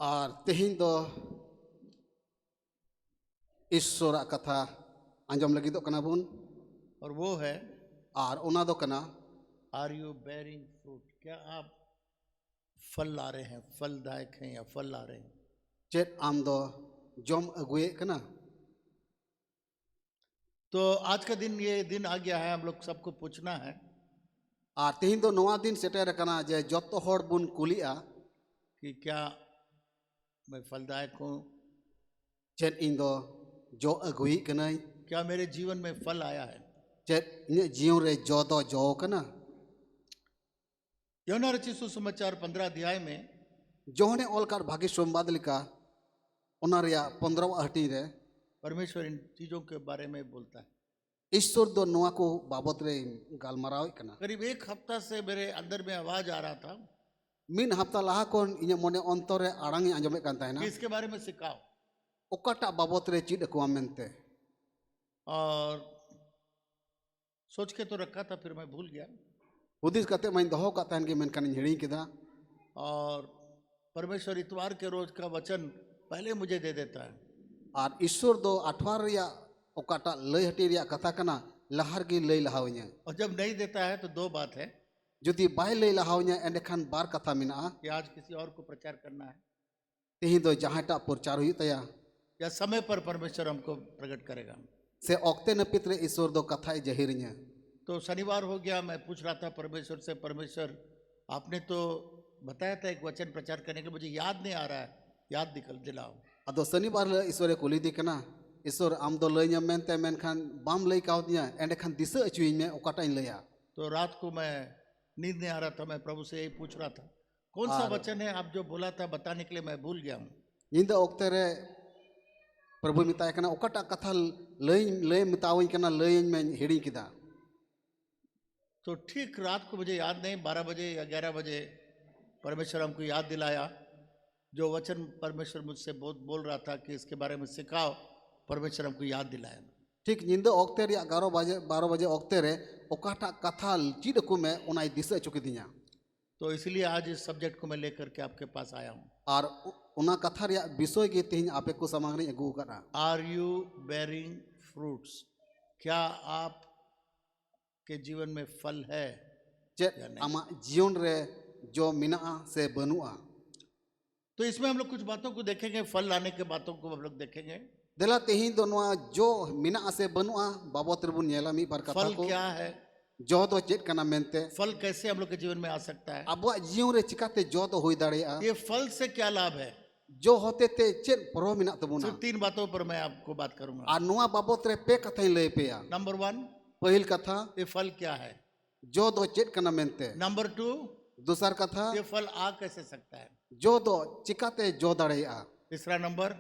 और तेहिं दो ईश्वर कथा आंजम लगी दो कना बुन और वो है और उना दो कना आर यू बेरिंग फ्रूट, क्या आप फल ला रहे हैं, फलदायक हैं या फल ला रहे हैं। चेत आम दो जम अगुए कना। तो आज का दिन, ये दिन आ गया है, हम लोग सबको पूछना है और तेहिं दो नवा दिन सेटेर कना जे जत्तो होड़ बुन कुलिया कि क्या मैं फलदायक हूँ, चेत इन दो जो अगुई कना, क्या मेरे जीवन में फल आया है। चेत इन जीवन रे जो दो जो कना। यूहन्ना रचित सुसमाचार 15 अध्याय में जोहने ओलकार भाग्य सोमवाद लिखा उना रिया 15 हटी रे परमेश्वर इन चीजों के बारे में बोलता है। ईश्वर दो नवा को बाबत रे गालमाराव कना। करीब एक हफ्ता से मेरे अंदर में आवाज आ रहा था मिन हफ्ता लाहा कोन इने मोने अंतर रे आड़ांग आंजमे कान ताहेना कि इसके बारे में सिखाओ, ओकाटा बाबत रे चिद को मेनते। और सोच के तो रखा था, फिर मैं भूल गया। हुदिस कते मैं दहो का ताहन के मेनकान हिड़ी किदा। और परमेश्वर इतवार के रोज का वचन पहले मुझे दे देता है। और ईश्वर दो अठवार रिया ओकाटा लय हटी रिया कथा कना लहर की लय लहावnya। और जब नहीं देता है तो दो बात है जुदी बाय लय लहावnya एंडेखान बार कथा मिना कि आज किसी और को प्रचार करना है तेहि दो जहाटा प्रचार हुई तया या समय पर परमेश्वर हमको प्रकट करेगा। से ओक्ते नपित रे ईश्वर दो कथा जहिरnya। तो शनिवार हो गया, मैं पूछ रहा था परमेश्वर से, परमेश्वर आपने तो बताया था एक वचन प्रचार करने के, मुझे याद नहीं आ रहा है, याद दिलाओ। अदो शनिवार ले ईश्वर कुली दी कना ईश्वर आम दो लय मेनते मेनखान बाम लय कावदिया एंडेखान दिस अचुइन में ओकाटाइन लया। तो रात को मैं नींद नहीं आ रहा था, मैं प्रभु से यही पूछ रहा था कौन सा वचन है आप जो बोला था बताने के लिए, मैं भूल गया हूँ। निंदा ओक्ते रे प्रभु मिताय कना ओकाटा कथा लय लय मितावኝ कना लय में हिड़ी किदा। तो ठीक रात को मुझे याद नहीं, 12 बजे या 11 बजे परमेश्वर हमको याद दिलाया जो वचन परमेश्वर मुझसे बहुत बोल रहा था कि इसके बारे में सिखाओ, परमेश्वर हमको याद दिलाया। ठीक निंदा ओक्ते रे 11 बजे 12 बजे ओक्ते रे ओकाटा कथा चिद को में उनाई दिस चुकी दिया। तो इसलिए आज इस सब्जेक्ट को मैं लेकर के आपके पास आया हूँ। और उना कथा रे विषय के तेहिं आपे को समांग अगू करा। आर यू बेरिंग फ्रूट्स, क्या आप के जीवन में फल है चे आमा जीवन रे जो मिना से बनुआ। तो इसमें हम लोग कुछ बातों को देखेंगे, फल लाने के बातों को हम लोग देखेंगे। देला तेहिं दो नवा जो मिना से बनुआ बाबत रे बुन नेला मी बार कथा फल को क्या है, जो दो चेत कना मेनते फल कैसे हम लोग के जीवन में आ सकता है, अब जीवन रे चिकाते जो तो होई दाड़ेया, ये फल से क्या लाभ है। जो होते ते चेत परो मिना तबुना। सिर्फ 3 बातों पर मैं आपको बात करूंगा। और नुआ बाबत रे पे कथा लय पेया। नंबर 1, पहिल कथा ये फल क्या है। जो दो चेत कना मेनते। नंबर 2, दूसर कथा ये फल आ कैसे सकता है। जो दो चिकाते जो दाड़ेया। तीसरा नंबर,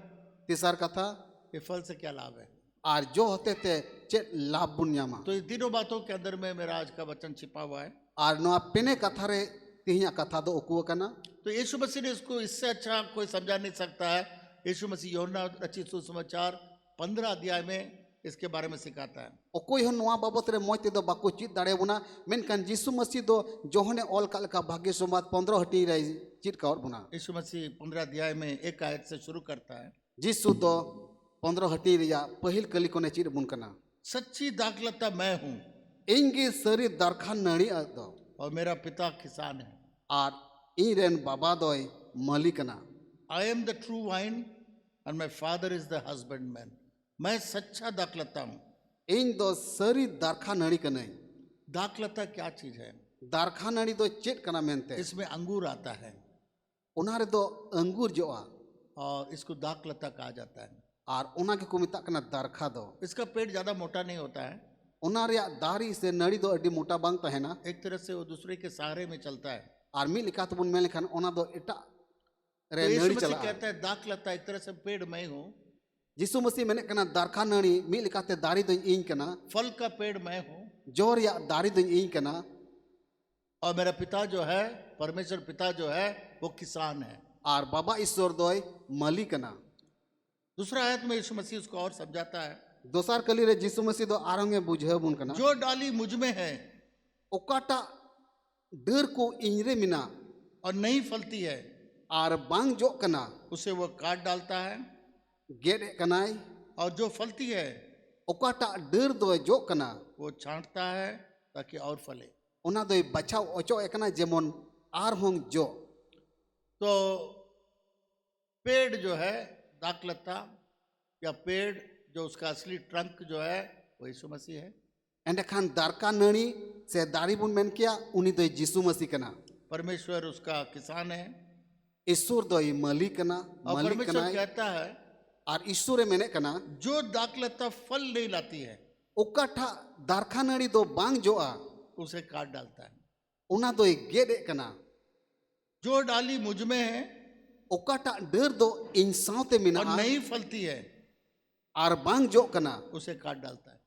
तीसर कथा ये फल से क्या लाभ है। और जो होते थे चेत लाभ बुन्यामा। तो इन तीनों बातों के अंदर में मेरा आज का वचन छिपा हुआ है। और नुआ पेने कथा रे तिहिया कथा दो ओकुआ कना। तो यीशु मसीह ने इसको इससे अच्छा कोई समझा नहीं सकता है। यीशु मसीह यूहन्ना रचित सुसमाचार 15 अध्याय में इसके बारे में सिखाता है। ओकोई हो नुआ बाबत रे मोय ते दो बाको चित दाड़े बुना मेनकान यीशु मसीह दो जोहने ऑल काल का भाग्य संवाद 15 हटी रे चित कावर बुना। यीशु मसीह 15 अध्याय में एक आयत से शुरू करता है। यीशु दो 15 हटी रिया पहिल कली कोने चित बुन कना। सच्ची दाखलता मैं हूँ इंगे सरी दरखा नड़ी दो और मेरा पिता किसान है। और इरेन बाबा दोय मालिकना। I am the true vine and my father is the husbandman. मैं सच्चा दाखलता हूँ। इन दो सरी दरखा नड़ी कने। दाखलता क्या चीज है। दरखा नड़ी दो चेत कना मेनते इसमें अंगूर आता है उनारे दो अंगूर जोआ और इसको दाखलता कहा जाता है। और उना के को मिता कना दरखा दो। इसका पेड़ ज्यादा मोटा नहीं होता है। उना रिया दारी से नड़ी दो अड्डी मोटा बांग तहेना। एक तरह से वो दूसरे के सहारे में चलता है। और मी लिखा तो बुन में लिखा ओना दो एटा तो रे यीशु नड़ी मसीह चला। कहता है दाखलता एक तरह से पेड़ मैं हूँ। यीशु मसीह मैंने कना दरखा नड़ी मी लिखा ते दारी दो इन कना। फल का पेड़ मैं हूँ जोर या दारी दो इन कना। और मेरा पिता जो है, परमेश्वर पिता जो है वो किसान है। और बाबा ईश्वर दोय मालिकना। दूसरा आयत में यीशु मसीह उसको और समझाता है। दोसर कली रे यीशु मसीह दो आरंगे बुझे बुन कना। जो डाली मुझ में है ओकाटा डर को इंरे मिना और नहीं फलती है आर बांग जो कना उसे वो काट डालता है, गेड कनाई और जो फलती है ओकाटा डर दो जो कना वो छांटता है ताकि और फले। ओना दो बचाव ओचो एकना जेमन आर होंग जो। तो पेड़ जो है दाखलता या पेड़ जो उसका असली ट्रंक जो है वो यीशु मसीह है। एंडखान दारका नणी से दारी बुन मेन किया उनी दो यीशु मसीह कना। परमेश्वर उसका किसान है, ईश्वर दो मालिक कना और मालिक परमेश्वर कना कहता है और ईश्वर मेने कना जो दाखलता फल नहीं लाती है ओकाठा दारखा नड़ी दो बांग जोआ उसे काट डालता है। उना दो गेड कना जो डाली मुझ में है ओकाटा डर दो इन सावते मिना और नहीं फलती है और बांग जो कना उसे काट डालता है।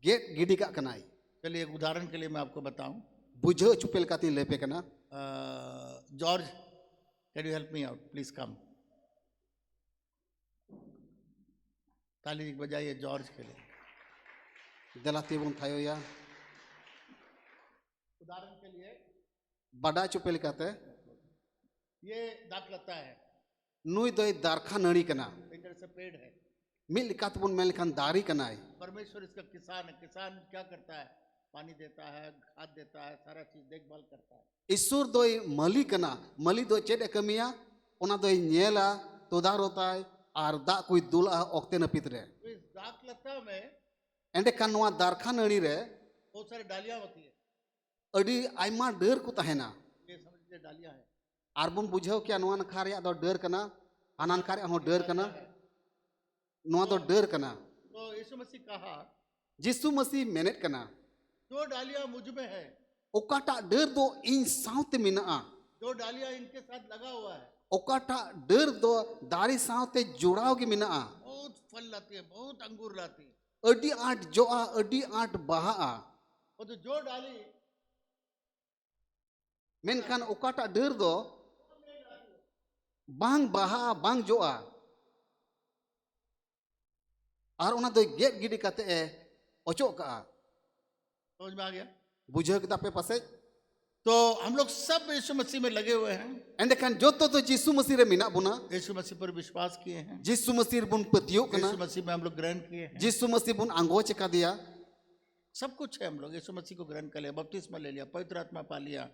गेट गिडी का कनाई। चलिए एक उदाहरण के लिए मैं आपको बताऊं। बुझो चुपेल काती लेपे कना George, can you help me out please come. ताली बजाइए जॉर्ज के लिए। दलाती बुन थायो या उदाहरण के लिए बड़ा चुपेल काते ये दाखलता है, नुई दो दारखा नड़ी कना एक तरह से पेड़ है। मिल लिकात बुन मेल खान दारी कनाई। परमेश्वर इसका किसान है। किसान क्या करता है? पानी देता है, खाद देता है, सारा चीज देखभाल करता है। ईश्वर दो मली कना मली दो चेड कमिया ओना दो नेला तोदार होता है और दा कोई दुला ओक्ते नपित रे। तो इस दाखलता में एंडे खान नवा दारखा नड़ी रे बहुत सारी डालियां होती है। अडी आयमा डर को तहेना ये समझ लीजिए डालियां है। आर बुन बुझाव क्या नवा नखा रे दो डर कना हानान खा रे हो डर कना नवा दो डर कना। तो यीशु मसीह कहा यीशु मसीह मेनेट कना जो डालियां मुझ में है, ओकाटा डर दो इन सावते मिना जो डालियां इनके साथ लगा हुआ है, ओकाटा डर दो दारी सावते जुड़ाव के मिना बहुत फल लाती है, बहुत अंगूर लाती है। अडी आठ जोआ अडी आठ बहा और तो जो डाली मेनखान ओकाटा डर दो बांग बहा बांग जोआ और उना दो गेट गिडी काते ए ओचो का। समझ में आ गया? बुझाव किता पे पासे तो हम लोग सब यीशु मसीह में लगे हुए हैं। एंडखान जोतो तो यीशु मसीह रे मिना बुना यीशु मसीह पर विश्वास किए हैं। यीशु मसीह बुन पतियो कना यीशु मसीह में हम लोग ग्रहण किए हैं। यीशु मसीह बुन अंगोच का दिया सब कुछ है। हम लोग यीशु मसीह को ग्रहण कर लिया, बपतिस्मा ले लिया, पवित्र आत्मा पा लिया।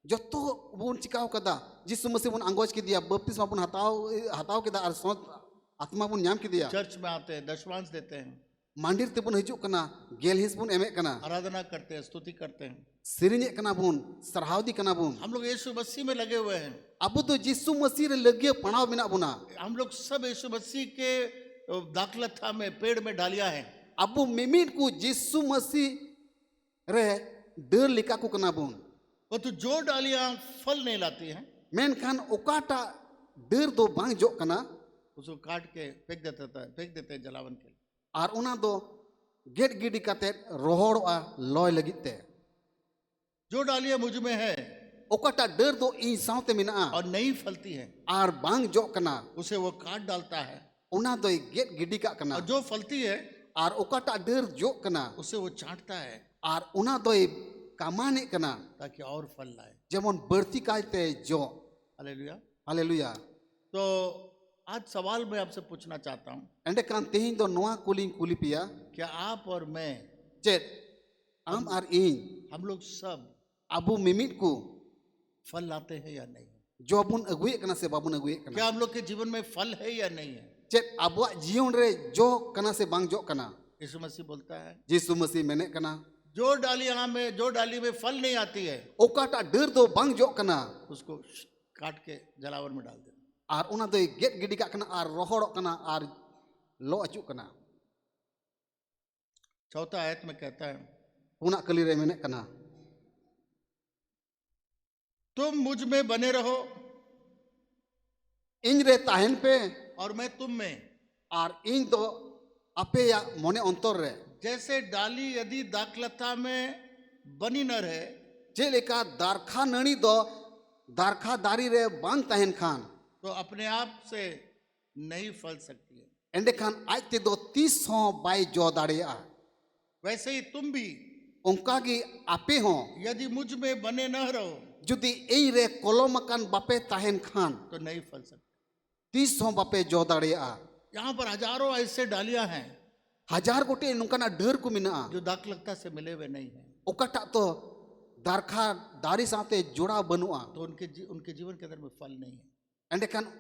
जो तो बुन चिकाव कदा यीशु मसीह बुन अंगोच के दिया बपतिस्मा बुन हताव हताव के दा और सोच आत्मा बुन नाम के दिया चर्च में आते हैं, दशमांश देते हैं, मंदिर ते बुन हिजु कना गेल हिस बुन एमे कना आराधना करते हैं, स्तुति करते हैं। सिरिने कना बुन सरहावदी कना बुन हम लोग यीशु मसीह में लगे हुए हैं। अब तो यीशु मसीह रे लगे पणाव बिना बुना हम लोग सब यीशु मसीह के दाखलता में पेड़ में डालियां हैं। अब मिमिट को यीशु मसीह रे डर लिका को कना बुन और तो जो डालियां फल नहीं लाती हैं मेनखान ओकाटा डर दो बांग जो कना उसको काट के फेंक देते हैं जलावन के लिए। और उना दो गेट गिडी काते रोहड़ोआ लॉय लगिते जो डालियां मुझ में है ओकाटा डर दो इन सावते मिना और नहीं फलती है और बांग जो कना उसे वो काट डालता है। उना दो गेट गिडी का कना और जो फलती है और ओकाटा डर जो कना उसे वो छांटता है और उना दो कामाने कना ताकि और फल लाए। जेमन बढ़ती कायते जो। हालेलुया। हालेलुया। तो आज सवाल मैं आपसे पूछना चाहता हूँ, एंडे कान तेहिं दो नोआ कुलिंग कुली पिया क्या आप और मैं, चेत आम और इन हम लोग सब अबु मिमिट को फल लाते हैं या नहीं? जो अबुन अगुए कना से बाबुन अगुए कना क्या हम लोग के जीवन में फल है या नहीं है? चेत अबुआ जीवन रे जो कना से बांग जो कना यीशु मसीह बोलता है यीशु मसीह मैंने कना जो डाली में फल नहीं आती है ओकाटा डर दो बांग जो कना उसको काट के जलावन में डाल दे। और उना दो गेट गिडी का कना और रोहड़ो कना और लो अचु कना। चौथा आयत में कहता है पुना कली रे मैंने कना तुम मुझ में बने रहो इन रे ताहन पे और मैं तुम में। और इन दो अपे या मोने अंतर रे जैसे डाली यदि दाखलता में बनी न रहे जेलेका दारखा नणी दो दारखा दारी रे बांग ताहन खान तो अपने आप से नहीं फल सकती है। एंडे खान आज ते दो 30 बाई जो दाड़िया वैसे ही तुम भी उनका की आपे हो यदि मुझ में बने न रहो जुदी एई रे कलमकान बापे ताहेन खान तो नहीं फल सकते। तीस हों बापे जो दाड़ेया। यहाँ पर हजारों ऐसे डालियां हैं हजार गोटे नुकाना ढेर को मिना जो दाखलता से मिले हुए नहीं है, ओकाटा तो दारखा दारी साथे जोड़ा बनुआ तो उनके जीवन के अंदर में फल नहीं है। एंडेकान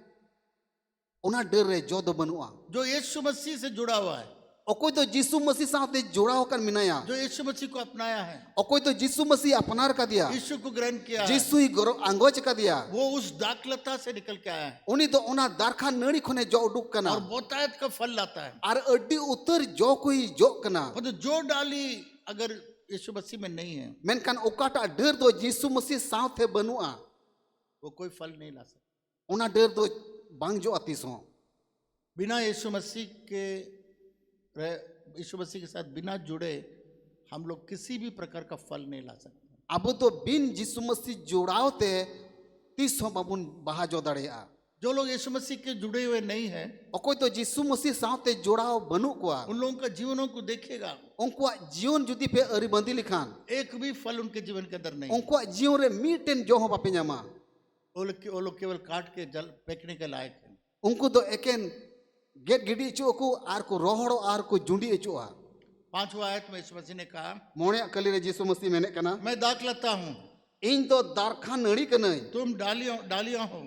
उना ढेर रे जो दो बनुआ जो यीशु मसीह से जुड़ा हुआ है, ओकोय तो यीशु मसीह साथे जोड़ा होकर मिनाया, जो यीशु मसीह को अपनाया है, ओकोय तो यीशु मसीह अपनार का दिया, यीशु को ग्रहण किया है, यीशु ही गरो अंगोच का दिया, वो उस दाखलता से निकल के आया है उनी तो उना दारखा नड़ी खोने जो उडुक कना और बहुतायत का फल लाता है। और अड्डी उतर जो कोई जो कना मतलब जो डाली अगर यीशु मसीह में नहीं है, मेनकान ओकाटा ढेर दो यीशु मसीह साथे बनुआ वो कोई फल नहीं ला सकता। उना ढेर दो बांग जो अतिस हो बिना यीशु मसीह के साथ बिना जुड़े हम लोग किसी भी प्रकार का फल नहीं ला सकते। अब तो बिन यीशु मसीह जोड़ावते तीस हो बाबुन बहा जो दड़ेया जो लोग यीशु मसीह के जुड़े हुए नहीं हैं, ओकोय तो यीशु मसीह साथे जोड़ाव बनु कोआ उन लोगों का जीवनों को देखेगा, उनको जीवन जुदी पे अरी बंदी लिखान एक भी फल उनके जीवन के अंदर नहीं। उनको जीवन रे मीटेन जो हो बापे ᱧᱟᱢᱟ वो लोग केवल काट के जल फेंकने के लायक है। उनको तो एकेन गेट गिडी चो को आर को रोहड़ो आर को जुंडी एचोआ। 5वां आयत में यीशु मसीह ने कहा, मोणे कली रे यीशु मसीह मेने कना मैं दाखलता हूँ, इन तो दारखा नड़ी कनई तुम डालियां हो।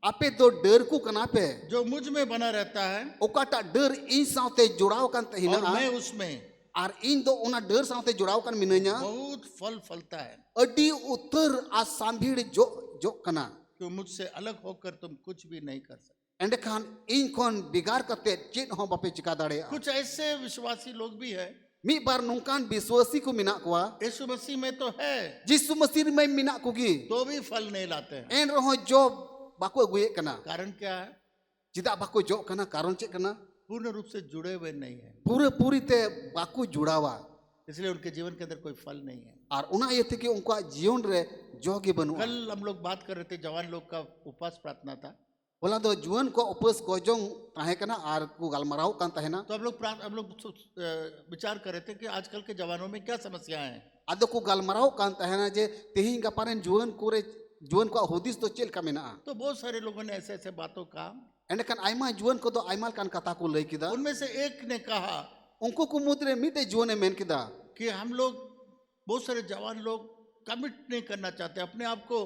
आपे तो डर को कना पे जो मुझ में बना रहता है ओकाटा डर इन साथे जोड़ाव कान और तहिना मैं उसमें, आर इन तो उना डर साथे जोड़ाव कान मिनैना बहुत फल फलता है। अडी उतर आ सांभीड़ जो जो कना कि मुझसे अलग होकर तुम कुछ भी नहीं कर सकते। एंडेखान इन कोन बिगार करते चेत हो बापे चिका दाड़े कुछ ऐसे विश्वासी लोग भी है, मी बार नुकान विश्वासी को मिना कोआ यीशु मसीह में तो है यीशु मसीह में मिना कोगी तो भी फल नहीं लाते हैं। एन रहो जो बाको गुए कना कारण क्या है? चिदा बाको जो कना कारण चे कना पूर्ण रूप से जुड़े हुए नहीं है, पूरे पूरी ते बाको जुड़ावा इसलिए उनके जीवन के अंदर कोई फल नहीं है। और उना ये थे कि उनका जीवन रे जोगी बनू कल हम लोग बात कर रहे थे, जवान लोग का उपवास प्रार्थना था, बोला तो जीवन को उपस को जोंग ताहे कना आर को गलमराव कान ताहे ना तो हम लोग विचार कर रहे थे कि आजकल के जवानों में क्या समस्याएं हैं। आदो को गलमराव कान ताहे ना जे तेहिं गपारेन जीवन को रे जीवन को होदिस तो चेल का मेना तो बहुत सारे लोगों ने ऐसे ऐसे बातों का, एंडकन आइमा जीवन को तो आइमाल कान कथा को लई किदा उनमें से एक ने कहा उनको को मुद्रे मिटे जीवन मेन किदा कि हम लोग बहुत सारे जवान लोग कमिट नहीं करना चाहते, अपने आप को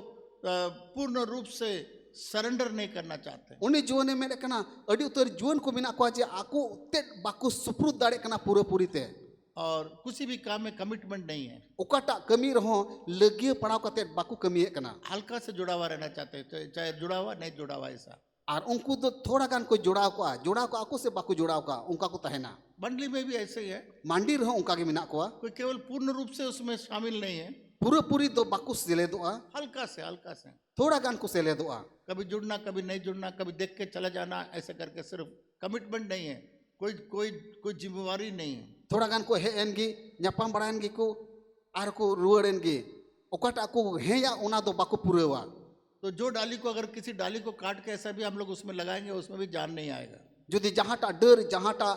पूर्ण रूप से सरेंडर नहीं करना चाहते। उन्हें जीवन में कना अडी उतर जीवन को बिना को जे आको ते बाको सुप्रुत दाड़े कना पूरे पूरी ते और किसी भी काम में कमिटमेंट नहीं है, ओकाटा कमी रहो लगिए पड़ाव कते बाको कमी कना हल्का से जुड़ा हुआ रहना चाहते हैं, चाहे जुड़ा हुआ नहीं जुड़ा हुआ ऐसा। और उनको तो थोड़ा गान को जोड़ाव को आको से बाको जोड़ाव का उनका को तहना मंडली में भी ऐसे ही है, मांडी रहो उनका के मिना को कोई केवल पूर्ण रूप से उसमें शामिल नहीं है, पूरे पूरी तो बाको सेले दो हल्का से थोड़ा गान को सेले दो कभी जुड़ना कभी नहीं जुड़ना, कभी देख के चला जाना, ऐसे करके सिर्फ कमिटमेंट नहीं है, कोई कोई कोई जिम्मेवारी नहीं है। थोड़ा गान को हे एनगी न्यापाम बड़ाएनगी को आर को रुआड़ेनगी ओकाटा को हे या उना दो बाको पुरेवा। तो जो डाली को अगर किसी डाली को काट के ऐसा भी हम लोग उसमें लगाएंगे, उसमें भी जान नहीं आएगा। जुदी जहाटा डर जहाटा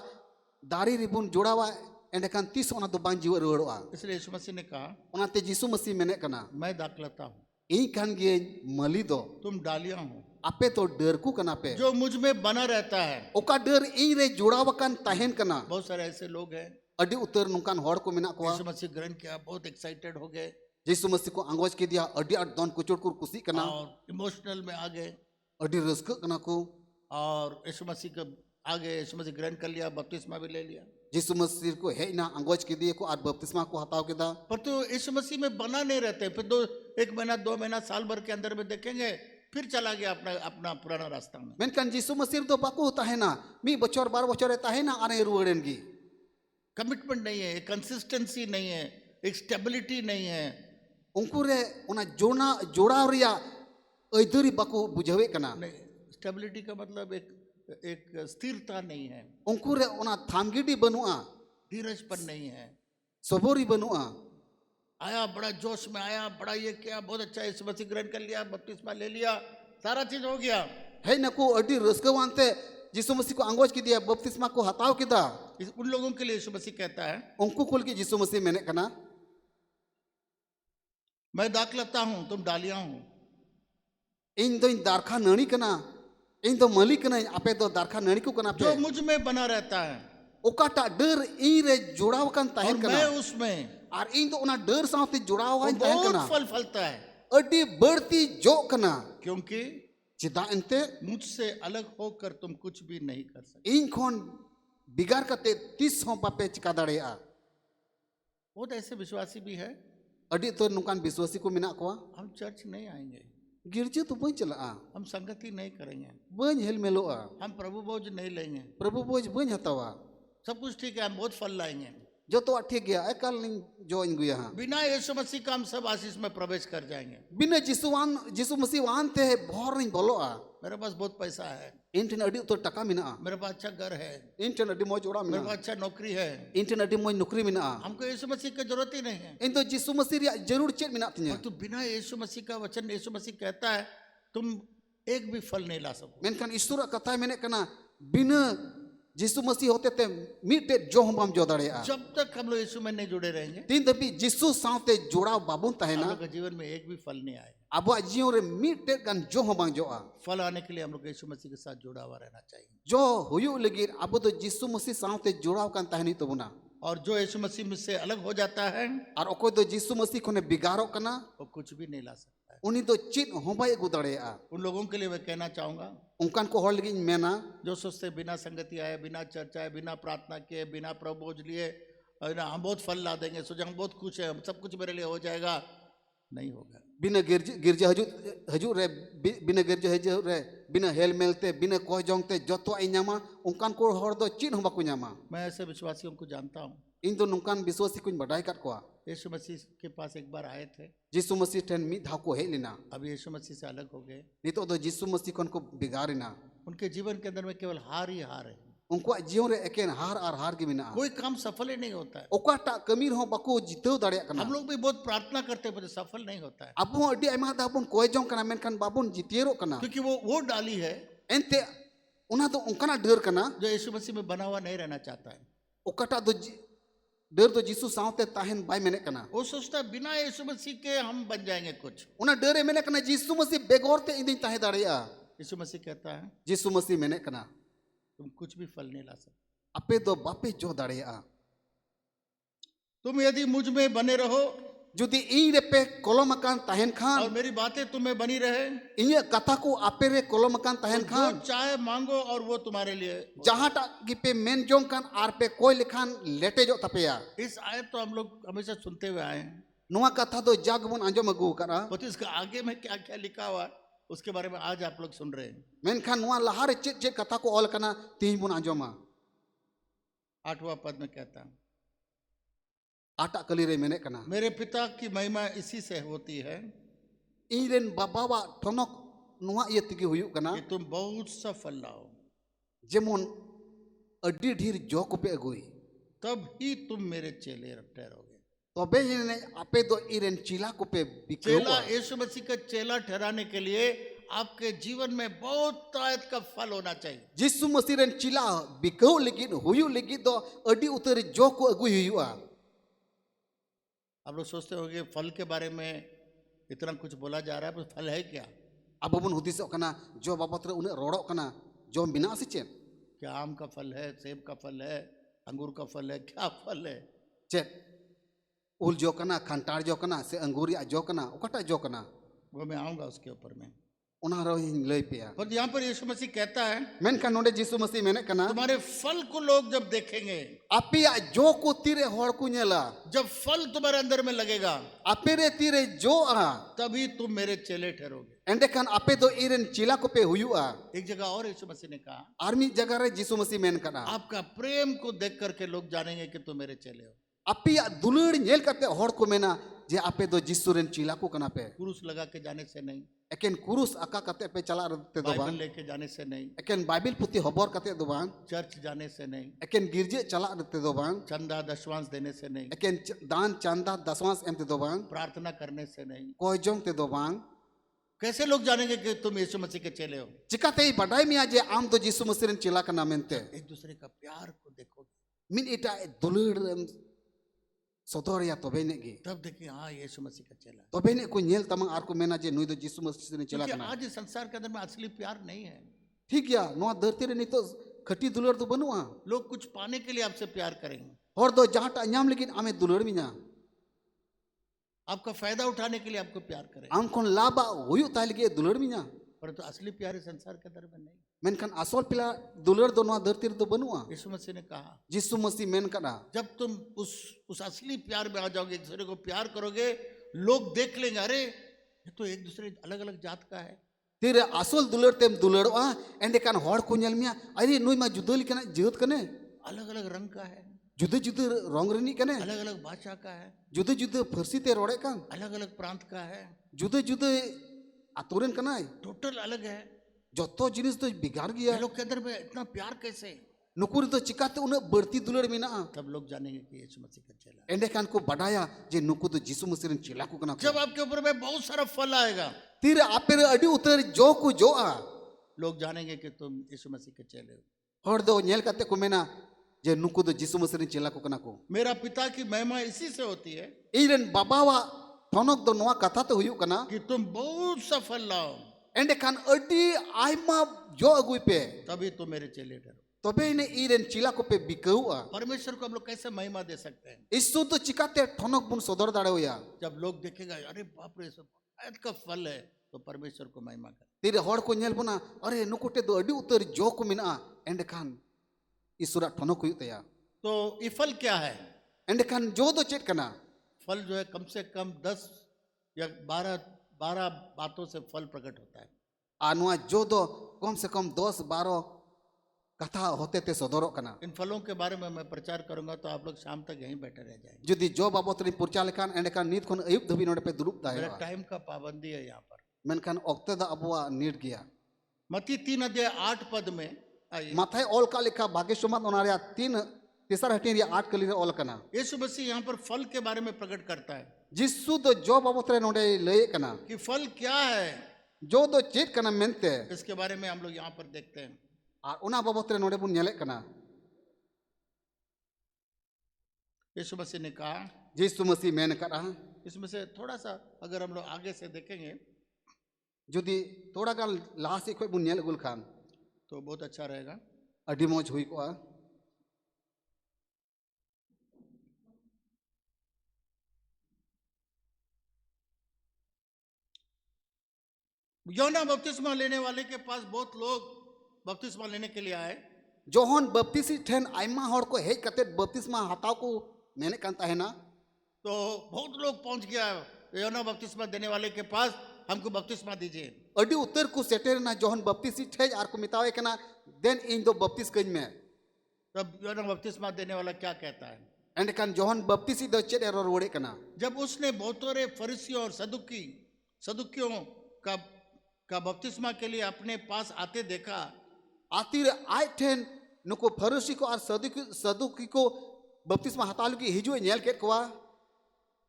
दारी रिबुन जोड़ावा एंडेकान तीस ओना दो बांग जीव रुआड़वा। इसलिए यीशु मसीह ने कहा, ओनाते यीशु मसीह मेने कना मैं दाखलता हूँ, ई कान गे मली दो तुम डालियां हो। आपे तो डर को कना पे जो मुझ में बना रहता है, ओका डर ई रे जोड़ावा कान ताहेन कना बहुत सारे ऐसे लोग हैं, अडी उतर नुकान होड़ को मिना को यीशु मसीह ग्रहण किया, बहुत एक्साइटेड हो गए यीशु मसीह को अंगोज के दिया अडी अड दोन कुचोड़ को कुसी कना और इमोशनल में आ गए अडी रस्क कना को और यीशु मसीह के आगे यीशु मसीह ग्रहण कर लिया, बपतिस्मा भी ले लिया। यीशु मसीह को है ना अंगोज के दिए को और बपतिस्मा को हटाओ के दा पर तो यीशु मसीह में बना नहीं रहते, फिर 1 महीना 2 महीना साल भर के अंदर में देखेंगे फिर चला गया अपना पुराना रास्ता में। मेनकान यीशु मसीह तो बाको होता है ना मी बच्चोर 12 बच्चोर रहता है ना आने रुआड़ेनगी कमिटमेंट नहीं है, कंसिस्टेंसी नहीं है, एक स्टेबिलिटी नहीं है, उनको रे उना जोना जोड़ाव रिया ऐदरी बाको बुझावे कना नहीं स्टेबिलिटी का मतलब एक स्थिरता नहीं है, उनको रे उना थामगिडी बनुआ धीरजपन नहीं है। सबोरी बनुआ आया बड़ा जोश में आया, बड़ा ये किया, बहुत अच्छा यीशु मसीह ग्रहण कर लिया, बपतिस्मा ले लिया, सारा चीज हो गया है ना को अडी रस्कवानते यीशु मसीह को अंगोज के दिया बपतिस्मा को हटाओ के दा उन लोगों के लिए यीशु मसीह कहता है उनको कुल के यीशु मसीह मैंने कना मैं दाखलता हूं, तुम डालियां हो। इन दो दारखा नड़ी कना इन दो मालिक कना आपे दो दारखा नड़ी को कना पे जो मुझ में बना रहता है ओकाटा डर इन रे जोड़ाव कन और ताहेन कना मैं उसमें, और इन दो उना डर साथे जोड़ाव वो हन ताहेन बहुत कना फल फलता है। अडी बढ़ती जो कना क्योंकि चिदा इनते मुझसे अलग होकर तुम कुछ भी नहीं कर सकते। इन खोन बिगाड़ कते 30 हो पापे चिका दाड़ेया बहुत ऐसे विश्वासी भी है, अडी तो नुकान विश्वासी को मिना कोआ हम चर्च नहीं आएंगे, गिरजे तो बन चला हम संगति नहीं करेंगे, बन हेल मेलोआ हम प्रभु बोझ नहीं लेंगे, प्रभु बोझ बन हतावा सब कुछ ठीक है, हम बहुत फल लाएंगे। जो तो ठीक गया एकाल नहीं जो इन गुया हां बिना यीशु मसीह का हम सब आशीष में प्रवेश कर जाएंगे। बिना जिसु मसीह वान ते भोर नहीं बोलोआ मेरे पास बहुत पैसा है, इंटन अडी तो टका मिना मेरे पास अच्छा घर है, इंटन अडी मौज उड़ा मेरे मिना पास अच्छा नौकरी है, इंटन अडी मौज नौकरी मिना हमको यीशु मसीह की जरूरत ही नहीं है। इन तो जिसु मसीह रिया जरूर चेत मिना तिया और तू बिना यीशु मसीह का वचन, यीशु मसीह कहता है तुम एक भी फल नहीं ला सको। मेनखान ईश्वर कथा मेने कना बिना जिसु मसीह होते ते मीटे जो हम जो दाड़ेया जब तक हम लोग यीशु में नहीं जुड़े रहेंगे, तीन दबी जिसु साथे जोड़ा बाबुन हम तहेना लोग के जीवन में एक भी फल नहीं आएगा। अब जीवन रे मीटे गन जो हम जोआ फल आने के लिए हम लोग को यीशु मसीह के साथ जुड़ा हुआ रहना चाहिए। जो हुयु लगी अब तो जिसु मसीह साथे जोड़ाव कान तहनी तो बुना और जो यीशु मसीह मुझसे अलग हो जाता है और ओको तो जिसु मसीह कोने बिगाड़ो कना वो कुछ भी नहीं ला सकता है। उनी तो चित होबाई अगु दाड़ेया उन लोगों के लिए मैं कहना चाहूंगा उनकान को हॉल लगी मेना जो सोचते बिना संगति आए, बिना चर्चा है, बिना प्रार्थना किए, बिना प्रभु बोझ लिए और ना हम बहुत फल ला देंगे, सोचे हम बहुत खुश है, सब कुछ मेरे लिए हो जाएगा, नहीं होगा। बिना गिरजा हजू रे बिना गिरजा हजू रे बिना हेल मेलते बिना कोय जोंगते जतो आई न्यामा उनकान को हर दो चिन हम बाकु न्यामा। मैं ऐसे विश्वासियों को जानता हूँ, इन तो नुकान विश्वासी कुछ बढ़ाई कर कोआ यीशु मसीह के पास एक बार आए थे, जिसु मसीह ठन मी धाव को हे लेना अभी यीशु मसीह से अलग हो गए। नितो तो जिसु मसीह कोन को बिगाड़ना उनके जीवन के अंदर में केवल हार ही हार है, उनको जीवन रे एकेन हार और हार के बिना कोई काम सफल ही नहीं होता है। ओकाटा कमीर हो बाकु जितो दाड़े कना हम लोग भी बहुत प्रार्थना करते हैं पर सफल नहीं होता है, अब अड्डी आयमा दाबुन कोय जोंग कना मेनखान बाबुन जितेरो कना क्योंकि वो डाली है एनते उना तो उनकाना डर कना जो यीशु मसीह में बना हुआ नहीं रहना चाहता है। ओकाटा तो डर तो जिसु सावते ताहेन बाय मेने कना वो सोचता है बिना यीशु मसीह के हम बन जाएंगे कुछ। उना डरे मेने कना जिसु मसीह बेगौरते इंदी ताहे दाड़ेया यीशु मसीह कहता है जिसु मसीह मेने कना तुम कुछ भी फल नहीं ला सकते। अपे दो बापे जो दाड़ेया तुम यदि मुझ में बने रहो जुदी इन रे पे कोलमकान ताहेन खान और मेरी बातें तुम्हें बनी रहे, इन्हें कथा को आपे रे कोलमकान ताहेन जो खान चाहे मांगो और वो तुम्हारे लिए हो। जहाँ टा की पे मेन जोंग कान आर पे कोई लिखान लेटे जो तपेया इस आयत तो हम लोग हमेशा सुनते हुए आए हैं, नुआ कथा तो जाग बुन अंजो मगु करा तो इसका आगे में क्या क्या लिखा हुआ है उसके बारे में आज आप लोग सुन रहे हैं। मेनखान नुआ लहारे चेत चेत कथा को ऑल कना तीन बुन अंजो मा 8वां पद में कहता है आटा कली रे मेने कना मेरे पिता की महिमा इसी से होती है इरेन बाबावा ठनक नुआ ये तिगी हुयु कना कि तुम बहुत सा फल लाओ, जेमोन अड्डी ढीर जो को पे अगुई तब ही तुम मेरे चेले ठहरोगे। तबे ने आपे दो इरेन चिला को पे चेला, बिकवा यीशु मसीह का चेला ठहराने के लिए आपके जीवन में बहुत तायत का फल होना चाहिए। जिसु मसीह रेन चिला बिकौ लेकिन हुयु लेकिन दो अड्डी उतर जो को अगुई हुयुआ। आप लोग सोचते होंगे फल के बारे में इतना कुछ बोला जा रहा है, पर फल है क्या? अब बन हुदिस कना जो बाबत रे उन्हें रोड़ो कना जो बिना से चेन क्या आम का फल है, सेब का फल है, अंगूर का फल है, क्या फल है? चेन उल जो कना खंटार जो कना से अंगूरिया जो कना ओकटा जो कना वो मैं आऊंगा उसके ऊपर में। उना रो लई पिया और यहाँ पर यीशु मसीह कहता है मेन का नोडे जिसु मसीह मेने कना तुम्हारे फल को लोग जब देखेंगे, अपिया जो को तीरे होड़ को नेला जब फल तुम्हारे अंदर में लगेगा अपेरे तीरे जो आ तभी तुम मेरे चेले ठहरोगे। एंडे खान अपे दो इरेन चिला को पे हुयुआ। एक जगह और यीशु मसीह ने कहा आर्मी जगह रे जिसु मसीह मेन कना आपका प्रेम को देख करके लोग जानेंगे कि तुम मेरे चेले हो। अपिया दुलड़ नेल करते होड़ को मेना जे आपे दो जिसु रेन चिला को कना पे क्रूस लगा के जाने से नहीं, एकेन कुरुस अका कते पे चला रहते दो बाइबल बांग लेके जाने से नहीं, एकेन बाइबिल पुती हबर कते दो बांग चर्च जाने से नहीं, एकेन गिरजे चला रहते दो बांग चंदा दशवांश देने से नहीं, एकेन दान चंदा दसवांस एमते दो बांग प्रार्थना करने से नहीं। कोई जोंग ते दो बांग कैसे लोग जानेंगे कि तुम यीशु मसीह के चेले हो? चिकाते ही बड़ाई मिया जे आम तो जिसु मसीह रेन चिला कना मेनते एक दूसरे का प्यार को देखोगे, मिन इटा दुलड़ sodor ya tobe ne ge तब देखिए हाँ यीशु मसीह का चेला है। tobe ne ko nyel tamang ar ko mena je nui do jisu masih ne chela क्योंकि kana आज इस संसार के अंदर में असली प्यार नहीं है। ठीक गया noa dharti re nito khati dular do banua लोग कुछ पाने के लिए आपसे प्यार करेंगे, hor do jahata nyam legin ame dular minya आपका फायदा उठाने के लिए आपको प्यार करेंगे, am kon laba huyu tai legi dular minya परंतु असली प्यार इस संसार के अंदर में नहीं। menkan asol pila dular do noa dharti re do banua यीशु मसीह ने कहा jisu masih men kada जब तुम उस असली प्यार में आ जाओगे, एक दूसरे को प्यार करोगे, लोग देख लेंगे अरे ये तो एक दूसरे अलग अलग जात का है, tira asol dular tem dular ende kan hor ko nyel miya ari nui ma judul kana jeut kane अलग अलग रंग का है, juda juda rong reni kane अलग अलग भाषा का है, juda juda farsi te rode kan अलग अलग प्रांत का है, juda juda aturen kanai total अलग है। joto jinis do bigar ये gya लोग के अंदर में इतना प्यार कैसे? nukur do chikate una berti dular mina तब लोग जानेंगे कि यीशु मसीह का चेला है। ende kan ko badaya je nuku do jisu masih ren chila ko kana जब आपके ऊपर में बहुत सारा फल आएगा, tira apere adi utar jo ku jo लोग जानेंगे कि तुम यीशु मसीह के चेले हो। hor do nyel kate ko mena je nuku do jisu masih ren chila ko kana ko मेरा पिता की महिमा इसी से होती है iren babawa thonok do noa katha te huyuk kana कि तुम बहुत सा फल लाओ, ende kan adi aima jo agui pe तभी तुम मेरे चेले ठहरो। tobe ine iren chila ko pe bikau परमेश्वर को हम लोग कैसे महिमा दे सकते हैं? isu do chikate thonok bun sodor darew ya जब लोग देखेगा अरे बाप रे सब शायद का फल है, तो परमेश्वर को महिमा कर। tira hor ko nyel bona are nukute do adi utar jo ko mina ende kan isura thonok huyuk taya तो ये फल क्या है? ende kan jo do chet kana फल जो है कम से कम 10 या 12 बातों से फल प्रकट होता है। anua jo do kom se kom 10 12 katha hote te sodorok kana इन फलों के बारे में मैं प्रचार करूंगा तो आप लोग शाम तक यहीं बैठे रह जाएंगे। jodi jo babot ri purcha lekan ende kan nit khon ayub dhabi node pe durup मेरा tahe टाइम का पाबंदी है यहाँ पर। menkan okte da abua nit gya मत्ती 3 अध्याय 8 पद में आइए, mathai ol ka lekha bhageshomat onaria 3 tisar hati ri 8 kali re ol kana यीशु मसीह यहाँ पर फल के बारे में प्रकट करता है jisu do jo babot re node lay kana कि फल क्या है, jo do chet kana mente इसके बारे में हम लोग यहाँ पर देखते हैं। ar una babot re node bun nyelek kana यीशु मसीह ने कहा, jisu masih men kada इसमें से थोड़ा सा अगर हम लोग आगे से देखेंगे jodi thoda gan last ek bun nyel gul khan तो बहुत अच्छा रहेगा। adi moj hui ko योना बपतिस्मा लेने वाले के पास बहुत लोग बपतिस्मा लेने के लिए आए, johon baptisi then aima hor ko hej kate baptisma hataw ko mene kan tahena तो बहुत लोग पहुंच गया योना बपतिस्मा देने वाले के पास, हमको बपतिस्मा दीजिए। adi utar ko seter na johon baptisi thej ar ko mitawe kana then in do baptis kain me तब योना बपतिस्मा देने वाला क्या कहता है? and kan johon baptisi do chet error wode kana जब उसने बहुतोरे फरीसियों और सदुकियों का बपतिस्मा के लिए अपने पास आते देखा, atir ai then nuko pharusi ko ar saduki ko baptisma hataw ki hiju nyel ket ko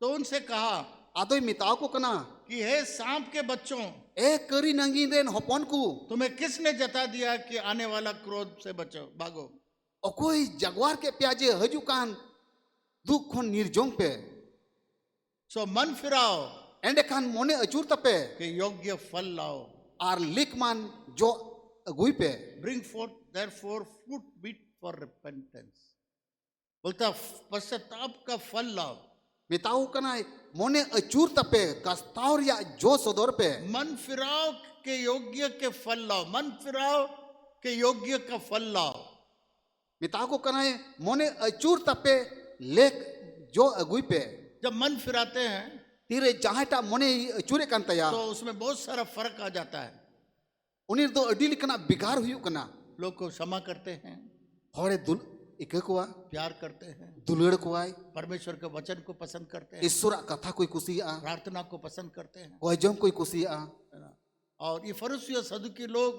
तो उनसे कहा adoi mitaw ko kana कि हे सांप के बच्चों, e kari nangi den hopon ku तुम्हें किसने जता दिया कि आने वाला क्रोध से बचो, भागो। okoi jaguar ke pyaje hajukan duk khon nirjong pe सो मन फिराओ ende kan mone achur tape कि योग्य फल लाओ। ar likman jo agui pe bring forth therefore fruit meet for repentance, बोलता पश्चाताप का फल लाओ। mitaw kana mone achur tape kastaur ya jo sodor pe मन फिराओ के योग्य के फल लाओ, मन फिराओ के योग्य का फल लाओ। mitaw ko kana mone achur tape lek jo agui pe जब मन फिराते हैं tire jahata mone achure kan taya तो उसमें बहुत सारा फर्क आ जाता है। unir do adi likana bigar huyuk kana लोग को क्षमा करते हैं, hore dul ikakwa प्यार करते हैं, dulur koai परमेश्वर के वचन को पसंद करते हैं, isura katha koi kusia प्रार्थना को पसंद करते हैं, koi jom koi kusia है ना। और ये फरीसी और सदुकी लोग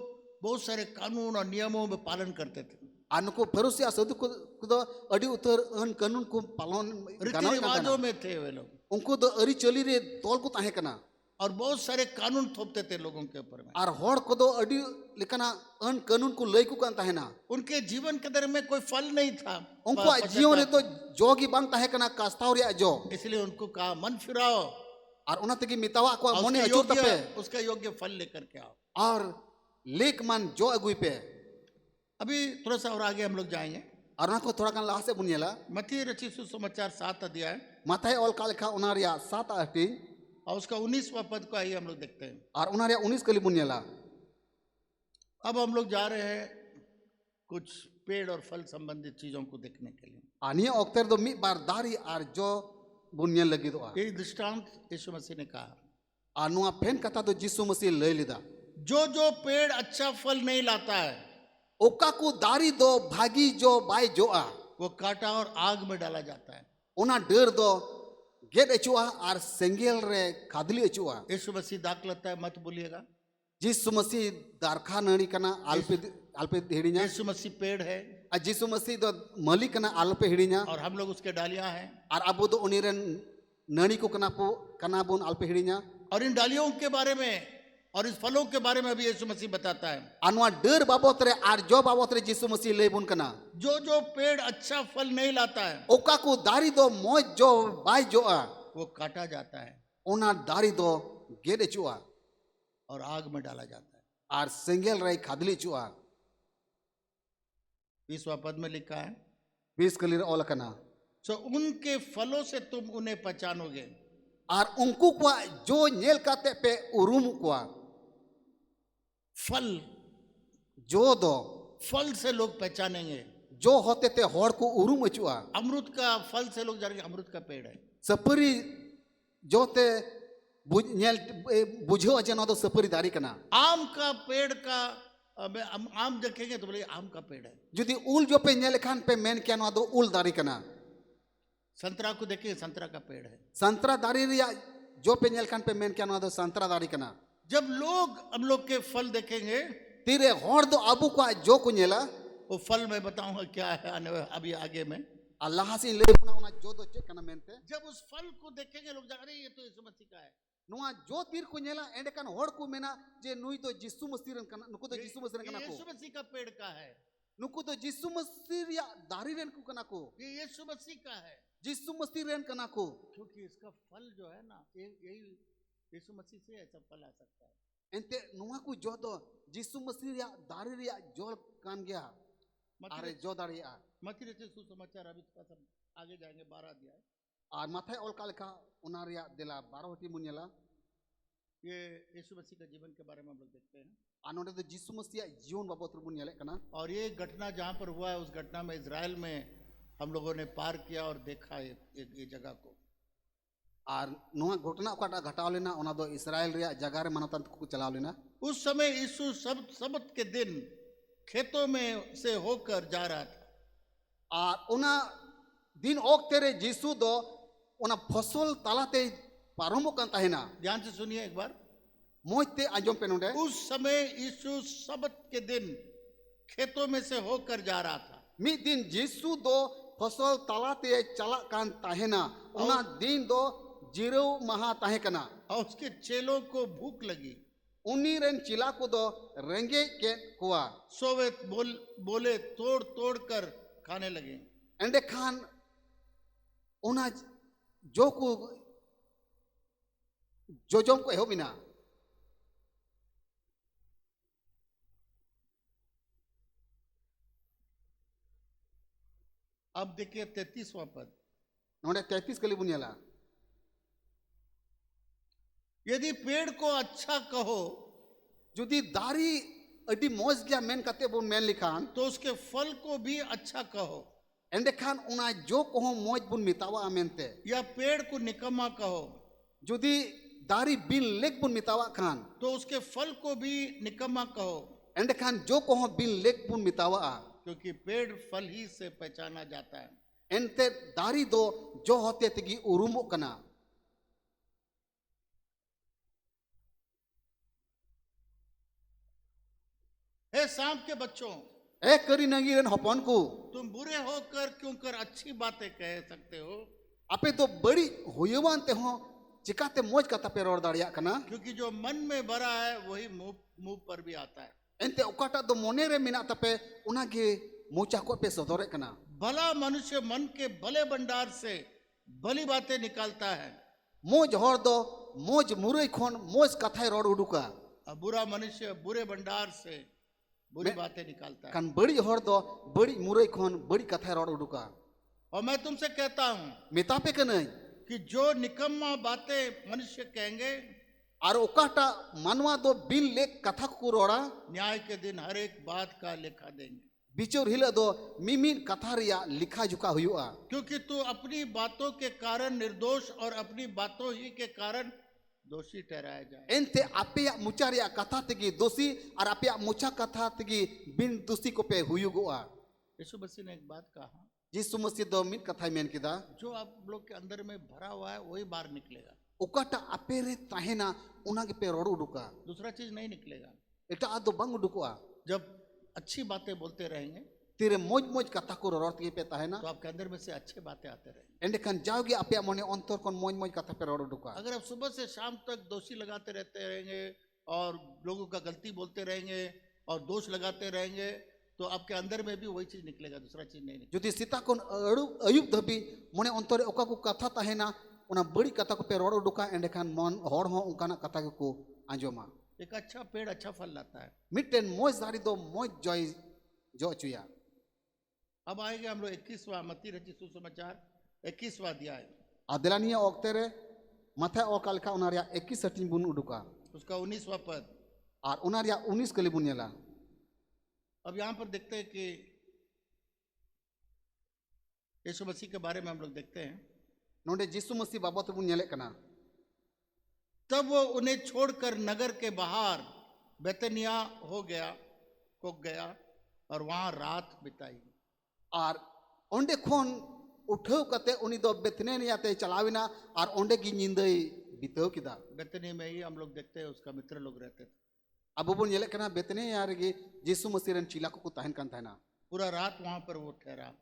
बहुत सारे कानून और नियमों में पालन करते थे, anuko pharusi asadu ko do adi utar an kanun ko palon रीति रिवाजों में थे वे लोग। unko do ari chali re tol ko tahe kana और बहुत सारे कानून थोपते थे लोगों के ऊपर में। आर होड़ को दो अडी लेकना अन कानून को लय को कान ताहेना उनके जीवन के दर में कोई फल नहीं था, उनको जीवन रे तो जोगी बांग ताहे कना कास्ताव रे जो इसलिए उनको कहा मन फिराओ आर ओना तगी मितावा को और मोने उसके अचुर तपे उसका योग्य फल लेकर के आओ। और लेक मान जो अगुई पे अभी थोड़ा सा और आगे हम लोग जाएंगे। और ना को थोड़ा कान लासे बुनियला मत्ती रचित सुसमाचार 7 अध्याय माथाय ऑल का लेखा ओना रिया 7 अटी और उसका 19वां पद को आइए हम लोग देखते हैं। और ओना रिया 19 कली बुनियला। अब हम लोग जा रहे हैं कुछ पेड़ और फल संबंधित चीजों को देखने के लिए। आनिया ओक्तर दो मी बार दारी आर जो बुनियल लगी दो ये दृष्टांत यीशु मसीह ने कहा। आनुआ फेन कथा तो यीशु मसीह ले लिदा जो जो पेड़ अच्छा फल नहीं लाता है ओका को दारी दो भागी जो बाय जो आ वो काटा और आग में डाला जाता है। ओना डर दो गेट अचुआ और सेंगेल रे खादली अचुआ। यीशु मसीह दाग लगता है मत बोलिएगा। यीशु मसीह दारखा नड़ी कना आलपे आलपे हिड़िया यीशु मसीह पेड़ है आ यीशु मसीह दो मली कना आलपे हिड़िया और हम लोग उसके डालियां हैं और अबो दो उनीरन नड़ी को कना बोन आलपे हिड़िया और इन डालियों के बारे में और इस फलों के बारे में भी यीशु मसीह बताता है। अनवा डर बाबत रे आर जो बाबत रे यीशु मसीह ले बुन कना जो जो पेड़ अच्छा फल नहीं लाता है ओका को दारी दो मौज जो बाय जो आ वो काटा जाता है ओना दारी दो गेट अचुआ और आग में डाला जाता है। और सेंगेल रे खादली चुआ। 20वां पद में लिखा है 20 कली ओल कना सो उनके फलों से तुम उन्हें पहचानोगे। और उनको को जो नेल काते पे उरुम को फल जो दो फल से लोग पहचानेंगे। जो होते थे होड़ को उरुम अचुआ। अमरूद का फल से लोग जानेंगे अमरूद का पेड़ है। सपरी जो ते बुझो अजन दो सपरी दारी कना। आम का पेड़ का आम देखेंगे तो बोले आम का पेड़ है। जुदी उल जो पे नेल खान पे मेन क्या दो उल दारी कना। संतरा को देखेंगे संतरा का पेड़ है। संतरा दारी रिया जो पे नेल खान पे मेन क्या दो संतरा दारी कना। जब लोग हम लोग के फल देखेंगे तीरे होड़ दो अबू को जो को नेला वो फल मैं बताऊंगा क्या है आने अभी आगे में अल्लाह से ले बुना जो दो चेक कना मेनते। जब उस फल को देखेंगे लोग अरे ये तो यीशु मसीह का है। नुआ जो तीर को नेला एंड कन होड़ को मेना जे नुई तो यीशु मसीह रन कना नुको तो यीशु मसीह रन कना को यीशु मसीह का पेड़ का है। नुको तो यीशु मसीह या दारी रन को कना को ये यीशु मसीह का है यीशु मसीह रन कना को क्योंकि इसका फल जो है ना यही यीशु मसीह से ऐसा फल आ सकता है। एंते नुआ को जो दो यीशु मसीह या दारी रिया जोल कान गया अरे जो दारी आ मत्ती रचित सुसमाचार अभी थोड़ा सा आगे जाएंगे 12 अध्याय और माथे ओल का लेखा उना रिया दिला 12 हटी मुनियला ये यीशु मसीह के जीवन के बारे में हम लोग देखते हैं। आनोडे तो यीशु मसीह जीवन बाबत मुनियले कना और ये घटना जहाँ पर हुआ है उस घटना में इजराइल में हम लोगों ने पार किया और देखा ये जगह को। और नुआ घटना ओकाटा घटाव लेना ओना दो इस्राएल रिया जगह रे मानवता को चलाव लेना। उस समय यीशु सबत के दिन खेतों में से होकर जा रहा था और उना दिन ओक्ते रे यीशु दो उना फसल तालाते पारमो कान ताहेना। ध्यान से सुनिए एक बार मोजते आजम पे नोडे उस समय यीशु सबत के दिन खेतों में से होकर जा रहा था। मी दिन यीशु दो फसल तालाते चला कान ताहेना उना दिन दो जीरो महा ताहे कना और उसके चेलों को भूख लगी। उन्हीं रेन चिला को दो रेंगे के कुआ सो वे बोले तोड़ तोड़ कर खाने लगे। एंडे खान उना जो को जो को हो बिना अब देखिए 33वां पद नोडे 33 कली बुनियला यदि पेड़ को अच्छा कहो जुदी दारी अडी मौज गया मेन कते बोन मेन लिखान तो उसके फल को भी अच्छा कहो। एंडे खान उना जो को मौज बुन मितावा मेनते या पेड़ को निकम्मा कहो जुदी दारी बिन लेक बुन मितावा खान तो उसके फल को भी निकम्मा कहो। एंडे खान जो को बिन लेक बुन मितावा क्योंकि पेड़ फल ही से पहचाना जाता है। एंते दारी दो जो होते तगी उरुमो कना। हे सांप के बच्चों ए करी नंगी रन हपन को तुम बुरे होकर क्यों कर अच्छी बातें कह सकते हो। आपे तो बड़ी होयवान ते हो चिकाते मोज कथा पे रोड दाड़िया कना क्योंकि जो मन में भरा है वही मुंह मुंह पर भी आता है। एंते ओकाटा दो मोने रे मिना तपे उनागे मोचा को पे सदोरे कना भला मनुष्य मन के भले भंडार से भली बातें निकालता है, मोज हर दो मोज मुरई खोन मोज कथाय रोड उडुका और बुरा मनुष्य बुरे भंडार से बुरी बातें निकालता है। कान बड़ी हर दो बड़ी मुरई खोन बड़ी कथाय रोड उडुका और मैं तुमसे कहता हूं मेतापे कनई कि जो निकम्मा बातें मनुष्य कहेंगे, और ओकाटा मानवा दो बिन लेख कथा को रोड़ा न्याय के दिन हर एक बात का लेखा देंगे। बिचोर हिला दो मिमिन कथा रिया लिखा जुका हुआ क्योंकि तू अपनी बातों के कारण निर्दोष और अपनी बातों ही के कारण दोषी ठहराया जाए। एनते आपेया मुचा रिया कथा तेगी दोषी और आपेया मुचा कथा तेगी बिन दोषी को पे हुयुगोआ। यीशु मसीह ने एक बात कहा, यीशु मसीह दो मिन कथा मेन किदा जो आप लोग के अंदर में भरा हुआ है वही बाहर निकलेगा, ओकाटा आपे रे ताहेना उनागे पे रोड उडुका दूसरा चीज नहीं निकलेगा। एटा आदो बंग उडुकोआ। जब अच्छी बातें बोलते रहेंगे तेरे मोज मोज कथा को रोड तेगी पे ताहेना तो आपके अंदर में से अच्छी बातें आते रहेंगे। एंडे खान जाओगे आपेया मोने अंतर कोन मोज मोज कथा पे रोड उडुका। अगर आप सुबह से शाम तक दोषी लगाते रहते रहेंगे और लोगों का गलती बोलते रहेंगे और दोष लगाते रहेंगे तो आपके अंदर में भी वही चीज निकलेगा, दूसरा चीज नहीं निकलेगा। जुदी सीता कोन अयुब धबी मोने अंतर ओका को कथा ताहेना उना बड़ी कथा को पे रोड उडुका एंडे खान मन हर हो उनकाना कथा को आंजोमा। एक अच्छा पेड़ अच्छा फल लाता है। मिटेन मोज दारी दो मोज जॉय जो चुया। अब आएंगे हम लोग 21वां मत्ती रचित सुसमाचार 21वां अध्याय, आदिलानिया ओक्ते रे माथा ओका लेखा उनारिया 21 सटिन बुन उडुका उसका 19वां पद। और उनारिया 19 कली बुन नेला। अब यहाँ पर देखते हैं कि यीशु मसीह के बारे में हम लोग देखते हैं। नोंडे यीशु मसीह बाबत बुन नेले कना। तब वो उन्हें छोड़कर नगर के बाहर बेतनिया को गया और वहां रात बिताई। और ओंडे खोन उठाव कते उनी दो बेतनिया ते चलाविना और ओंडे की नींदई बिताव किदा। बेतनी में ही हम लोग देखते हैं उसका मित्र लोग रहते थे। अब बुन नेले कना बेतनिया रे यीशु मसीह रन चिला को ताहन कान थाना पूरा रात वहां पर वो ठहरा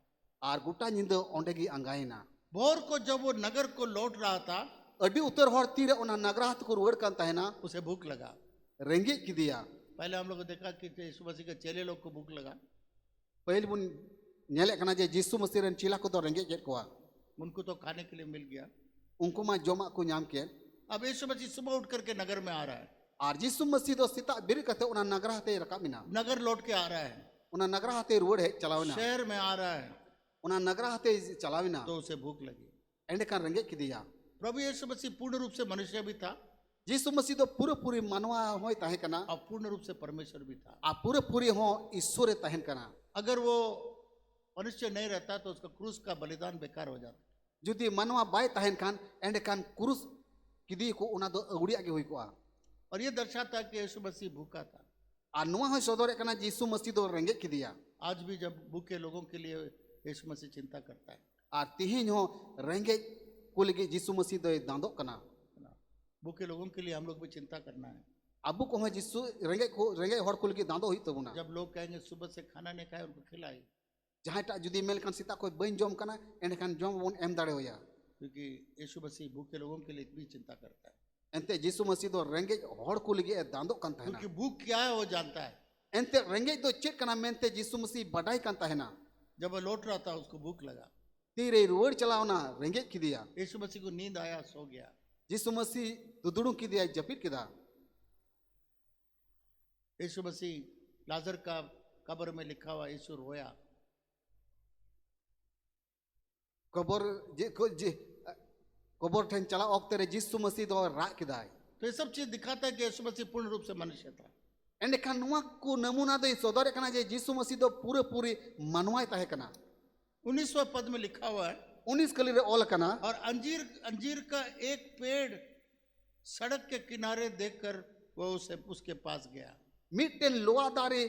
और गुटा नींद ओंडे की अंगाइना। भोर को जब वो नगर को लौट रहा था अडी उत्तर हर तीर ओना नगरात को रुवड़ कान ताहना उसे भूख लगा। रेंगे की दिया। पहले हम लोग को देखा कि यीशु मसीह के चेले लोग को भूख लगा, पहले बुन नेले कना जे यीशु मसीह रन चिला को तो रेंगे केट कोआ उनको तो खाने के लिए मिल गया। उनको मा जोमा को नाम के। अब यीशु मसीह सुबह उठ करके नगर में आ रहा है, और यीशु मसीह दो सीता बिर कते उना नगराते रकामिना नगर लौट के आ रहा है, उना नगराते रुवड़ है चलावना शहर में आ रहा है, उना नगराते चलाविना तो उसे भूख लगी। एंड कान रेंगे की दिया। प्रभु यीशु मसीह पूर्ण रूप से मनुष्य भी था यीशु मसीह दो पूरे पूरी मानवा होय ताहे कना और पूर्ण रूप से परमेश्वर भी था। आ पूरे पूरी हो ईश्वर ताहन कना। अगर वो मनुष्य नहीं रहता तो उसका क्रूस का बलिदान बेकार हो जाता। जुदी मानवा बाय ताहन कान एंड कान कुरुस किदी को उना दो उड़िया के होई कोआ। और ये दर्शाता कि यीशु मसीह भूखा था। आ नुआ हो सदोरे कना यीशु मसीह दो रेंगे की दिया। आज भी जब भूखे लोगों के लिए यीशु मसीह चिंता करता है। आ तिहिन हो रेंगे को लगे यीशु मसीह दो दांदो कना। भूखे लोगों के लिए हम लोग भी चिंता करना है। अबू को यीशु रेंगे हर को लगे दांदो हुई तबुना। जब लोग कहेंगे सुबह से खाना नहीं खाए उनको खिलाए, जहाँ टा जुदी मेल कान सीता कोई बन जोम कना एंड कान जोम बोन एम दाड़े होया। क्योंकि यीशु मसीह भूखे लोगों के लिए भी चिंता करता है। एंते यीशु मसीह दो रेंगे हर को लगे दांदो कान ताहना। क्योंकि भूख क्या है वो जानता है। एंते रेंगे दो चेक कना मेनते यीशु मसीह बडाई कान ताहना। जब वो लौट रहा था उसको भूख लगा, तीरे रुवड़ चलावना रेंगे की दिया। यीशु मसीह को नींद आया, सो गया। यीशु मसीह दुदुड़ू की दिया जपित किदा। यीशु मसीह लाजर का कब्र में लिखा हुआ यीशु रोया। कबर कबर ठन चला ओक्ते रे यीशु मसीह दो राग किदा। तो ये सब चीज दिखाता है कि यीशु मसीह पूर्ण रूप से मनुष्य था। एंड खान नुआ को नमूना दो सदरे कना जे यीशु मसीह दो पूरे पूरी मानवाय ताहे कना। 19वां पद में लिखा हुआ है 19 कली रे ओल कना। और अंजीर का एक पेड़ सड़क के किनारे देखकर वो उसके पास गया। मिटेन लोआ दारे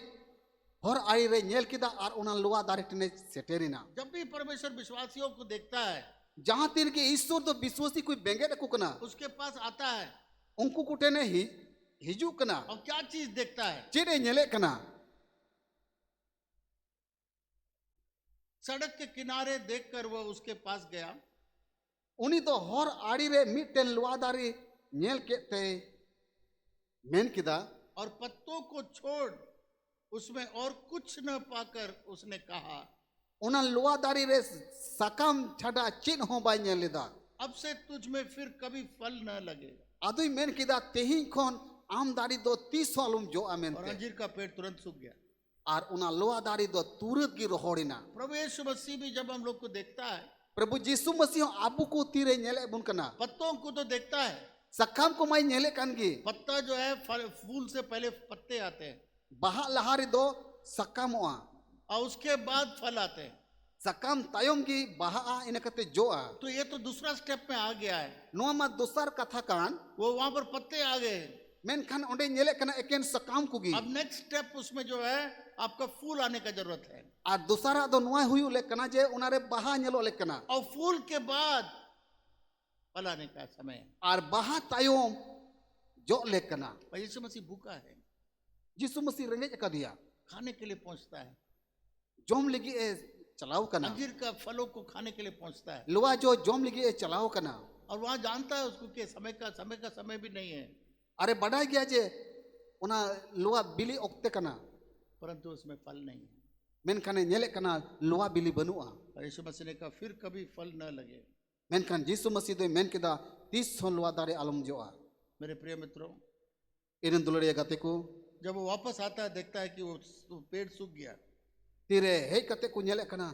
हर आई रे नेल किदा और उना लोआ दारे टने सेटेरिना। जब भी परमेश्वर विश्वासियों को देखता है, जहां तीर के ईश्वर तो विश्वासी कोई बेंगे रखो कना उसके पास आता है उनको कुटेने ही हिजू कना। और क्या चीज देखता है? चेरे नेले कना। सड़क के किनारे देखकर वो उसके पास गया उनी तो हर आड़ी रे मिटन लुआ दारी नेल केते मेन किदा और पत्तों को छोड़ उसमें और कुछ न पाकर उसने कहा, उना लुआ दारी रे सकाम छाड़ा चिन्ह हो बाय नेल लेदा अब से तुझ में फिर कभी फल न लगेगा। अदुई मेन किदा तेही खोन आम दारी दो 30 सालुम जो और आमेनते अंजीर का पेड़ तुरंत सूख गया। और उना लुआ दारी दो तुरंत गी रोहड़िना प्रभु यीशु मसीह भी जब हम लोग को देखता है, प्रभु यीशु मसीह आबू को तीरे नेले बुन कना पत्तों को तो देखता है, सकाम को माई नेले कानगी पत्ता जो है फूल से पहले पत्ते आते हैं बाहा लहारी दो सकामोआ और उसके बाद फल आते हैं। सकाम तायम की बाहा इनकते जोआ तो ये तो दूसरा स्टेप में आ गया है, नोआ मा दोसर कथा कान वो वहां पर पत्ते आ गए। मेनखान ओंडे नेले कना एकेन सकाम कुगी अब नेक्स्ट स्टेप उसमें जो है आपका फूल आने का जरूरत है, और दोसरा दो नोआ हुयु ले कना जे उनारे बाहा नेलो ले कना और फूल के बाद फल आने का समय है। और बाहा तायम जो ले कना और यीशु मसीह भूखा है, यीशु मसीह रेंगे का दिया खाने के लिए पहुंचता है, जोम लगी ए चलाओ कना अंजीर का फलों को खाने के लिए पहुंचता है। लुआ जो जोम लगी ए चलाओ कना और वहां जानता है उसको कि समय भी नहीं है, अरे बड़ा गया जे उना लुआ बिली ओक्ते कना परंतु उसमें फल नहीं है। मेनखाने नेले कना लुआ बिली बनुआ और यीशु मसीह ने कहा फिर कभी फल न लगे। मेनखान यीशु मसीह दो मेन किदा 30 सन लुआ दारे आलम जोआ मेरे प्रिय मित्रों, इरन दुलड़िया गाते को जब वो वापस आता है देखता है कि वो पेड़ सूख गया तीरे हे कते को नेले कना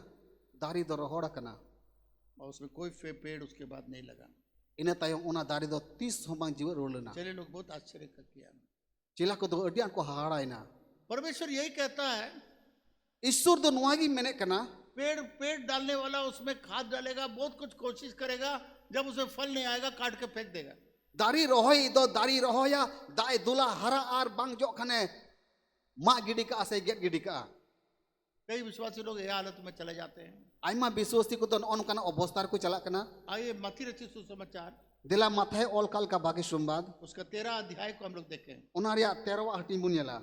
दारी दो रोहड़ा कना और उसमें कोई पेड़ उसके बाद नहीं लगा। इन तायम उना दारी दो 30 होबांग जीव रोलना चले लोग बहुत आश्चर्य का किया। चिला को दो अडियान को हाड़ाइना परमेश्वर यही कहता है, ईश्वर दो नुआगी मेने कना पेड़ डालने वाला उसमें खाद डालेगा, बहुत कुछ कोशिश करेगा, जब उसमें फल नहीं आएगा काट के फेंक देगा। दारी रोहई दो दारी रोहया दाई दुला हरा आर बांग जो खने मा गिडी का से गेट गिडी का कई विश्वासी लोग यह हालत में चले जाते हैं। आइमा विश्वासी को तो अनकना अवस्था को चला कना आइए मत्ती रचित सुसमाचार दिला माथे ऑल काल का बाकी संवाद उसका 13 अध्याय को हम लोग देखें। उनारिया 13वां हटी बुनियाला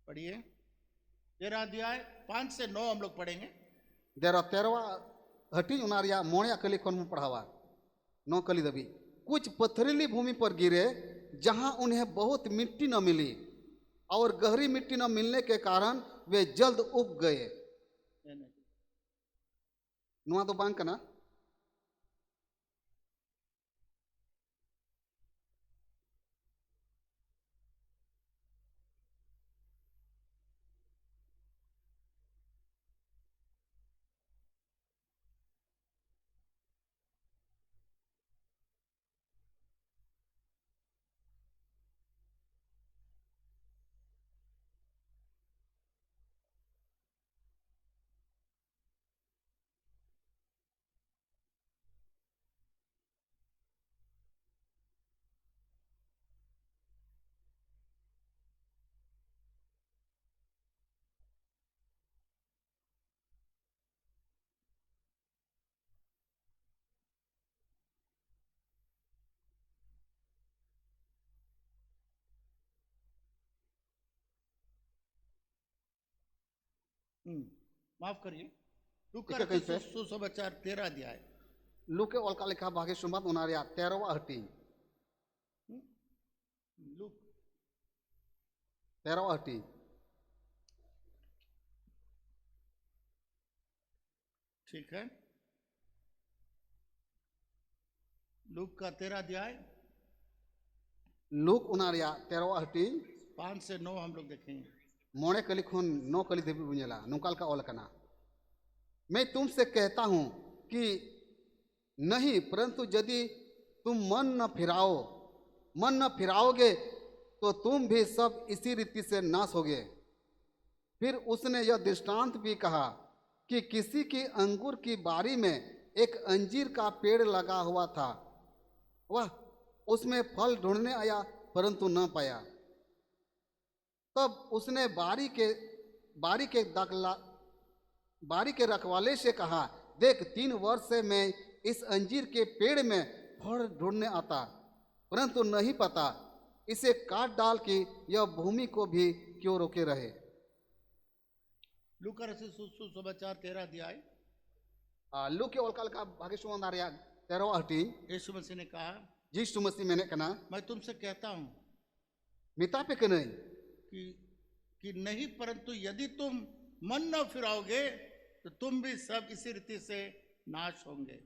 पढ़िए 13 अध्याय 5 से 9 हम लोग पढ़ेंगे। देरा 13वां हटी उनारिया मोणिया कली कोन पढ़ावा 9 कली दबी कुछ पथरीली भूमि पर गिरे जहां उन्हें बहुत मिट्टी न मिली और गहरी मिट्टी न मिलने के कारण वे जल्द उग गए। नुआ तो बांग कना माफ करिए, लूका इका रचित कैसे? सुसमाचार 13 अध्याय लुके ऑल का लिखा बाकी संवाद उनारिया 13वां हटी लूक 13वां हटी ठीक है। लूक का 13 अध्याय लुक उनारिया 13वां हटी 5 से 9 हम लोग देखेंगे। मोणे कली खून 9 कली देवी बुनियाला नुकाल का ऑल कना मैं तुमसे कहता हूं कि नहीं परंतु यदि तुम मन न फिराओगे तो तुम भी सब इसी रीति से नाश होगे। फिर उसने यह दृष्टांत भी कहा कि किसी की अंगूर की बारी में एक अंजीर का पेड़ लगा हुआ था, वह उसमें फल ढूंढने आया परंतु न पाया। तब उसने बारी के रखवाले से कहा, देख 3 वर्ष से मैं इस अंजीर के पेड़ में फल ढूंढने आता परंतु नहीं पाता, इसे काट डाल कि यह भूमि को भी क्यों रोके रहे। लूका रचित सुसमाचार 13 अध्याय लुक के ओलका लका भागे सुमन दारिया तेरो हटी यीशु मसीह ने कहा, जिस तुमसी मेने कना मैं तुमसे कहता हूं मिता पे कनई कि नहीं, परंतु यदि तुम मन न फिराओगे तो तुम भी सब इसी रीति से नाश होंगे।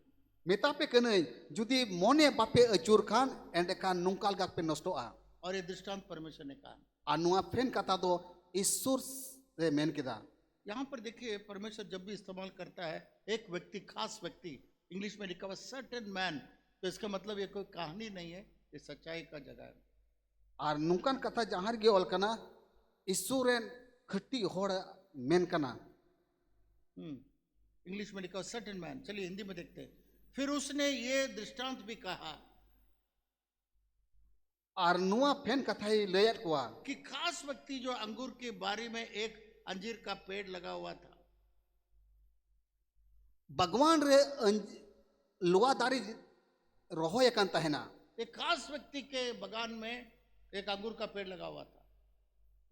मिता पे कनई जुदी मोने बापे अचुर खान एंडे खान नुंकाल गाक पे नष्टोआ और ये दृष्टांत परमेश्वर ने कहा। आ नुआ फेन कथा दो ईश्वर से मेन किदा। यहाँ पर देखिए, परमेश्वर जब भी इस्तेमाल करता है एक व्यक्ति, खास व्यक्ति, इंग्लिश में लिखा हुआ सर्टेन मैन, तो इसका मतलब ये कोई कहानी नहीं है, ये सच्चाई का जगह है। और नुकान कथा जहार गे ओल कना ईश्वरेन खट्टी होड़ मेन कना। इंग्लिश में लिखा हुआ सर्टेन मैन। चलिए हिंदी में देखते हैं। फिर उसने ये दृष्टांत भी कहा और नुआ फेन कथा ही लेयत कुआ कि खास व्यक्ति जो अंगूर की बारी में एक अंजीर का पेड़ लगा हुआ था, भगवान रे लुआ दारी रोहोय कान तहना। एक खास व्यक्ति के बगान में एक अंगूर का पेड़ लगा हुआ था।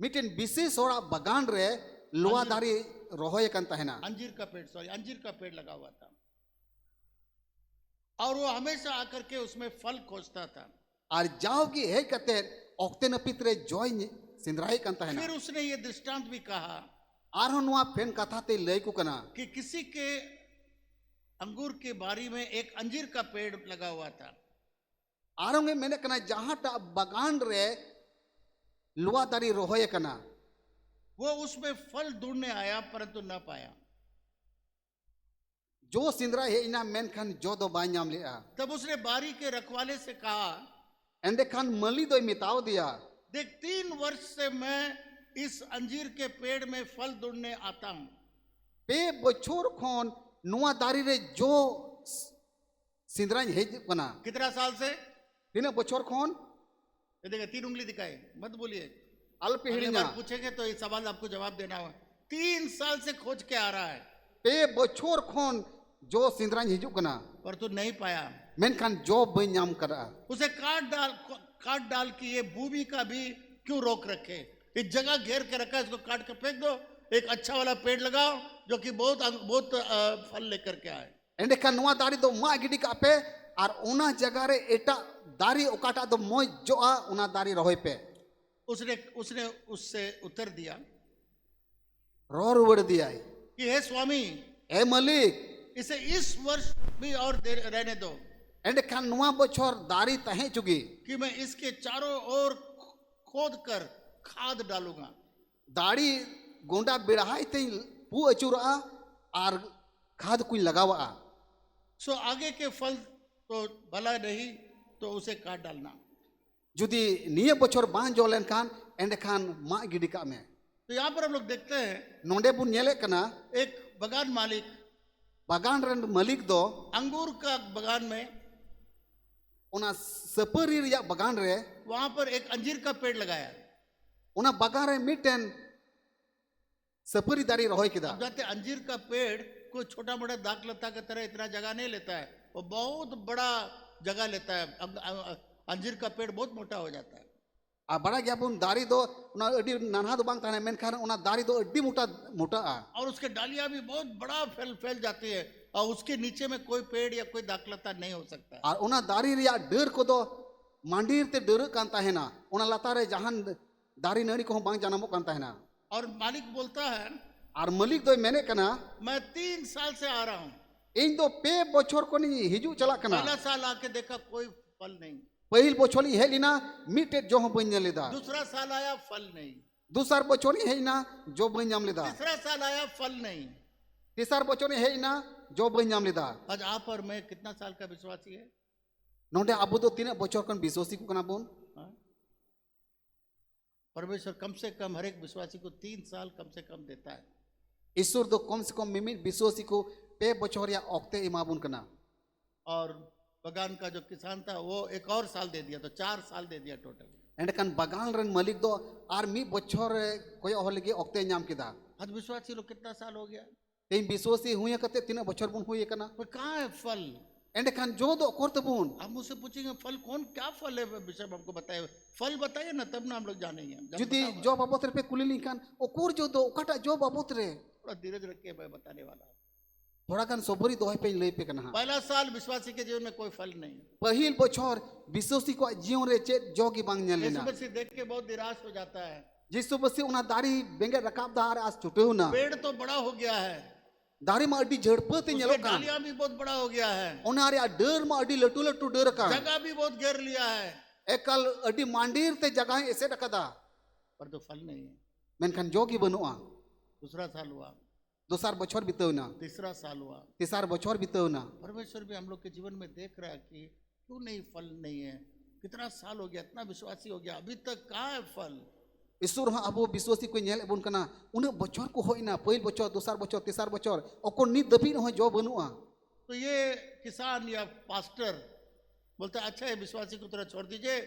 मिटेन विशेष होड़ा बगान रे लुआ दारी रोहोय कान तहना। अंजीर का पेड़, सॉरी, अंजीर का पेड़ लगा हुआ था और वो हमेशा आकर के उसमें फल खोजता था। और जाओगी है कहते ओक्ते नपित रे जॉय सिंदराई कान तहना। फिर उसने ये दृष्टांत भी कहा आरो नुआ फेन कथा ते लय को कना कि किसी के अंगूर की बारी में एक अंजीर का पेड़ लगा हुआ था। आरोंगे मैंने कना जहां टा बगान रे लुआ दारी रोहोय कना वो उसमें फल ढूंढने आया परंतु न पाया। जो सिंदरा है इना मेन खान जो दो बाय नाम लिया। तब उसने बारी के रखवाले से कहा, एंडे खान मली दो मिताव दिया, देख 3 वर्ष से मैं इस अंजीर के पेड़ में फल ढूंढने आता हूं। पे बछोर खोन नुआ दारी रे जो सिंदरा है कना। कितना साल से? तीन बछोर खोन ये देखिए 3 उंगली दिखाए, मत बोलिए। अल्प अगली हिड़िया बार पूछेंगे तो ये सवाल आपको जवाब देना होगा। 3 साल से खोज के आ रहा है पे बछोर खोन जो सिंदरा हिजू कना पर तू नहीं पाया। मेन खान जो बई नाम करा। उसे काट डाल के ये भूमि का भी क्यों रोक रखे? इस जगह घेर के रखा है, इसको काट कर फेंक दो, एक अच्छा वाला पेड़ लगाओ जो कि बहुत फल लेकर के आए। एंडे खान नुआ दारी दो मा गिडी का पे और उना जगह रे एटा दारी ओकाटा दो मोय जो आ उना दारी रोहोय पे। उसने उससे उत्तर दिया रो रुवड़ दिया कि हे स्वामी, ए मलिक इसे इस वर्ष भी और रहने दो एंडे खान नुआ बछोर दारी तहे चुगी कि मैं इसके चारों ओर खोद कर खाद डालूंगा। दाढ़ी गोंडा बिड़हाई ते पू अचुरा और खाद कुछ लगावा। सो आगे के फल तो भला नहीं तो उसे काट डालना। जुदी निये बछोर बांध जो लेन खान एंडे खान मा गिडी का में। तो यहाँ पर हम लोग देखते हैं नोंडे बुन नेले कना एक बगान मालिक बगान रन मलिक दो अंगूर का बगान में उना सपरी रिया बगान रे वहां पर एक अंजीर का पेड़ लगाया। उना बगान रे मिटेन सपरी दारी रोहोय किदा। अब जाते अंजीर का पेड़ कोई छोटा मोटा दाग लता की तरह इतना जगह नहीं लेता है, वो बहुत बड़ा जगह लेता है। अंजीर का पेड़ बहुत मोटा हो जाता है। आ बड़ा गया बुन दारी दो उना अडी नाना दो बांग ताने मेन खान उना दारी दो अडी मोटा मोटा आ और उसके डालियां भी बहुत बड़ा फैल जाती है और उसके नीचे में कोई पेड़ या कोई दाखलता नहीं हो सकता है। और उना दारी रिया डर को दो मांडीर ते डर कान ताहेना उना लता रे जहान दारी नड़ी को बांग जानमो कान ताहेना। और मालिक बोलता है, और मलिक दो मेने कना मैं 3 साल से आ रहा हूँ, इन दो पे बछोर को नहीं हिजू चला कना। पहला साल आके देखा कोई फल नहीं, पहिल बछोली हेलिना मीटे जो हो बन लेदा। दूसरा साल आया फल नहीं, दूसर बछोली हेलिना जो बन जाम लेदा। तीसरा साल आया फल नहीं, तीसर बछोली हेलिना जो बन जाम लेदा। आज आप और मैं कितना साल का विश्वासी है? नोंडे अबु दो तीन बछोर कन विश्वासी को कना बोन। हाँ? परमेश्वर कम से कम हर एक विश्वासी को 3 साल कम से कम देता है। ईश्वर दो कम से कम मिमित विश्वासी को पे बछोर या ओक्ते इमाबुन कना। और बगान का जो किसान था वो एक और साल दे दिया, तो 4 साल दे दिया टोटल। एंडकन बगान रन मलिक दो आर मी बछोर कोई और लगे ओक्ते नाम किदा। आज विश्वासी लोग कितना साल हो गया? तेन विश्वासी हुए कते तीन बछोर बुन हुए कना। पर कहाँ है फल? एंडकन जो दो कोर्त बुन आप मुझसे पूछेंगे फल कौन, क्या फल है बिशप हमको बताए, फल बताइए ना तब ना हम लोग जानेंगे। जुदी जो बाबत रे पे कुलिली कान ओ कोर जो दो काटा जो बाबत रे थोड़ा धीरज रख के मैं बताने वाला हूँ। थोड़ा गान सबरी दोहे पे लई पे कना पहला साल विश्वासी के जीवन में कोई फल नहीं। पहिल बछर विश्वासी को जीवन रे चेत जोगी बांग यीशु नेलेना मसीह देख के बहुत निराश हो जाता है। जिसु बसी उना दारी बेंगे रकाब दार आज छुटेउ ना पेड़ तो बड़ा हो गया है, दारी मा अडी झड़पते उसके नेलो का डालियां भी बहुत बड़ा हो गया है, ओना रे डर मा अडी लटू लटू डर का जगह भी बहुत घेर लिया है, एकल अडी मांडीर ते जगह ऐसे रकदा पर तो फल नहीं है। मेनखान जोगी बनुआ दूसरा साल हुआ, दोसार बछर बितौना तीसरा साल हुआ। तीसार बछर बितौना परमेश्वर भी हम लोग के जीवन में देख रहा है कि क्यों नहीं फल नहीं है। कितना साल हो गया, इतना विश्वासी हो गया, अभी तक कहाँ है फल। ईश्वर हाँ अब विश्वासी को नेल एबुन कना उन बछर को होइना पहिल बछर दोसार बछर तीसार बछर ओको नि दबी हो जो बनुआ तो ये किसान या पास्टर बोलता है अच्छा है विश्वासी को तरह छोड़ दीजिए,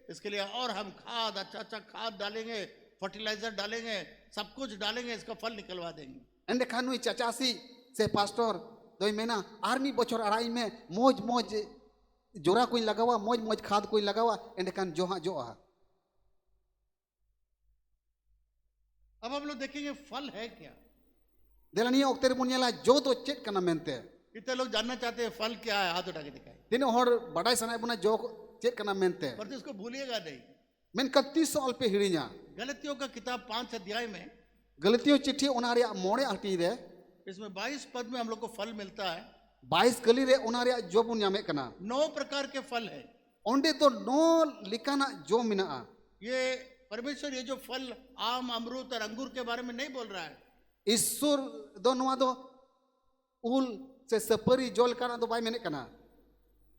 इसके लिए और हम खाद अच्छा अच्छा खाद डालेंगे, फर्टिलाइजर डालेंगे, सब कुछ डालेंगे, इसका फल निकलवा देंगे। एंडे खानुई चाचासी से पास्टर दोई मेना आर्मी बछर अड़ाई में मौज मौज जोरा कोई लगावा मौज मौज खाद कोई लगावा एंडे खान जोहा जोआ अब हम लोग देखेंगे फल है क्या। देलानिया ओक्तेर बुनियाला जो दो चेक कना मेनते कितने लोग जानना चाहते हैं फल क्या है, हाथ उठा के दिखाए। तीनों हर बड़ाई सनाय बुना जो चेक कना मेनते पर तो इसको भूलिएगा नहीं। मेन 31 साल पे हिड़िया गलतियों का किताब 5 अध्याय में गलतियों चिट्ठी ओनारिया मोड़े हटी रे इसमें 22 पद में हम लोग को फल मिलता है। 22 गली रे ओनारिया जो बुनिया में कना 9 प्रकार के फल है। ओंडे तो नो लिकाना जो मिना ये परमेश्वर ये जो फल आम अमरूद और अंगूर के बारे में नहीं बोल रहा है। ईश्वर दो नुआ दो उल से सपरी जोल काना दो बाई मेने कना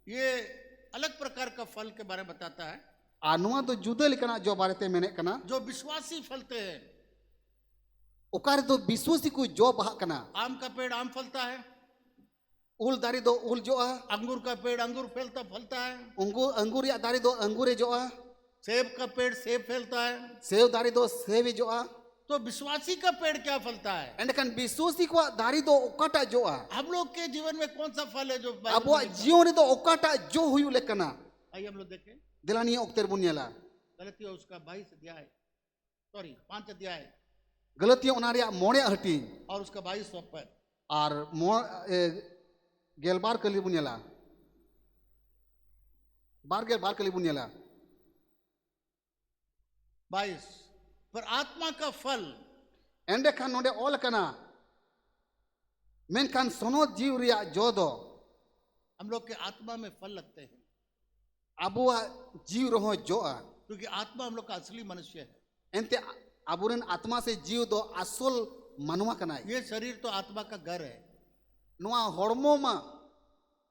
ये अलग प्रकार का फल के बारे में बताता है आनुआ दो जुदा लिकाना जो बारे ते मेने कना जो विश्वासी फलते हैं। ओकार दो विश्वासी को जो बहा कना आम का पेड़ आम फलता है, उल दारी दो उल जो अंगूर का पेड़ अंगूर फलता है, अंगूर या दारी दो अंगूरे जो सेब का पेड़ सेब फलता है। सेव दारी दो सेव जो तो विश्वासी का पेड़ क्या फलता है। एंडकन विश्वासी को दारी दो ओकाटा जो हम लोग के जीवन में कौन सा फल है जो अब जीवन दो ओकाटा जो हुई लेकना आइए हम लोग देखें दिलानी ओक्तेर बुनियाला गलतियों उसका 5 अध्याय गलतियों ओनारिया मोड़े हटी और उसका 22 पद और गेलबार कली बुनियाला बार कली बुनियाला 22 पर आत्मा का फल एंडे खान नोडे ओल कना मेन खान सोनो जीव रिया जो दो हम लोग के आत्मा में फल लगते हैं अबुआ जीव रहो जो क्योंकि आत्मा हम लोग का असली मनुष्य है। एंते अबुरन आत्मा से जीव दो असल मनुआ कना ये शरीर तो आत्मा का घर है। नुआ होड़मो मा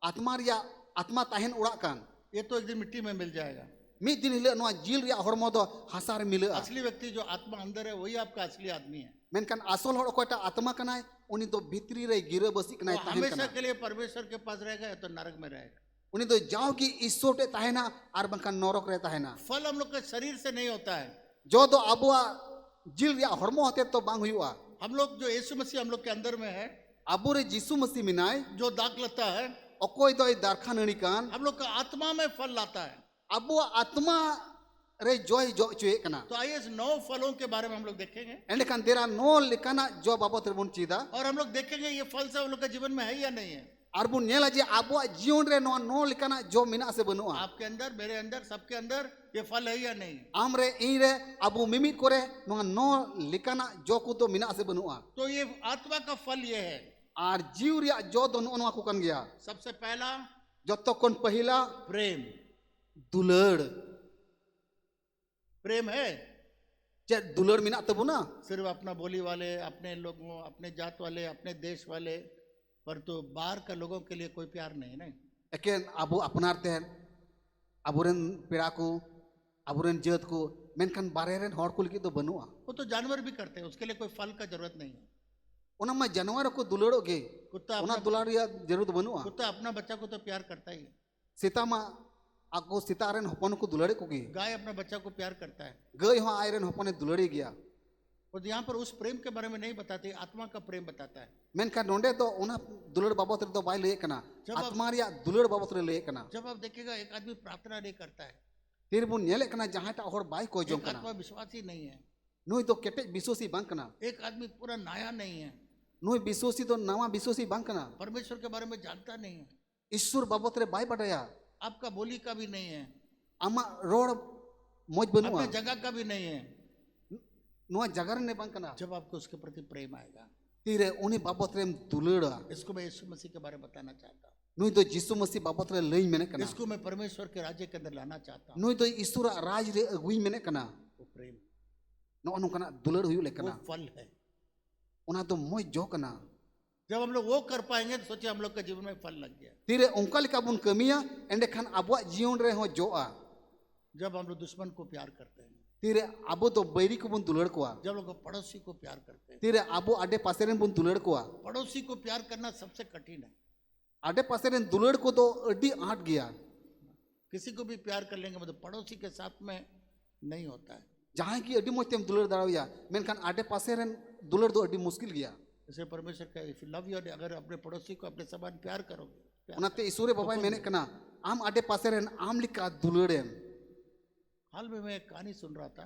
आत्मा रिया आत्मा ताहेन उड़ा कान ये तो एक दिन मिट्टी में मिल जाएगा। मिद दिन हिले नुआ जील रिया होड़मो दो हसार मिले असली व्यक्ति जो आत्मा अंदर है वही आपका असली आदमी है। मेनकान असल होड़ कोटा आत्मा कना उनी दो भीतरी रे गिरे बसी कना ताहेन हमेशा कना के लिए परमेश्वर के पास रहेगा या तो नरक में रहेगा। उनी दो जाओ की ईश्वर टे ताहेना आर बंकान नरक रे ताहेना फल हम लोग के शरीर से नहीं होता है। जो दो अबुआ जील रिया होड़मो होते तो बांग हुआ हम लोग जो यीशु मसीह हम लोग के अंदर में है, अबुरे जीसु मसीह मिनाय जो दाग लगता है, ओकोय दो दारखा नणी कान हम लोग का आत्मा में फल लाता है। अबुआ आत्मा रे जोय जो चुए कना तो आइए इस 9 फलों के बारे में हम लोग देखेंगे एंड कान देरा नो लिकाना जो बाबत रे बुन चीदा और हम लोग देखेंगे ये फल से हम लोग के जीवन में है या नहीं है। आर बुन नेला जे अबुआ जीवन रे नो लिकाना जो मिना से बनुआ आपके अंदर, मेरे अंदर, सबके अंदर ये फल है या नहीं। आम रे इन रे अबु मिमित करे नो लिकाना जो को तो मिना से बनुआ तो ये आत्मा का फल ये है। आर जीव रिया जो दो नो को कन गया सबसे पहला जतो कोन पहिला प्रेम। दुलड़ प्रेम है जे दुलड़ मिना तबुना सिर्फ अपना बोली वाले, अपने लोगों, अपने जात वाले, अपने देश वाले, पर तो बाहर का लोगों के लिए कोई प्यार नहीं। नहीं एकेन अबु अपनार तेन अबुरन पेड़ा को अबुरन जत को मेनखान बारे रेन हड़ को लिखी तो बनुआ वो तो जानवर भी करते हैं, उसके लिए कोई फल का जरूरत नहीं है। ओना मा जानवर को दुलड़ो गे कुत्ता ओना अपना दुलार रिया जरूरत बनुआ कुत्ता अपना बच्चा को तो प्यार करता ही है। सीता मा आको सीता रेन हपन को दुलड़े को गे गाय अपना बच्चा को प्यार करता है। गई हो आयरन हपने दुलड़ी गया और यहाँ पर उस प्रेम के बारे में नहीं बताते, आत्मा का प्रेम बताता है। मेनखान नोंडे तो ओना दुलड़ बाबत रे तो बाय ले कना जब आप- आत्मा रिया दुलड़ बाबत रे ले कना जब आप देखिएगा एक आदमी प्रार्थना नहीं करता है, फिर बुन नेले कना जहां टा हड़ बाय को जों एक कना आत्मा विश्वासी नहीं है, नुई तो केटे विश्वासी बांग कना एक आदमी पूरा नया नहीं है, नुई विश्वासी तो नवा विश्वासी बांग कना परमेश्वर के बारे में जानता नहीं है, ईश्वर बाबत रे बाय बटाया आपका बोली का भी नहीं है, आमा रोड मौज बनुआ अपने जगह का भी नहीं है। नुआ जगर ने बांग कना जब आपको उसके प्रति प्रेम आएगा, तीरे उनी बाबत रे दुलड़ा इसको मैं यीशु मसीह के बारे में बताना चाहता हूँ, नुई तो यीशु मसीह बाबत रे लई मेने कना इसको मैं परमेश्वर के राज्य के अंदर लाना चाहता हूँ। नुई तो ईश्वर राज रे अगुई मेने कना वो प्रेम, नो नु कना दुलड़ हुई ले वो कना फल है। उना तो मौज जो कना जब हम लोग वो कर पाएंगे तो सोचिए हम लोग के जीवन में फल लग गया। तीरे उनका लेका बुन कमिया एंडे खान अबुआ जीवन रे हो जोआ जब हम लोग दुश्मन को प्यार करते हैं, तीरे अबो तो बैरी को बुन दुलड़ कोआ जब लोग पड़ोसी को प्यार करते हैं। तीरे अबो आडे पासे रे बुन दुलड़ कोआ पड़ोसी को प्यार करना सबसे कठिन है। आडे पासे रे दुलड़ को तो अड्डी आट गया किसी को भी प्यार कर लेंगे मतलब पड़ोसी के साथ में नहीं होता है। जहां की अड्डी मोज तेम दुलड़ दाड़ाया मेनखान आडे पासे रे दुलड़ दो अड्डी मुश्किल गया जैसे परमेश्वर का इफ यू लव योर, अगर अपने पड़ोसी को अपने समान प्यार करोगे, उनाते ईश्वरे बाबाई मेने कना आम आडे पासे रे आम लिका दुलड़ेम हाल में मैं एक कहानी सुन रहा था,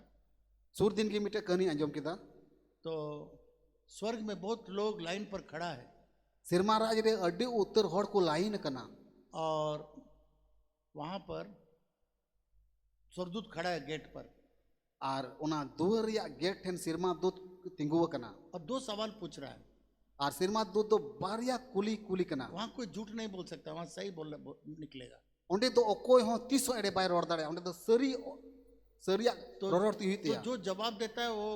सुर दिन की मिटे कहानी अंजम किदा तो स्वर्ग में बहुत लोग लाइन पर खड़ा है सिरमा राज रे अड्डी उत्तर होड़ को लाइन कना और वहां पर स्वर्गदूत खड़ा है गेट पर आर उना दुअर या गेट ठेन सिरमा दूत तिंगुव कना और दो सवाल पूछ रहा है। आर सिरमा दूत तो बारिया कुली कुली कना वहां कोई झूठ नहीं बोल सकता, वहां सही निकलेगा। ओंडे तो ओकोय हो 30 एडे बाय रोड दाड़े ओंडे तो सरिया तो, रोड ती तो हुईते जो जवाब देता है वो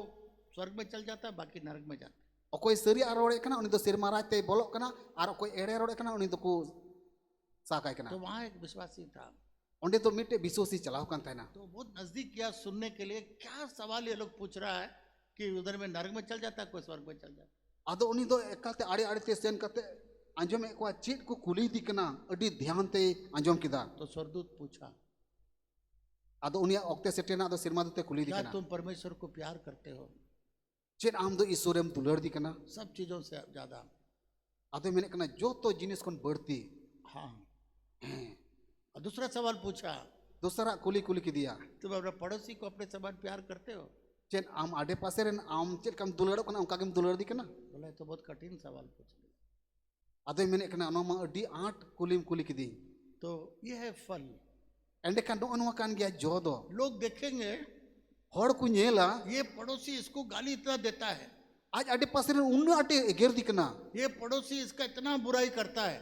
स्वर्ग में चल जाता है, बाकी नरक में जाता है। ओकोय सरिया रोडे कना उनी तो सिरमा राज ते बोलो कना आर ओकोय एडे रोडे कना उनी तो को साकाय कना तो वहां एक विश्वासी था, ओंडे तो मिटे विश्वासी चलाव कान थाना तो बहुत नजदीक किया सुनने के लिए क्या सवाल ये लोग पूछ रहा है कि उधर में नरक में चल जाता है, कोई स्वर्ग में चल जाता है। आदो उनी तो एकाते आड़े आड़े ते सेन करते अंजम को चीट को कुली दी कना अडी ध्यान ते अंजम किदा तो स्वर्गदूत पूछा, आदो उनी ओक्ते सेटेना आदो सिरमा दूते कुली दी क्या कना तुम परमेश्वर को प्यार करते हो? चेन आम दो ईश्वरम दुलड़ दी कना सब चीजों से ज्यादा। आदो मेने कना जो तो जिनिस कोन बढ़ती हाँ। और दूसरा सवाल पूछा, दूसरा कुली कुली की दिया तुम अपने पड़ोसी को अपने समान प्यार करते हो? चेन आम आडे पासे रेन आम चेन कम दुलड़ो कना उनका कम दुलड़ दी कना बोला ये तो बहुत कठिन सवाल पूछ लिया। आदो मेने कना नो अडी आठ कुलीम कुली की दी तो ये है फल। एंडे कान नो अनवा कान गया जो दो लोग देखेंगे होड़ को नेला ये पड़ोसी इसको गाली इतना देता है, आज आडे पासे रेन उन आटे एगेर दी कना ये पड़ोसी इसका इतना बुराई करता है,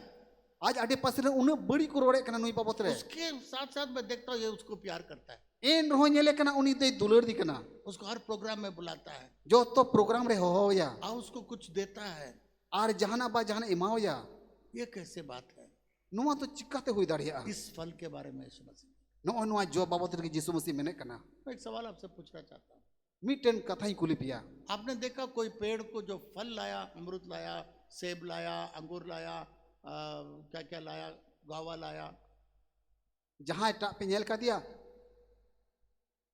आज आडे पासे रेन उन बड़ी को रोड़े कना नुई बाबत रे उसके साथ साथ मैं देखता हूँ ये उसको प्यार करता है, एन रहो नेले कना उनी दे दुलड़ दी कना उसको हर प्रोग्राम में बुलाता है, जो तो प्रोग्राम रे हो या और उसको कुछ देता है। आर जहाना बा जहाना इमाओ या ये कैसे बात है? नुआ तो चिक्काते हुई दाड़िया इस फल के बारे में यीशु मसीह, नो नुआ जो बाबत रे यीशु मसीह मेने कना मैं एक सवाल आपसे पूछना चाहता हूँ। मीटेन कथाई कुली पिया आपने देखा कोई पेड़ को जो फल लाया, अमरूद लाया, सेब लाया, अंगूर लाया, क्या क्या लाया, गावा लाया, जहां एटा पे नेल का दिया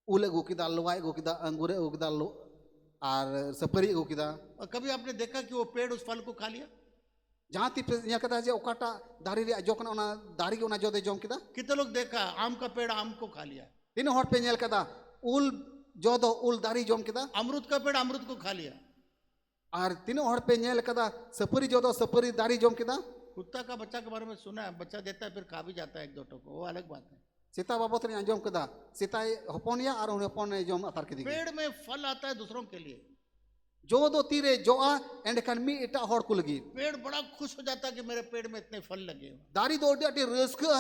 उले गोकिदा लोवाई गोकिदा अंगूरे गोकिदा लो आर सपरी गोकिदा और कभी आपने देखा कि वो पेड़ उस फल को खा लिया? जहां ती पे नेल कदा जे ओकाटा दारी रे जो कना ओना दारी के ओना जो दे जोम किदा कितने लोग देखा आम का पेड़ आम को खा लिया, तीन होड़ पे नेल कदा उल जो दो उल दारी जोम किदा अमरूद का पेड़ अमरूद को खा लिया, आर तीन होड़ पे नेल कदा सपरी जो दो सपरी दारी जोम किदा कुत्ता का बच्चा के बारे में सुना है, बच्चा देता है फिर खा भी जाता है एक दो टोको, वो अलग बात है। सीता बाबत रे अंजम कदा सीता हपनिया आर उन हपन जोम अतार के दी पेड़ में फल आता है दूसरों के लिए, जो दो तीरे जो आ एंड खान मी इटा होड़ को लगी पेड़ बड़ा खुश हो जाता है कि मेरे पेड़ में इतने फल लगे हैं। दारी दो अड्डी रस्का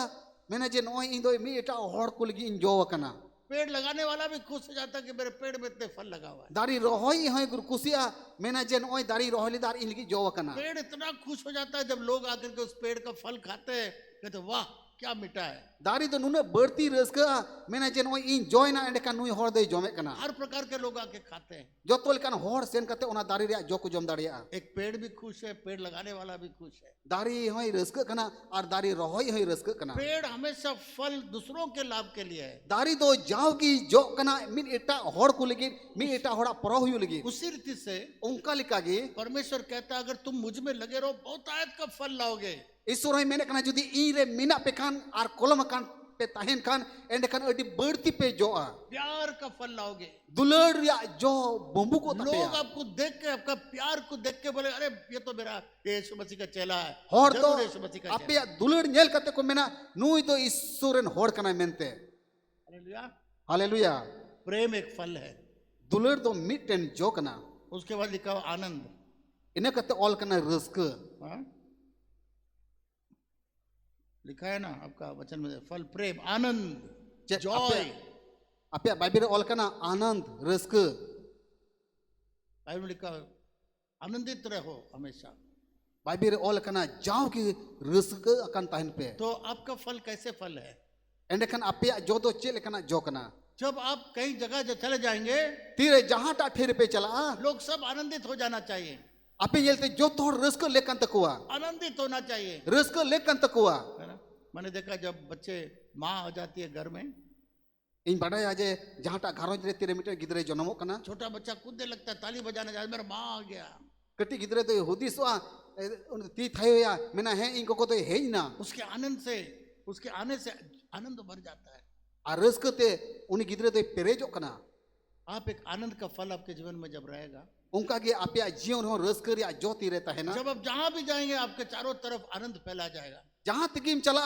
मैंने जे नोय इन दो मी इटा होड़ को लगी इन जो कना पेड़ लगाने वाला भी खुश हो जाता है कि मेरे पेड़ में इतने फल लगा हुआ है। दारी रोहई है कुसिया मैंने जे नोय दारी रोहली दार इन लगी जो कना पेड़ इतना खुश हो जाता है जब लोग आकर के उस पेड़ का फल खाते हैं, कहते वाह क्या मीठा है। दारी तो नुने बढ़ती रस्का मैंने जे नोय इन जॉय ना एंड कान नुई होड़ दे जोमे कना हर प्रकार के लोग आके खाते हैं। जो तोल कान होड़ सेन करते ओना दारी रे जो को जोम दाड़िया एक पेड़ भी खुश है, पेड़ लगाने वाला भी खुश है। दारी है रस्का कना और दारी रोहई है रस्का कना पेड़ हमेशा फल दूसरों के लाभ के लिए है। दारी दो जाओ की जो कना मिन इटा होड़ को लगी मी इटा होड़ा परो हुई लगी उसी रीति से उनका लिखागी परमेश्वर कहता है अगर तुम मुझ में लगे रहो बहुत आयत का फल लाओगे। ईश्वर है मैंने कना जुदी ई रे मिना पेखान आर कोलम कान पे ताहेन खान एंड खान अडी बढ़ती पे जोआ प्यार का फल लाओगे। दुलड़ या जो बम्बू को लोग तपेया आपको देख के, आपका प्यार को देख के बोले, अरे ये तो मेरा यीशु मसीह का चेला है, हॉर तो जरूर यीशु मसीह का आपे चेला। दुलड़ नेल कते को मेना नुई तो ईश्वरन होड़ कना मेनते हालेलुया। हालेलुया प्रेम एक फल है। दुलड़ तो मिटन जो कना उसके बाद लिखा हो आनंद। इने कते ऑल कना रस्क हाँ? लिखा है ना आपका वचन में, फल प्रेम, आनंद, जॉय। आपे बाइबल ऑल कना आनंद रस्क बाइबल में लिखा है आनंदित रहो हमेशा। बाइबल ऑल कना जाओ की रस्क अकन ताहन पे तो आपका फल कैसे फल है? एंड खान आपे जो तो चेल कना जो कना जब आप कहीं जगह जो चले जाएंगे, तीरे जहां टा ठेर पे चला लोग सब आनंदित हो जाना चाहिए। आपे येलते जो तोड़ रस्क लेकन तकुआ आनंदित होना चाहिए, रस्क लेकन तकुआ है ना। मैंने देखा जब बच्चे, माँ आ जाती है घर में, इन बड़ा आजे जहां टा घरों रे तीरे मीटर गिदरे जन्मो कना छोटा बच्चा कूदने लगता है, ताली बजाने जाता है, मेरा माँ आ गया। कटी गिदरे तो हुदिसवा ती थायो या मेना है इनको को तो है ही ना उसके आनंद से, उसके आने से आनंद भर जाता है। आ रस्क ते उन गिदरे तो पेरेजो कना आप एक आनंद का फल आपके जीवन में जब रहेगा, उनका के आपे जीवन हो रस्क रिया जो ती रहता है ना जब आप जहां भी जाएंगे आपके चारों तरफ आनंद फैला जाएगा। जहां तकीम चला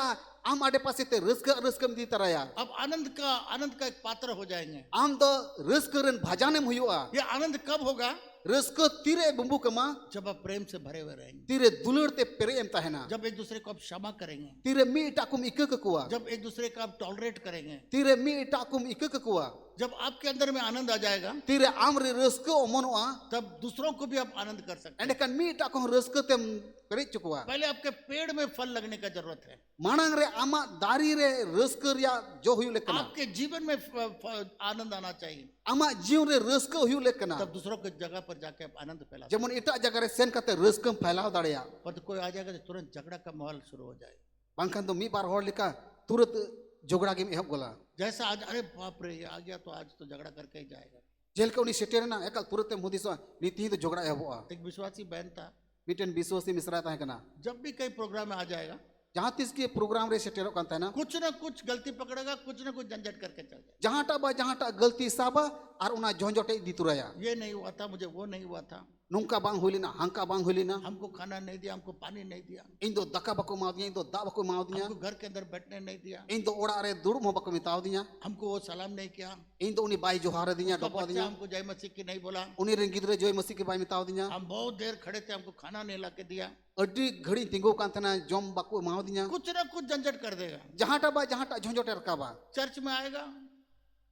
आम आडे पासे ते रस्क रस्कम दी तरया आप आनंद का एक पात्र हो जाएंगे। आम तो रस्क रन भजाने हुआ ये आनंद कब होगा? रस्क तीरे बम्बू कमा जब आप प्रेम से भरे हुए रहेंगे, तीरे दुलड़ते पेरे एम ताहेना जब एक दूसरे को आप क्षमा करेंगे, तीरे मी टाकुम इकक कुआ जब एक दूसरे का आप टॉलरेट करेंगे, तीरे मी टाकुम इकक कुआ जब आपके अंदर में आनंद आ जाएगा, तीरे आमरे रस्क ओमनोआ तब दूसरों को भी आप आनंद कर सकते एंड हैं। कन मी टाकुम रस्क तेम पेरे चुकुआ पहले आपके पेड़ में फल लगने का जरूरत है। मानंग रे आमा दारी रे रस्क रिया जो हुयु लेकना आपके जीवन में आनंद आना चाहिए, आमा जीवन रे रस्क हुयु लेकना तब दूसरों की जगह पर जाके आप आनंद फैला। जेमन इटा जगह रे सेन कते रस्कम फैलाव दाड़िया पर तो कोई आ जाएगा तो तुरंत झगड़ा का माहौल शुरू हो जाएगा। बांखान तो मी बार होड़ लिका तुरंत झगड़ा के एहब गोला जैसा आज, अरे बाप रे ये आ गया तो आज तो झगड़ा करके ही जाएगा। जेल के उनी सेटेर ना एकल तुरंत मुदिसवा नीति तो झगड़ा एहबोआ एक विश्वासी बहन था, मिटन विश्वासी मिश्रा ताहे कना जब भी कहीं प्रोग्राम में आ जाएगा, जहां तिस के प्रोग्राम रे सेटेरो कांता है ना कुछ ना कुछ गलती पकड़ेगा, कुछ ना कुछ झंझट करके चल जाएगा। जहां टा गलती साबा और उना झंझटे दी तुराया ये नहीं हुआ था, मुझे वो नहीं हुआ था, नुंका बांग हुलिना हांका बांग हुलिना हमको खाना नहीं दिया, हमको पानी नहीं दिया, इन दो दका बको माव दिया इन दो दा बको माव दिया हमको घर के अंदर बैठने नहीं दिया, इन दो ओड़ा रे दुड़म हो बको मिताव दिया हमको वो सलाम नहीं किया, इन दो उनी बाई जोहार दिया उसका डोपा बच्चा दिया हमको जय मसीह की नहीं बोला, उनी रे गिदरे जोय मसीह के बाई मिताव दिया हम बहुत देर खड़े थे, हमको खाना नहीं ला के दिया। अड्डी घड़ी तिंगो कांतना जोम बको माव दिया कुछ ना कुछ झंझट कर देगा। जहां टा झंझटे रकाबा चर्च में आएगा,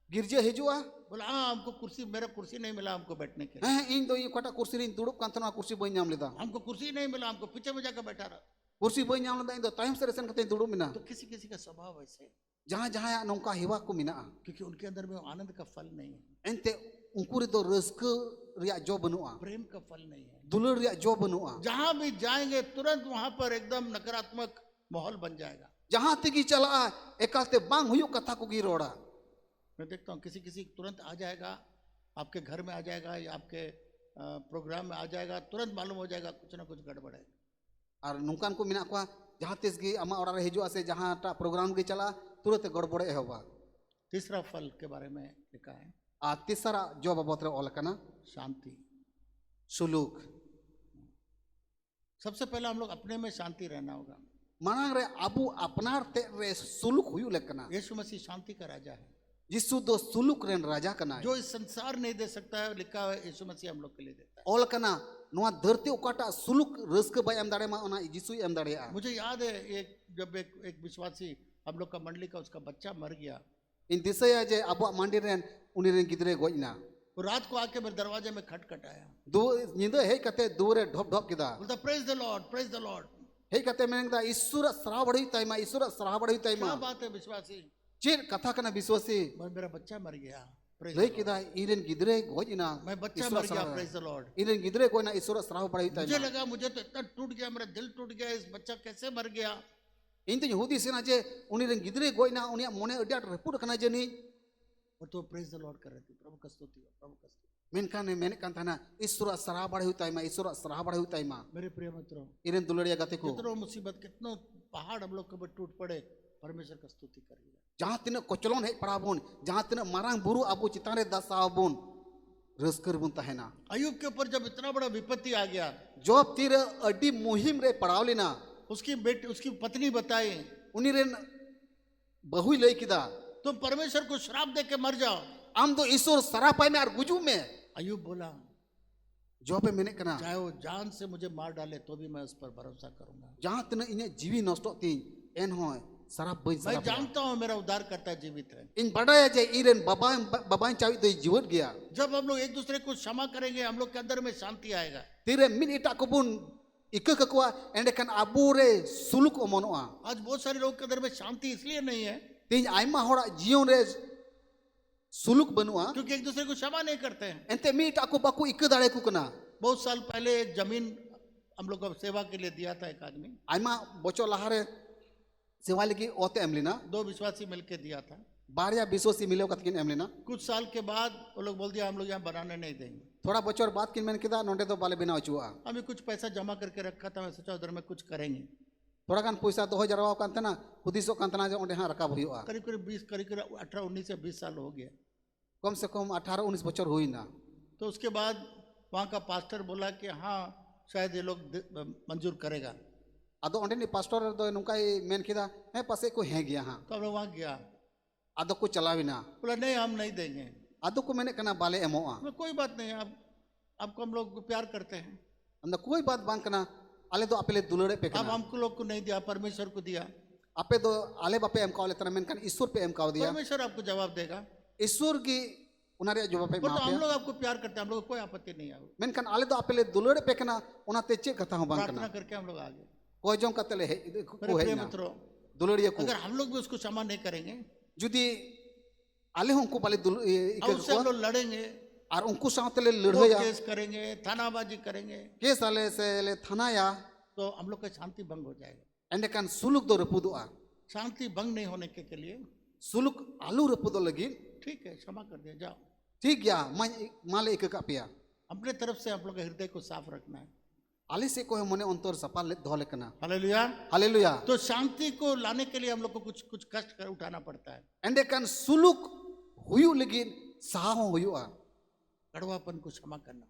गिरजे हिजुआ बोला हाँ हमको कुर्सी, मेरा कुर्सी नहीं मिला हमको बैठने के लिए, हैं इन दो ये कटा कुर्सी रे दुड़ुब कांतना कुर्सी बई नाम लेदा हमको कुर्सी नहीं मिला, हमको पीछे में जाकर बैठा रहा। कुर्सी बई नाम लेदा इन दो टाइम से रेसन कते दुड़ुब मिना तो किसी किसी का स्वभाव ऐसे है, जहां नौका हिवा को मिना क्योंकि उनके अंदर में वो आनंद का फल नहीं है, एनते उनको रे दो रस्क रिया जो बनुआ प्रेम का फल नहीं है। दुलड़ रिया जो बनुआ जहां भी जाएंगे तुरंत वहां पर एकदम नकारात्मक माहौल बन जाएगा। जहां तक चला एकालते बांग हुयु कथा को गिरोड़ा मैं देखता हूँ किसी किसी तुरंत आ जाएगा, आपके घर में आ जाएगा या आपके प्रोग्राम में आ जाएगा, तुरंत मालूम हो जाएगा कुछ ना कुछ गड़बड़ है। और नुकान को मिना को जहां तिस गी अमा ओड़ा रे हिजुआ से जहां टा प्रोग्राम के चला तुरंत गड़बड़े एहबा। तीसरा फल के बारे में लिखा है आ तीसरा जो बाबत रे ऑल कना शांति। सुलूक। सबसे पहले हम लोग अपने में शांति रहना होगा। मांग रे अबू अपनार ते रे सुलूक हुयु लेकना यीशु मसीह शांति का राजा है, जिसु दो सुलूक रेन राजा कना जो इस संसार नहीं दे सकता है, लिखा है यीशु मसीह हम लोग के लिए देता है। ऑल कना नोआ धरती उकाटा सुलूक रस्क बाय एम दाड़े मा ओना जिसु एम दाड़े आ। मुझे याद है जब एक विश्वासी हम लोग का मंडली का उसका बच्चा मर गया, इन दिसया जे अबू मांडी रेन उनी रेन गिदरे गोइना वो रात को आके मेरे दरवाजे में खटखटाया, दो निंदा हे कते दूरे ढोप ढोप किदा बोलता praise the lord, praise the lord. हे कते मेनदा ईश्वर सराह बड़ी ताइमा ईश्वर सराह बड़ी ताइमा क्या बात है विश्वासी, चेर कथा कना विश्वासी मेरा बच्चा मर गया, praise लई the Lord। किदा इरेन गिदरे गोइना मैं बच्चा मर गया, प्रेज द लॉर्ड। इरेन गिदरे कोइना ईश्वर सराह बड़ी मुझे ताइमा लगा मुझे तो इतना टूट गया, मेरा दिल टूट गया, इस बच्चा कैसे मर गया। इन तो यहूदी सेना जे उनी रेन गिदरे गोइना उनिया मोने अडिया रिपोर्ट कना जनी वो तो प्रेज द लॉर्ड कर रहे थे, प्रभु का स्तुति हो, प्रभु का स्तुति। मेनकान मेने कान थाना ईश्वर सराह बड़ी ताइमा ईश्वर सराह बड़ी ताइमा मेरे प्रिय मित्रों, इरेन दुलड़िया गाते को कितनों मुसीबत, कितनों पहाड़ हम लोग के ऊपर टूट पड़े, परमेश्वर का स्तुति करिए। जहाँ तीन कोचलोन है पड़ाबोन, जहाँ तीन मारांग बुरु अबो चितारे दसाबोन रस्कर बुन तहना। अयुब के ऊपर जब इतना बड़ा विपत्ति आ गया, जॉब तीर अड्डी मुहिम रे पड़ावलिना, उसकी पत्नी बताई, उन्हीं रे बहुई लई किदा, तुम परमेश्वर को श्राप दे के मर जाओ। आम तो ईश्वर सरापाई में और गुजू में। अयुब बोला, जॉब पे मैंने कना, चाहे वो जान से मुझे मार डाले तो भी मैं उस पर भरोसा करूंगा। जहाँ तीन इन्हें जीवी नष्टो तीन एन हो सराप बई मैं जानता हूँ मेरा उद्धार करता जीवित है। इन बड़ा है जे इरेन बाबाई चावी तो जीवित गया। जब हम लोग एक दूसरे को क्षमा करेंगे, हम लोग के अंदर में शांति आएगा। तीरे मिन इटा कुबुन इक्क ककुआ एंडे कन अबूरे सुलुक ओमनोआ। आज बहुत सारे लोग के अंदर में शांति इसलिए नहीं है तीन आइमा होड़ा जीवन रे सुलुक बनुआ, क्योंकि एक दूसरे को क्षमा नहीं करते हैं। एंते मी इटा को बाकू इक्क दाड़े कुकना। बहुत साल पहले एक जमीन हम लोग को सेवा के लिए दिया था एक आदमी, आइमा बचो लहारे सेवा लगी ओते एमलिना, 2 विश्वासी मिलके दिया था। बारिया विश्वासी मिले कतकिन एमलिना। कुछ साल के बाद वो लोग बोल दिया हम लोग यहाँ बनाने नहीं देंगे। थोड़ा बचोर बात किन मैंने किदा नोंडे तो बाले बिना चुआ। अभी कुछ पैसा जमा करके रखा था, मैं सोचा उधर में कुछ करेंगे। थोड़ा गान पैसा दोहो जरवा कान तना हुदिसो कान तना जे ओंडे हां रकाब हुआ। करीब करीब 18 19 से 20 साल हो गया। कम से कम 18-19 बचर हुई ना। तो उसके बाद वहाँ का पास्टर बोला कि हाँ शायद ये लोग मंजूर करेगा। अदो ओंडे नि पास्टर दो नुकाई मेन किदा है पासे को है गया हां। तो हम लोग वहाँ गया, अदो को चलाविना, बोला नहीं हम नहीं देंगे। अदो को मैंने कना बाले एमोआ, मैं कोई बात नहीं, आपको हम लोग प्यार करते हैं, अंदर कोई बात बांग कना आले दो अपेले दुलड़े पे अब कना। हमको लोग को नहीं दिया, परमेश्वर को दिया। आपे दो आले बापे एम कावले तना मेन कन ईश्वर पे एम काव दिया। परमेश्वर आपको जवाब देगा। ईश्वर की उनारे जवाब पे तो हम माफिया लोग आपको प्यार करते हैं, हम लोग को कोई आपत्ति नहीं है। मेन कन आले दो अपेले दुलड़े पे कना उनाते चे कथा हो बांग प्रार्थना कना करके हम लोग आ गए। कोई जों कतले है मेरे को है प्रिय ना मित्रों, दुलड़िया को अगर हम लोग भी उसको क्षमा नहीं करेंगे जुदी आले हों को बाले दुल और उससे हम को लोग लड़ेंगे, और उनको साथले कोर्ट लड़ोया केस करेंगे, थानाबाजी करेंगे, केस आले से ले थानाया तो हम लोग का शांति भंग हो जाएगा। एंडे कन सुलुक दो रपुदुआ। शांति भंग नहीं होने के लिए सुलुक आलू रपुदो लगी ठीक है, क्षमा कर दिया, जाओ। ठीक गया माले एक का पिया अपने तरफ से आप लोग का हृदय को साफ रखना है। आले से को मने अंतर सपा ले धोले कना। हालेलुया। हालेलुया। तो शांति को लाने के लिए हम लोग को कुछ कष्ट कर उठाना पड़ता है। एंडे कन सुलुक हुयु लगी साहो हुयुआ, कड़वापन को क्षमा करना।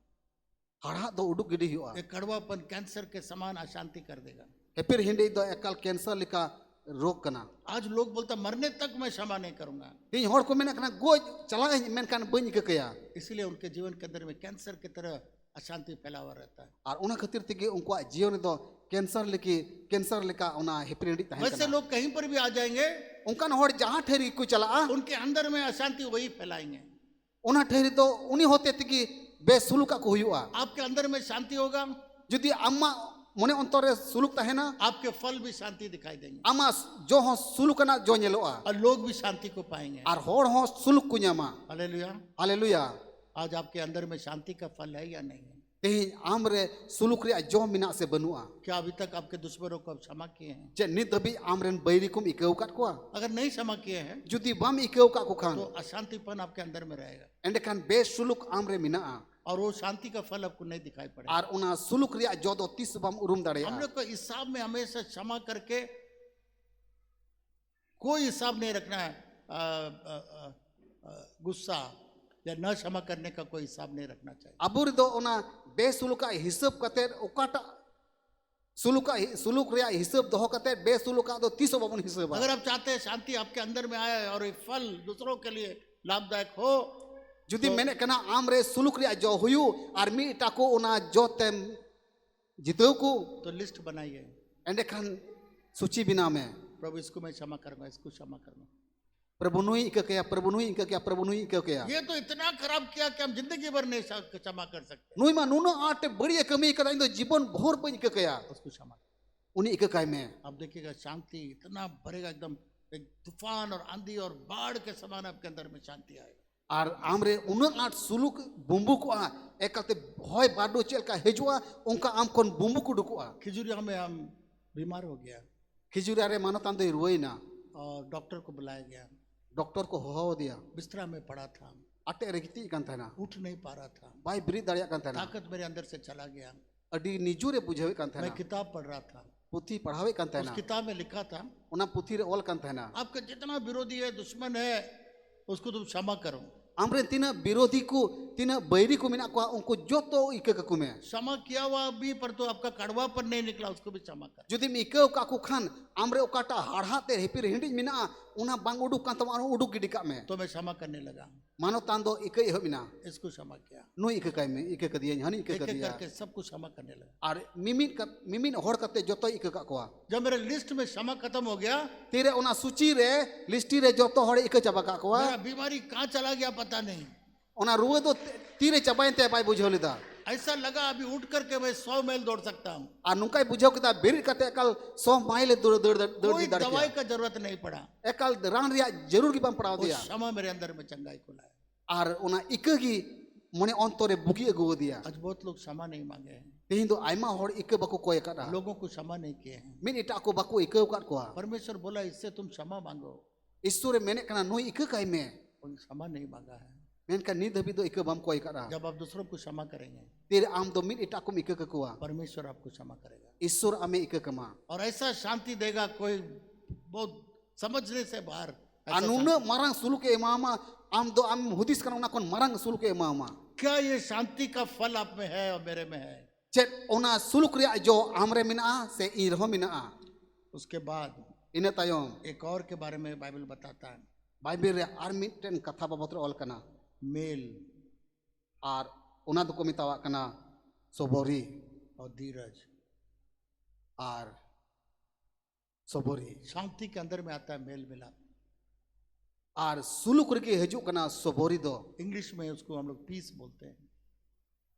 हड़ा दो उडुक गिडी हुआ। ये कड़वापन कैंसर के समान अशांति कर देगा। ए फिर हिंदे दो एकल कैंसर लिखा रोग कना। आज लोग बोलता मरने तक मैं क्षमा नहीं करूंगा, तीन होड़ को मैंने कना गोज चला मेन कन बन के कया, इसलिए उनके जीवन के अंदर में कैंसर की तरह अशांति फैला हुआ रहता है। और उना खातिर तिगे उनको जीवन दो कैंसर लिखा उना हेपरेंडी तहन वैसे कना। लोग कहीं पर भी आ जाएंगे, उनका होड़ जहां ठहरी को चला उनके अंदर में अशांति वही फैलाएंगे। उना ठहरी तो उन्हीं होते तिगी बेसुलुका को हुयुआ। आपके अंदर में शांति होगा, जुदी अम्मा मने अंतरे सुलुक तहना आपके फल भी शांति दिखाई देंगे, अम्मा जो हो सुलुक ना जो नेलोआ, और लोग भी शांति को पाएंगे। और होड़ हो सुलुक को न्यामा। हालेलुया। हालेलुया। आज आपके अंदर में शांति का फल है या नहीं है? तेहिं आमरे सुलुक रे जो मिना से बनुआ। क्या अभी तक आपके दुश्मनों को आप क्षमा किए हैं? जे नित दबी आमरेन बैरिकुम इकेउ काट कोआ। अगर नहीं क्षमा किए हैं जुदी बम इकेउ का को खान तो अशांतिपन आपके अंदर में रहेगा, एंडे खान बेसुलुक आमरे मिना और वो शांति का फल आपको नहीं दिखाई पड़ेगा। और उना सुलुक रे जो दो 30 बम उरुम दड़े। हम लोग को हिसाब में हमेशा क्षमा करके कोई हिसाब नहीं रखना है। गुस्सा या न क्षमा करने का कोई हिसाब नहीं रखना चाहिए। अबुर दो उना बेसुलुका हिसाब कते ओकाटा सुलुक रे हिसाब दोहो कते बेसुलुका दो 30 बम हिसाब। अगर आप चाहते हैं शांति आपके अंदर में आए और ये फल दूसरों के लिए लाभदायक हो, जुदी मैंने कना आमरे सुलुक रे जो हुयु और मी टाको उना जो तेम जितो को तो लिस्ट बनाइए। एंडे खान सूची बिना में प्रभु इसको मैं क्षमा करूंगा, इसको क्षमा करूंगा। प्रभु नुई इका क्या, प्रभु नुई इका क्या, प्रभु नुई इका क्या। ये तो इतना खराब किया कि हम जिंदगी भर नहीं क्षमा कर सकते। नुई मा नुनो आटे बढ़िया कमी कदा इंदो जीवन भोर बन इका क्या उसको क्षमा उनी इका काय में। आप देखिएगा शांति इतना भरेगा, एकदम एक तूफान और आंधी और बाढ़ के समान आपके अंदर में शांति आएगा। और आमरे उन आठ सुलुक बुम्बु को एकते होय बाडो चेल का हेजुआ उनका आम कोन बुम्बु को डुकुआ। खिजुरिया में हम बीमार हो गया खिजुरिया रे मानो तांदो रुई ना, और डॉक्टर को बुलाया गया। डॉक्टर को हो दिया, बिस्तरा में पड़ा था, अटे रे गिती कान थाना, उठ नहीं पा रहा था, बाई ब्रीद दाड़िया कान थाना, ताकत मेरे अंदर से चला गया। अडी निजुरे बुझावे कान थाना। मैं किताब पढ़ रहा था, पुथी पढ़ावे कान उस तहना किताब में लिखा था, ओना पुथी रे ओल कान तहना आपका जितना विरोधी है, दुश्मन है, उसको तुम क्षमा करो। आमरे तीना विरोधी को तीना बैरी को मेना को उनको जोतो इके का कुमे क्षमा किया हुआ भी, पर तो आपका कड़वापन नहीं निकला, उसको भी क्षमा करो। जुदी मी इके का को खान आमरे ओकाटा हाड़हाते हेपिर हिंडिज मिना उना बांग उडुक कान तमा उडुक गिडी का में तो मैं क्षमा करने लगा, मानो तांदो इके हो मिना इसको क्षमा किया, नो इके काय में इके कदिया हनी इके एक एक कदिया करके सब कुछ क्षमा करने लगा। और मिमिन होड़ कते जोतो इके का कोआ जब मेरे लिस्ट में क्षमा खत्म हो गया, तेरे ओना सूची रे लिस्टी रे जोतो होड़े इके चाबा का कोआ मेरा बीमारी कहाँ चला गया पता नहीं। ओना रुए तो तीरे चबाइन ते बाय बुझो लेदा ऐसा लगा अभी उठ करके मैं 100 मील दौड़ सकता हूँ, आ नुकाय बुझो केदा बेरी कते एकल 100 माइल दौड़ दौड़ दौड़ कोई दी दड़ दवाई का जरूरत नहीं पड़ा। एकल रान रिया जरूर की बम पड़ाव वो दिया क्षमा मेरे अंदर में चंगाई को लाया। और ओना इके की मने अंतरे बुगी अगु दिया आज बहुत लोग क्षमा नहीं मांगे हैं, तेहिं दो आयमा होड़ इके बको कोय कादा लोगों को क्षमा नहीं किए हैं। मिन इटा को बको इके काट कोआ परमेश्वर बोला इससे तुम क्षमा मांगो, ईश्वर मेने कना नो इके काय में उन क्षमा नहीं मांगा है। मेन का नी धबी दो इके बम कोय कादा जब आप दूसरों को क्षमा करेंगे, तेरे आम दो मिन इटा को इके का कोआ परमेश्वर आपको क्षमा करेगा ईश्वर आमे इके कमा और ऐसा शांति देगा, कोई बहुत समझने से बाहर। ऐसा अनुन मारंग सुलुक के इमामा आम दो आम हुदिस कना उना कोन मारंग सुलुक के इमामा क्या ये शांति का फल आप में है और मेरे में है? चेत ओना सुलुक रिया जो आमरे मिना से इ रहो मिना उसके बाद इने तायम एक और के बारे में बाइबल बताता है, बाइबल रे आर मिटन कथा बाबत रे ऑल कना मेल और ओना दो को मितावा कना सोबोरी और धीरज। और सोबोरी शांति के अंदर में आता है मेल मिलाप। और सुलुक रे के हजू कना सोबोरी दो इंग्लिश में उसको हम लोग पीस बोलते हैं।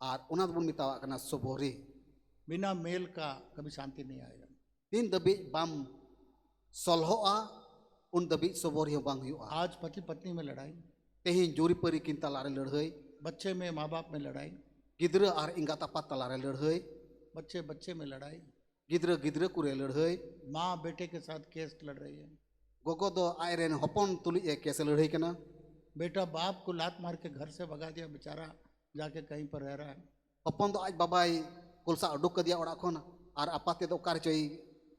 और ओना दो मितावा कना सोबोरी बिना मेल का कभी शांति नहीं आएगा। दिन दबी बाम सलहोआ उन दबी सोबोरी हो बांग हुआ आज पति पत्नी में लड़ाई, तेहिं जोरी परी किन तलारे लड़हई बच्चे में माँ बाप में लड़ाई, गिद्र और इंगाता पा तलारे लड़हई बच्चे बच्चे में लड़ाई, गिद्र गिद्र कुरे लड़हई माँ बेटे के साथ केस लड़ रही है, गोगो दो आयरेन हपन तुली ए कैसे लड़हई कना बेटा बाप को लात मार के घर से भगा दिया, बेचारा जाके कहीं पर रह रहा है। हपन दो आज बाबाई कुलसा उडुक कदिया ओड़ा खन और आपाते दो कार चई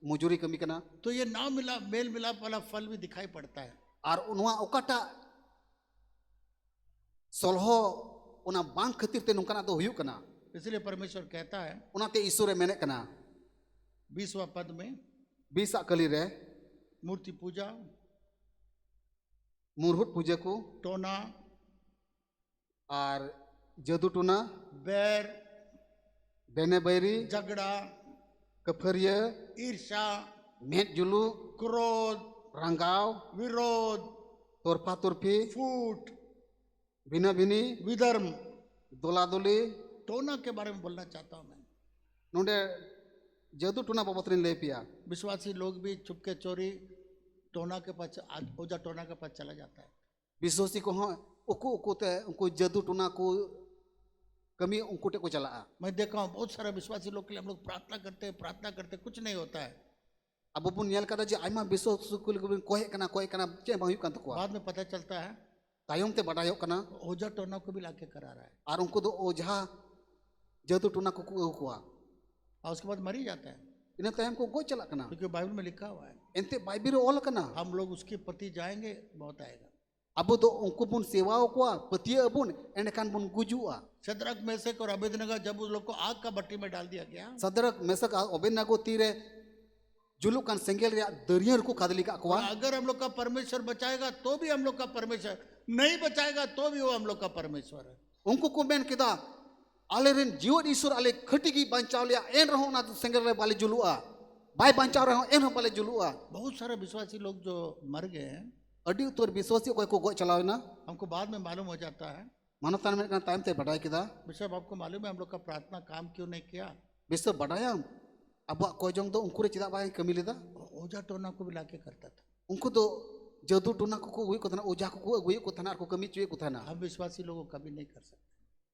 मजूरी कमी कना तो ये ना मिला मेल मिलाप वाला फल भी दिखाई पड़ता है। और उनवा ओकाटा सलहो उना बांग खातिर ते नुकाना दो हुयु कना इसलिए परमेश्वर कहता है उनाते ईश्वर मेने कना 20वां पद में, 20 कली रे मूर्ति पूजा, मुरहुट पूजा को टोना, और जदू टूना बैर, बेने बैरी झगड़ा, कफरिया ईर्षा, मेट जुलू क्रोध, रंगाव विरोध, तोरफा तोरफी फूट, बिना बिनी विधर्म, दोला दोली टोना के बारे में बोलना चाहता हूं मैं। नोडे जदू टूना बाबत ले पिया विश्वासी लोग भी चुपके चोरी टोना के पास, ओझा टोना के पास चला जाता है। विश्वासी को हाँ उको उको ते उनको जदू टूना को कमी उनको टे को चला मैं देखा हूँ बहुत सारे विश्वासी लोग के लिए हम लोग प्रार्थना करते कुछ नहीं होता है। अब बुन नेल कदा जे आयमा विश्वासी को कोहे कना चे बायु कान तको बाद में पता चलता है तायम ते बडायो कना ओझा टोना को भी लाके करा रहा है और उनको दो ओझा जदू टूना को कुआ और उसके बाद मर ही जाता है, इन तायम को गो चला कना क्योंकि बाइबल में लिखा हुआ है एनते बाइबिल ओल कना हम लोग उसके प्रति जाएंगे बहुत आएगा। अब दो उनको बुन सेवाओ को पतिया बुन एंड कान बुन गुजुआ शद्रक मेशक और अबेदनगो जब उस लोग को आग का भट्टी में डाल दिया गया, सदरक मेसक ओबेनागो तीरे जुलुक कान सेंगेल रे दरियर को कादली का और अगर हम लोग का परमेश्वर बचाएगा तो भी हम लोग का परमेश्वर, नहीं बचाएगा तो भी वो हम लोग का परमेश्वर है। उनको को मेन किदा आले रेन जीवन ईश्वर आले खटिगी बंचाव लिया एन रहो ना सेंगेल रे बाले जुलुआ बाय बंचाव रहो एन बाले जुलुआ। बहुत सारे विश्वासी लोग जो मर गए हैं, अडी उतर विश्वासी को गो चलावे ना हमको बाद में मालूम हो जाता है। मानवता में टाइम ते बढ़ाई किदा बिशप आपको मालूम है हम लोग का प्रार्थना काम क्यों नहीं किया? विश्व बढ़ाया अब कोई जंग दो उनको रे चिदा बाय कमी लेदा ओझा टोना को भी लाके करता था। उनको दो जदू टोना को हुई को था ओझा को हुई को था को कमी चुए को था ना हम विश्वासी लोगों को कभी नहीं कर सकते।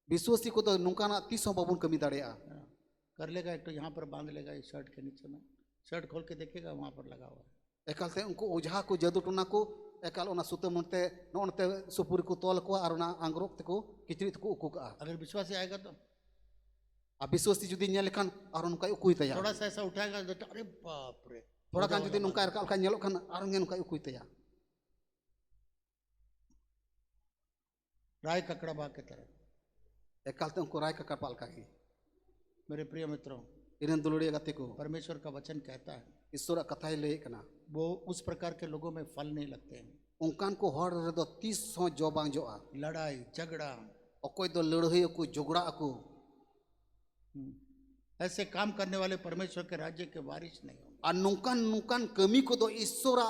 विश्वासी को तो नुकाना 30 बाबून कमी दाड़े कर लेगा एक तो यहाँ पर बांध लेगा इस शर्ट के नीचे में, शर्ट खोल के देखेगा वहाँ पर लगा हुआ है। एकाल से उनको ओझा को जदू टोना को एकाल ओना सुते मनते नोनते सुपुर को तोल को और ओना आंग्रोक को किचरी को उकु का। अगर विश्वासी आएगा तो आ विश्वासी जुदी नेल लेखान आर उनका उकुई तया थोड़ा सा ऐसा उठाएगा तो अरे बाप रे, थोड़ा गान जुदी नुका रका अलका नेलो खान आर उनका उकुई तया राय ककड़बा के तरह। एकालते उनको राय का कपाल का ही मेरे प्रिय मित्रों, इरन दुलड़िया गति को परमेश्वर का वचन कहता है ईश्वर कथाई ले कना वो उस प्रकार के लोगों में फल नहीं लगते हैं। उनकान को हर रे दो 30 जो बांग जोआ लड़ाई झगड़ा, अकोय दो लड़हई को जोगड़ा को ऐसे काम करने वाले परमेश्वर के राज्य के वारिस नहीं होंगे। आ नुकान नुकान कमी को दो ईश्वरा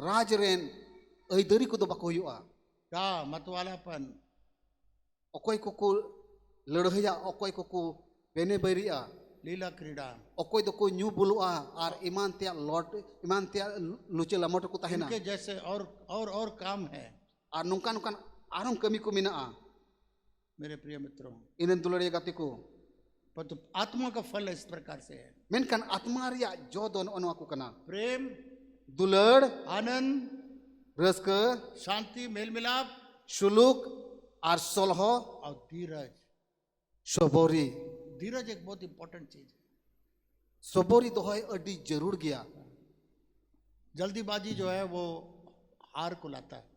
राज रेन अइदरी को दो बाको हुआ का मतवालापन, अकोय को लड़हया अकोय को बेने बैरिया लीला क्रीड़ा, अकोय दो को न्यू बुलुआ आर ईमान त्या लॉट ईमान त्या लुचे लमट को ताहेना इनके जैसे और काम है। आर नुकान नुकान आरम कमी को मिना मेरे प्रिय मित्रों, इनन दुलड़िया गति को पर तो आत्मा का फल इस प्रकार से है, मेनकान आत्मा रिया जो दोन अनवा को कना प्रेम, दुलड़ आनंद, रस्क शांति, मेल मिलाप शुलुक आर सोलह और धीरज। सबोरी धीरज एक बहुत इंपॉर्टेंट चीज है। सबोरी दोहय अड्डी जरूर गया जल्दीबाजी जो है वो हार को लाता है।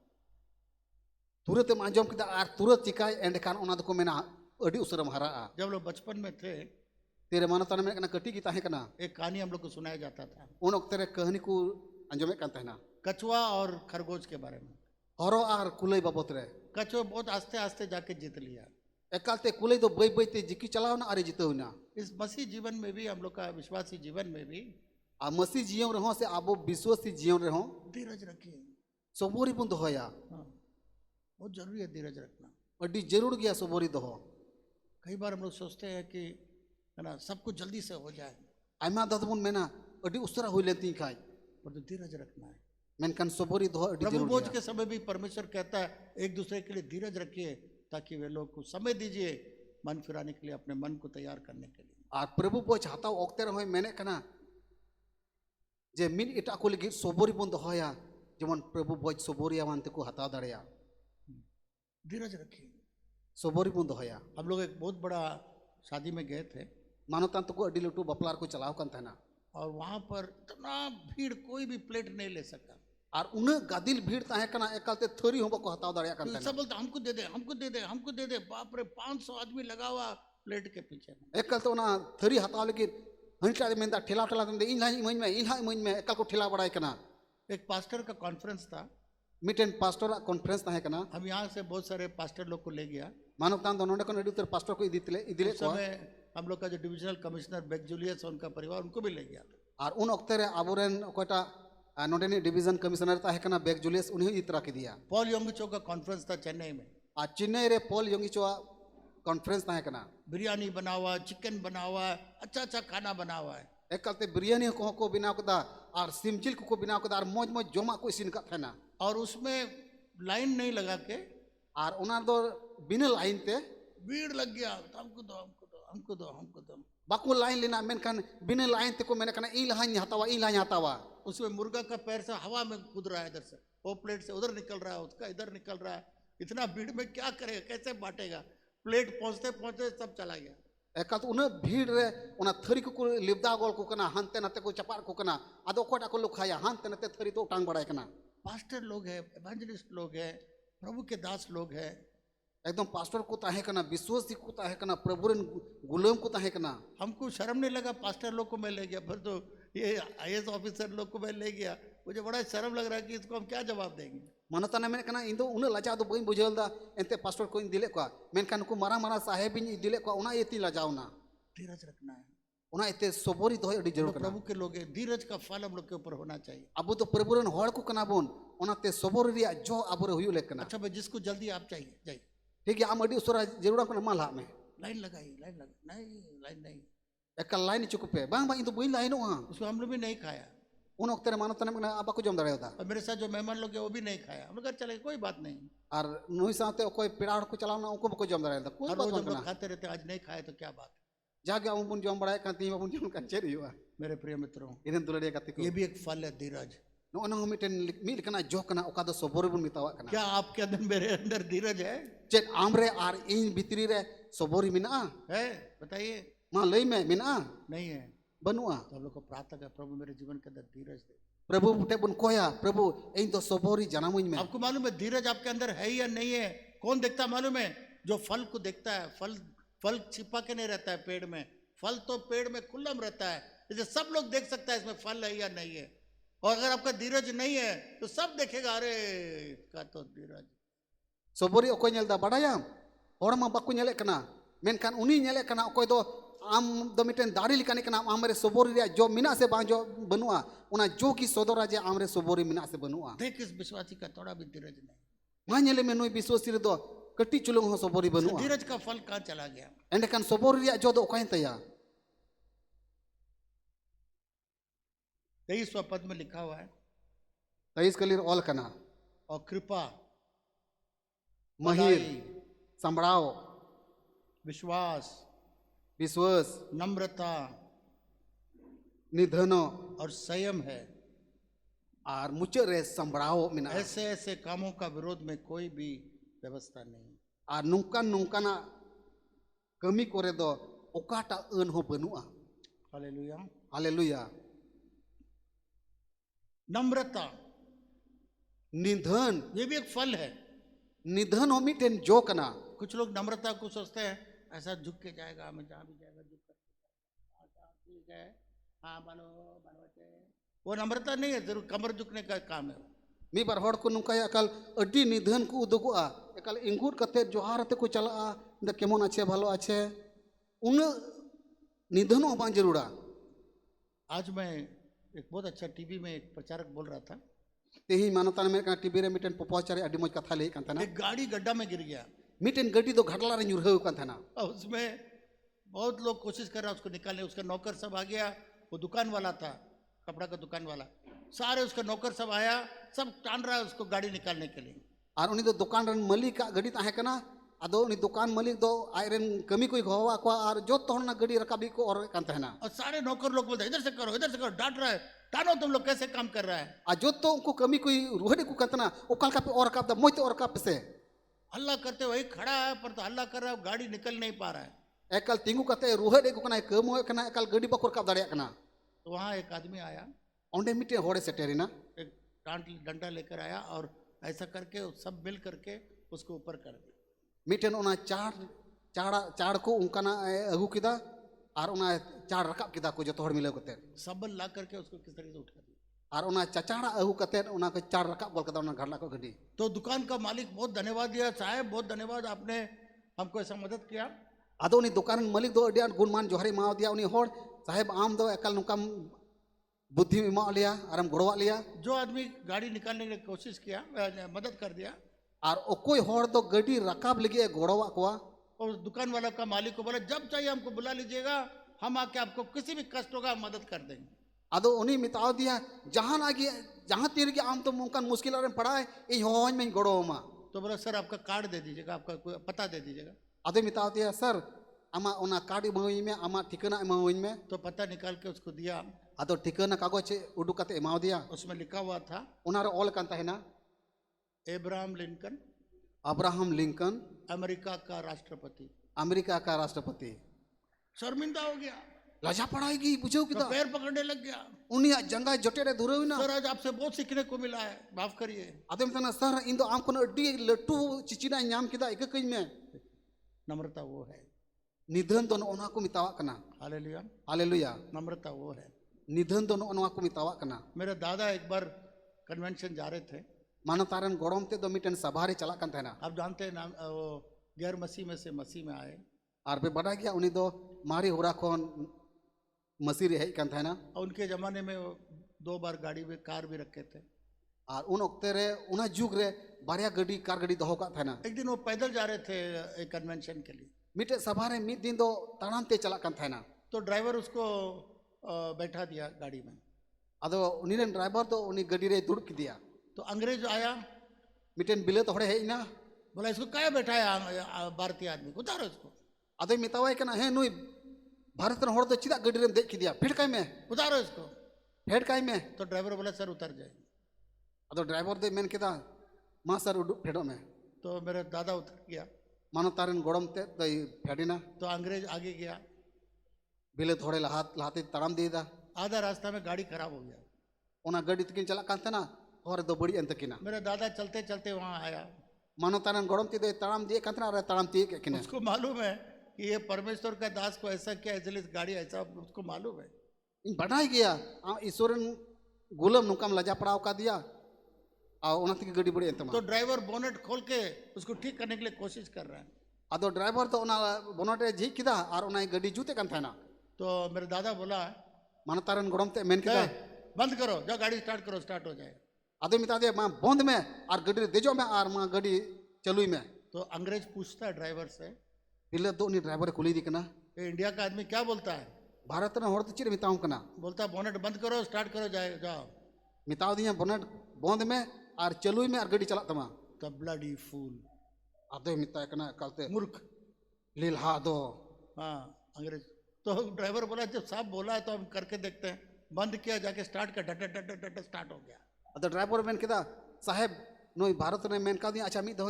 तुरंत आंजम किदा आर तुरंत चिकाय एंडकान ओना दको मेना अड्डी उसरम हरा जब लोग बचपन में थे, तेरे मानता में कना कटी की ताहे कना एक कहानी हम लोग को सुनाया जाता था उन ओक्तरे कहनी को अंजमे कान तहना कछुआ और खरगोश के बारे में। हरो आर कुलई बाबत रे कछुआ बहुत आस्ते आस्ते जाके जीत लिया। एकालते कुलई दो बई बई ते जिकी चलाव ना आरे जितौना इस मसीह जीवन में भी, हम लोग का विश्वासी जीवन में भी आ मसी जीवन रहो से आबो विश्वासी जीवन रहो धीरज रखिए। सबोरी बुन दोहया हाँ, बहुत जरूरी है धीरज रखना। अड्डी जरूर गया सबोरी दोहो कई बार हम लोग सोचते हैं कि है ना सब कुछ जल्दी से हो जाए, आयमा ददबुन मेना अड्डी उसरा हुई लेती खाई पर तो धीरज रखना है। मेनकान सबोरी दोहो अड्डी प्रभु जरूर भोज गया के समय भी परमेश्वर कहता है एक दूसरे के लिए धीरज रखिए, ताकि वे लोग को समय दीजिए मन फिराने के लिए, अपने मन को तैयार करने के लिए। आ प्रभु बोझ हाताव ओक्ते रहो मेने कना जे मिन इटा को लगी सबोरी बुन दोहया जेमन प्रभु बोझ सबोरी आवानते को हताव दड़या धीरज रखिए। सबोरी बुन दोहया हम लोग एक बहुत बड़ा शादी में गए थे मानोतान तो को अड्डी लटू बपलार को चलाव कन तहना और वहां पर इतना भीड़, कोई भी प्लेट नहीं ले सका। और उन गादिल भीड़ ताहे कना एकालते थोरी हो बको हताव दड़या कन तो तहना सब बोलते हमको दे दे, हमको दे दे, हमको दे दे। बाप रे, 500 आदमी लगा हुआ प्लेट के पीछे। एकालते ओना थोरी हताव लगी हंटा दे मेंदा ठेला ठेला दे इन लाई इमन में एकाल को ठेला बड़ाय कना एक पास्टर का कॉन्फ्रेंस था, मिटेन पास्टर कॉन्फ्रेंस ताहे कना हम यहाँ से बहुत सारे पास्टर लोग को ले गया। मानवतान दोनों ने अड्डी उतर पास्टर को इदिले उस समय हम लोग का जो डिविजनल कमिश्नर बेक जूलियस उनका परिवार, उनको भी ले गया था। और उन ओक्ते रे आबोरेन कोटा नोडेनी डिवीजन कमिश्नर ताहे कना बेक जूलियस उन्हीं इतरा के दिया। पॉल योंगिचो का कॉन्फ्रेंस था चेन्नई में। आ चेन्नई रे पॉल योंगिचो कॉन्फ्रेंस ताहे कना बिरयानी बना हुआ, चिकन बना हुआ, अच्छा अच्छा खाना बना हुआ है। एकालते बिरयानी को बिनाव कदा और सिम जिल को बिनाव कदा और मौज मौज जोमा को इसिन का थेना और उसमें लाइन नहीं लगा के और उना दो बिना लाइन ते भीड़ लग गया। तो हमको दो, हमको दो, हमको दो, हमको दो। बाको लाइन लेना मेनखान बिना लाइन ते को मैंने कना ई लाइन हतावा ई लाइन हतावा उसमें मुर्गा का पैर से हवा में कूद रहा है, इधर से वो प्लेट से उधर निकल रहा है, उसका इधर निकल रहा है। इतना भीड़ में क्या करेगा, कैसे बांटेगा? प्लेट पहुंचते पहुंचते सब चला गया। एकाल तो उन भीड़ रे उना थरी को लिबदा गोल को कना हानते नते को चपार को कना आदो कोटा को लोग खाया हानते नते थरी तो टांग बड़ाय कना। पास्टर लोग हैं, एवेंजलिस्ट लोग हैं, प्रभु के दास लोग हैं। एकदम पास्टर को ताहे कना, विश्वासी को ताहे कना, प्रभु रे गुलाम को ताहे कना। हमको शर्म नहीं लगा, पास्टर लोग को मैं ले गया, फिर तो ये IAS ऑफिसर लोग को मैं ले गया। मुझे बड़ा शर्म लग रहा है कि इसको हम क्या जवाब देंगे। मनता ने मेने कना इन दो उन लजा दो बई बुझेलदा एंते पास्टर को इन दिले को मेनखान को मारा मारा साहेब इन दिले को उना एती लजावना। धीरज रखना है। उना एते सबोरी दोय अडी जरूर कना। प्रभु के लोग हैं, धीरज का फल हम लोग के ऊपर होना चाहिए। अब तो प्रभु रन होड़ को कना बोन उनाते सबोरी रिया जो अबरे हुयु लेकना। अच्छा भाई, जिसको जल्दी आप चाहिए जाइए, ठीक है आम अडी उसरा जरूर कना माला में लाइन लगाई, लाइन लगा नहीं, लाइन नहीं, एक लाइन चुकपे बांग बांग इन तो बई लाइन वहां उसको हम लोग भी नहीं खाया। उन वक्त रे मानता ने अब को जम दड़ेदा और मेरे साथ जो मेहमान लोग हैं वो भी नहीं खाया। हम लोग कहा चले कोई बात नहीं, और नुई साथे कोई पेड़ाड़ को चलावना उनको को जम दड़ेदा कोई हर बात रोज हम लोग ना खाते रहते, आज नहीं खाए तो क्या बात। जागे हम बुन जम बड़ाय काती हम जम का चेरी हुआ मेरे प्रिय मित्रों, इनन दुलड़िया काती को ये भी एक फल है धीरज। नो नो मिटेन मिल कना जो कना ओका दो सबोरी बुन मितावा कना। क्या आपके अंदर, मेरे अंदर धीरज है? चेन आमरे आर इन भितरी रे सबोरी मिना है बताइए। मा लई में मेना नहीं है। बनुआ तो हम लोग को प्रार्थना कर, प्रभु मेरे जीवन के अंदर धीरज दे। प्रभु बुटे बुन कोया प्रभु इन तो सबोरी जनामुज में आपको मालूम है धीरज आपके अंदर है या नहीं है? कौन देखता है मालूम है? जो फल को देखता है। फल फल छिपा के नहीं रहता है पेड़ में, फल तो पेड़ में खुल्लम रहता है। इसे सब लोग देख सकता है इसमें फल है या नहीं है। और अगर आपका धीरज नहीं है तो सब देखेगा, अरे इसका तो धीरज। सबोरी ओको नेलदा बड़ायाम और मा बाकु नेले कना मेनखान उनी नेले कना ओकोय दो आम दो मिटेन दाड़ी लिकाने कना आमरे सबोरी रे जो मिना से बांजो बनुआ उना जो की सोदरा जे आमरे सबोरी मिना से बनुआ। देख इस विश्वासी का थोड़ा भी धीरज नहीं। मा नेले में नुई विश्वासी रे दो कट्टी चुलुंग हो सबोरी बनुआ। धीरज का फल कहाँ चला गया? एंडे कान सबोरी रे जो दो ओकाय तया 23वां पद में लिखा हुआ है, 23 कलीर ऑल कना और कृपा, महिर भलाई, संभड़ाओ विश्वास, विश्वास नम्रता निधनो और संयम है। और मुचे रे संभड़ाओ मिना ऐसे ऐसे कामों का विरोध में कोई भी व्यवस्था नहीं। और नुकान नुकाना कमी करे दो ओकाटा अन हो बनुआ। हालेलुया। हालेलुया। नम्रता, निधन ये भी एक फल है। निधन हो मिटेन जो कना। कुछ लोग नम्रता को सोचते हैं ऐसा झुक के जाएगा, हमें जहाँ भी जाएगा झुक कर, ठीक है, हाँ बालो बालवटे, वो नम्रता नहीं है, जरूर कमर झुकने का काम है। मी बार हड़ को नुका अकाल अड्डी निधन को उदुगुआ अकाल इंगुर कते जोहार ते को चला द केमन अच्छे भालो अच्छे उन निधन हो बां जरूरा। आज मैं एक बहुत अच्छा टीवी में एक प्रचारक बोल रहा था, तेही मानतान में का टीवी रे मिटेन पपोचारे अड्डी मज कथा ले कांतना एक गाड़ी गड्ढा में गिर गया मिटेन गड्डी दो घटला रे नुरहु कांतना और उसमें बहुत लोग कोशिश कर रहा उसको निकालने। उसका नौकर सब आ गया, वो दुकान वाला था, कपड़ा का दुकान वाला, सारे उसका नौकर सब आया, सब टान रहा है उसको गाड़ी निकालने के लिए। और उनी दो दुकान रन मालिक का गड्डी ताहे कना अदो उनी दुकान मालिक दो आयरन कमी कोई होवा को और जो तोहना गड्डी रकाबी को और कांतना और सारे नौकर लोग बोलते इधर से करो, इधर से करो, डांट रहा है, टानो तुम लोग कैसे काम कर रहा है। आ जो तो उनको कमी कोई रुहड़े को कांतना ओकाल का पे और का द मोय तो और का पे से हल्ला करते वही खड़ा है पर तो हल्ला कर रहा है, गाड़ी निकल नहीं पा रहा है। एकल तिंगु कते रुहड़े को कना कम होय कना एकल गड्डी बकोर का दड़िया कना तो वहाँ एक आदमी आया, ओंडे मिटे होड़े सेटेरिना एक डंडा लेकर आया और ऐसा करके सब मिल करके उसको ऊपर कर दिया। मिटेन ओना चाड़ चाड़ा चाड़ को उनकाना अगु किदा और ओना चाड़ रकाब किदा को जो तोड़ मिले कते सबल ला करके उसको किस तरह से उठा दिया। और ओना चचाड़ा अगु कते ओना को चाड़ रकाब बोल कदा ओना घरला को गड्डी तो दुकान का मालिक बहुत धन्यवाद दिया, साहब बहुत धन्यवाद, आपने हमको ऐसा मदद किया। अदो उनी दुकान मालिक दो अडियान गुणमान जोहरी माव दिया उनी होड़ साहेब आम दो एकल नुकाम बुद्धि में मा लिया आराम गोड़वा लिया। जो आदमी गाड़ी निकालने की कोशिश किया, मदद कर दिया, और ओकोई होड़ दो गड्डी रकाब लगे गोड़वा कोआ और उस दुकान वाला का मालिक को बोला जब चाहिए हमको बुला लीजिएगा, हम आके आपको किसी भी कष्ट होगा हम मदद कर देंगे। अदो उनी मिताव दिया जहां आगे जहां तीर के आम तो मुमकन मुश्किल में पड़ा है इन होज में गोड़ो मा तो बोला सर आपका कार्ड दे दीजिएगा, आपका कोई पता दे दीजिएगा। अदो मिताव दिया सर आमा ओना कार्ड इमावई में आमा ठिकाना इमावई में तो पता निकाल के उसको दिया। अदो ठिकाना कागज उडुक कते इमाव दिया उसमें लिखा हुआ था उनारे ऑल कान ताहेना Abraham Lincoln, Abraham Lincoln America का राष्ट्रपति। अमेरिका का राष्ट्रपति। शर्मिंदा हो गया, लजा पड़ाएगी बुझो तो किदा पैर पकड़ने लग गया। उनिया जंगा जटेरे दुरविना सर आज आपसे बहुत सीखने को मिला है, माफ करिए। अदम तना सर इन दो आम कोन अड्डी लट्टू चिचिना नाम किदा एक कई में नम्रता वो है। निधन दोनो ओना को मितावा कना। हालेलुया। हालेलुया। नम्रता वो है। निधन दोनो ओना को मितावा कना। मेरे दादा एक बार कन्वेंशन जा रहे थे, मानतारन गोड़म ते दो मिटन सभा रे चला कान थाना आप जानते हैं नाम वो गैर मसीह में से मसीह में आए और बे बड़ा गया उनी दो मारी होरा कोन मसीह रे है कान थाना और उनके ज़माने में वो 2 बार गाड़ी में कार भी रखे थे। और उन वक्त रे उना जुग रे बारिया गड्डी कार गड्डी दहो का थाना। एक दिन वो पैदल जा रहे थे एक कन्वेंशन के लिए, मिटे सभा रे मिट दिन दो ताड़ाम ते चला कान थाना तो ड्राइवर उसको बैठा दिया गाड़ी में। अदो उनी रे ड्राइवर तो उनी गड्डी रे दुड़ दिया तो अंग्रेज आया, मिटन बिले तो हड़े है ना बोला इसको क्या बैठाया भारतीय आदमी, उतारो इसको। अदो मितावा कना है नुई भारत रन होड़ दो चिदा गड्डी रे देख दिया फिर काय में उतारो इसको। फेड काय में तो ड्राइवर बोला सर उतर जाए। अदो ड्राइवर दे मेन केदा मा सर उडु फेडो में तो मेरा दादा उतर गया। मानो तारन गोड़म ते दई फेडिना तो अंग्रेज आगे गया, बिले थोड़े लहाते ताड़ाम दिएदा आधा रास्ता में गाड़ी खराब हो गया। ओना गड्डी तकिन चला कान तेना हर दो बड़ी अंत किना मेरा दादा चलते चलते वहाँ आया। मानो तारन गड़म ती दे ताड़ाम दिए कान तेना और ताड़ाम ती के किना उसको मालूम है कि ये परमेश्वर का दास को ऐसा किया, इसलिए इस गाड़ी ऐसा, उसको मालूम है। इन बढ़ाई गया ईश्वरन गुलाम नुकाम लजा पड़ाव का दिया आ ओना तकी गड्डी बड़ी अंत तो ड्राइवर बोनेट खोल के उसको ठीक करने के लिए कोशिश कर रहा है। आदो ड्राइवर तो ओना बोनटे झी किदा और ओना गड्डी जूते कान थाना तो मेरे दादा बोला, मानो तारन गड़म ते मेन किदा "ए, बंद करो, जाओ गाड़ी स्टार्ट करो, स्टार्ट हो जाएगा।" आदो मिता दे मां बंद में और गड्डी देजो में और मां गड्डी चलुई में तो अंग्रेज पूछता है ड्राइवर से, बिले दो नी ड्राइवर कुली दी कना ये इंडिया का आदमी क्या बोलता है? भारत ना होड़ तो चिर मिताऊं कना बोलता बोनेट बंद करो, स्टार्ट करो, जाओ। मिताओ दिया बोनट बंद में और चलुई में और गड्डी चला तमा द ब्लडी फूल, आदो मिता कना कलते मूर्ख। लील हा दो हाँ, अंग्रेज। तो ड्राइवर बोला, जब साहब बोला है तो हम करके देखते हैं। बंद किया, जाके स्टार्ट कर, डट डट डट डट स्टार्ट हो गया। आदो ड्राइवर मेन किदा साहेब नोई भारत ने मेन का दिया अच्छा मी दो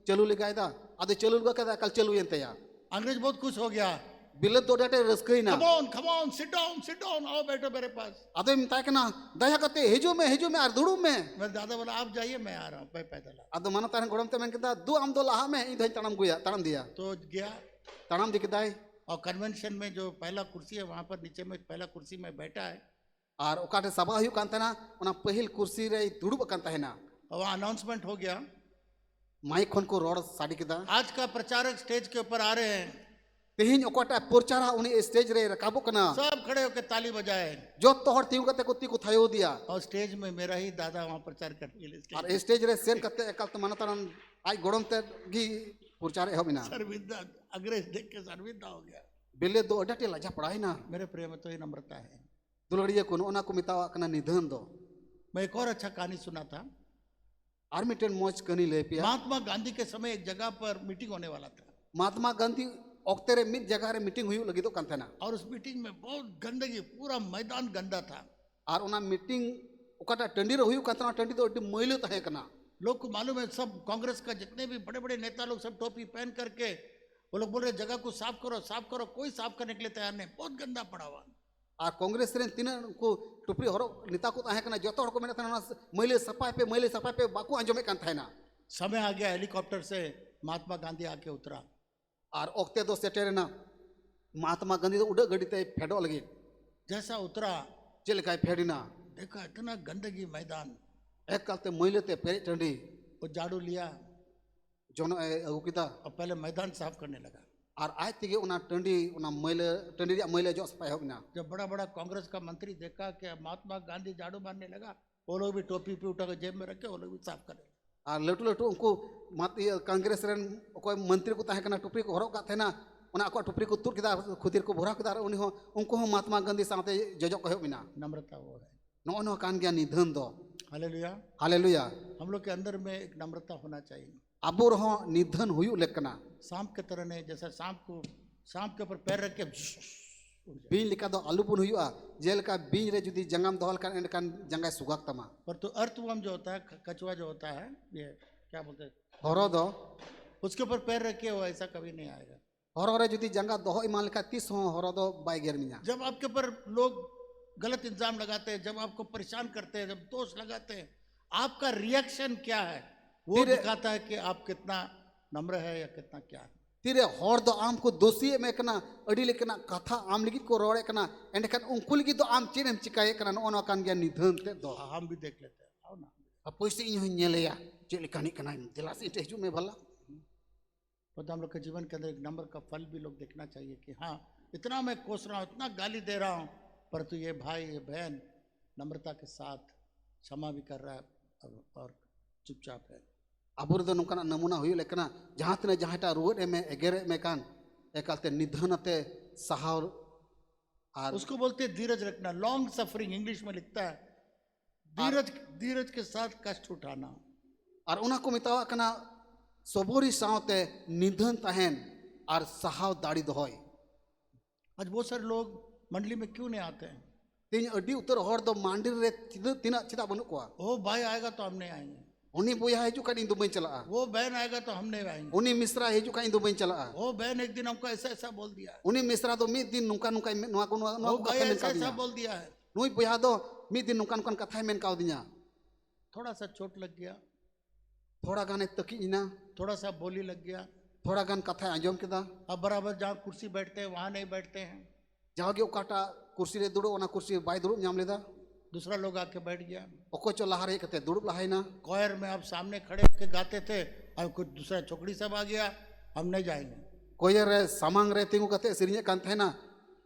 चलू लगायदा आदो चलू लगा कदा कल चलू यंतया अंग्रेज बहुत खुश हो गया। बिले दो डटे रस्कईना कम ऑन, सिट डाउन, आओ बैठो मेरे पास। आदो मिता कना दया कते हेजो में और दुड़ू में मेरे दादा बोला, आप जाइए, मैं आ रहा हूँ, मैं पैदल आ। आदो मानो तारन गड़म ते मेन किदा दो आम दो लाहा में इन धई ताड़म गुया ताड़म दिया तो गया, ताड़म दी किदाई और कन्वेंशन में जो पहला कुर्सी है वहां पर नीचे में पहला कुर्सी में बैठा है, और ओकाटे सभा हुई कान तेना ओना पहिल कुर्सी रे दुड़ुब कान तहेना और वहाँ अनाउंसमेंट हो गया, माइक खन को रोड साड़ी किदा आज का प्रचारक स्टेज के ऊपर आ रहे हैं। तेहिन ओकाटा पोरचारा उनी स्टेज रे रकाबो कना सब खड़े होकर ताली बजाए, जो तोहर तीउ कते कुत्ती को थायो दिया और स्टेज में मेरा ही दादा वहाँ प्रचार करने के लिए और स्टेज रे सेन कते एकल त मानो तारन आई गड़म ते गी पोरचारे होबिना शर्मिंदा, अंग्रेज देख के शर्मिंदा हो गया। बिले दो अडटे लजा पड़ाई ना मेरे प्रेम में तो ये नम्रता है। दुलड़िए को ओना को मितावा कना निधन दो मैं एक और अच्छा कहानी सुना था। आर्मिटेन मौज कनी ले पिया महात्मा गांधी के समय एक जगह पर मीटिंग होने वाला था, महात्मा गांधी ओक्ते रे मिद जगह रे मीटिंग हुई लगी तो कान थेना और उस मीटिंग में बहुत गंदगी, पूरा मैदान गंदा था। और ओना मीटिंग ओकाटा टंडी रे हुई कान तना टंडी तो अड्डी मैलो तहे कना लोग को मालूम है, सब कांग्रेस का जितने भी बड़े बड़े नेता लोग सब टोपी पहन करके वो लोग बोल रहे जगह को साफ करो, कोई साफ करने के लिए तैयार नहीं, बहुत गंदा पड़ा हुआ। और कांग्रेस रे तीन को टुपरी हरो नेता को तहे कना जतो हर को मेना तना मैले सफाई पे बाकू अंजमे कान थेना समय आ गया, हेलीकॉप्टर से महात्मा गांधी आके उतरा। और ओक्ते दो सेटेरेना महात्मा गांधी तो उड़ गड़ी ते फेडो लगी जैसा उतरा, चलकाय फेडिना देखा इतना गंदगी मैदान, एक कलते मैले ते पेरे टंडी वो झाड़ू लिया जोनो अगु किदा और पहले मैदान साफ करने लगा। और आज तिगे उना टंडी उना मैले टंडी रे मैले जो सफाई होबिना जब बड़ा बड़ा कांग्रेस का मंत्री देखा कि महात्मा गांधी झाड़ू मारने लगा, वो लोग भी टोपी पे उठा के जेब में रखे, वो लोग भी साफ करे। और लटू लटू उनको मत कांग्रेस रेन कोई मंत्री को तहे कना टुपरी को हरो का थेना उना को टुपरी को तुर किदा खुदिर को भरा किदा उनी हो उनको हो महात्मा गांधी साथे जजो को होबिना नम्रता वो है। नो नो कान गया निधन दो हालेलुया। हालेलुया हम लोग के अंदर में एक नम्रता होना चाहिए। अबो रहो निधन हुयु लेकना सांप के तरह नहीं, जैसा सांप के ऊपर पैर रख के उड़ जाए। बीन लिका दो आलूपुन हुयुआ जेलका बीन रे जुदी जंगम दोहल कान एंडकान जंगाय सुगाक तमा पर तो अर्थवर्म जो होता है, कछुआ जो होता है, ये क्या बोलते हैं, हरो दो उसके ऊपर पैर रखे वो ऐसा कभी नहीं आएगा। हरो रे जुदी जंगा दोहो इमान लिका 30 हो हरो दो बाय गेरमिया जब आपके ऊपर लोग गलत इल्जाम लगाते हैं, जब आपको परेशान करते हैं, जब दोष लगाते हैं, आपका रिएक्शन क्या है वो दिखाता है कि आप कितना नम्र है या कितना क्या है। तिरे हर दो आम को दोषी में कना अडी लेकना कथा आम लगी को रोड़े कना एंडकान उनको लगी दो आम चेनेम चिकाए कना नो नो कान गया निधन ते दो हम भी देख लेते हैं, आओ ना। अब पैसे इन नेलेया चेले कानी कना दिला से तेजू में भला तो हम लोग के जीवन के अंदर एक नंबर का फल भी लोग देखना चाहिए कि हाँ, इतना मैं कोस रहा हूँ, इतना गाली दे रहा हूँ, परंतु ये भाई ये बहन नम्रता के साथ क्षमा भी कर रहा है और चुपचाप है। अब दो नोकना नमूना हुई लेकना जहाँ तने जहाँटा रुए में एगेरे में कान एकालते निधनते सहार और उसको बोलते हैं धीरज रखना, लॉन्ग सफरिंग इंग्लिश में लिखता है, धीरज के साथ कष्ट उठाना। और उना को मितावा कना सबोरी सावते निधन तहन और सहाव दाड़ी दोहय। आज बहुत सारे लोग मंडली में क्यों नहीं आते हैं? तीन अड्डी उतर हर दो मांडिर रे तीना चिता बनु को ओ भाई आएगा तो हम नहीं आएंगे। उनी बोया हिजू का इन दो बई चला वो बहन आएगा तो हम नहीं आएंगे, उनी मिश्रा हिजू का इन दो बई चला वो बहन एक दिन हमको ऐसा ऐसा बोल दिया है, उनी मिश्रा दो मिद दिन नुका नुका नुआ को नुआ वो को भाई कथा मेन ऐसा का ऐसा दिया बोल दिया है। नुई बोया दो मिद दिन नुका नुका कथा मेन का दिया थोड़ा सा चोट लग गया, थोड़ा गाने तकी इना थोड़ा सा बोली लग गया। थोड़ा गान कथा आंजम केदा अब बराबर जहाँ कुर्सी बैठते हैं वहाँ नहीं बैठते हैं, जागे ओकाटा कुर्सी रे दुड़ो ओना कुर्सी बाय दुड़ो नाम लेदा दूसरा लोग आके बैठ गया। ओको चो लहारे कते दुड़ो लहायना कोयर में आप सामने खड़े होकर गाते थे और कुछ दूसरा छोकरी सब आ गया, हम नहीं जाएंगे। कोयर रे सामांग रे तिंगु कते सिरिने कान थेना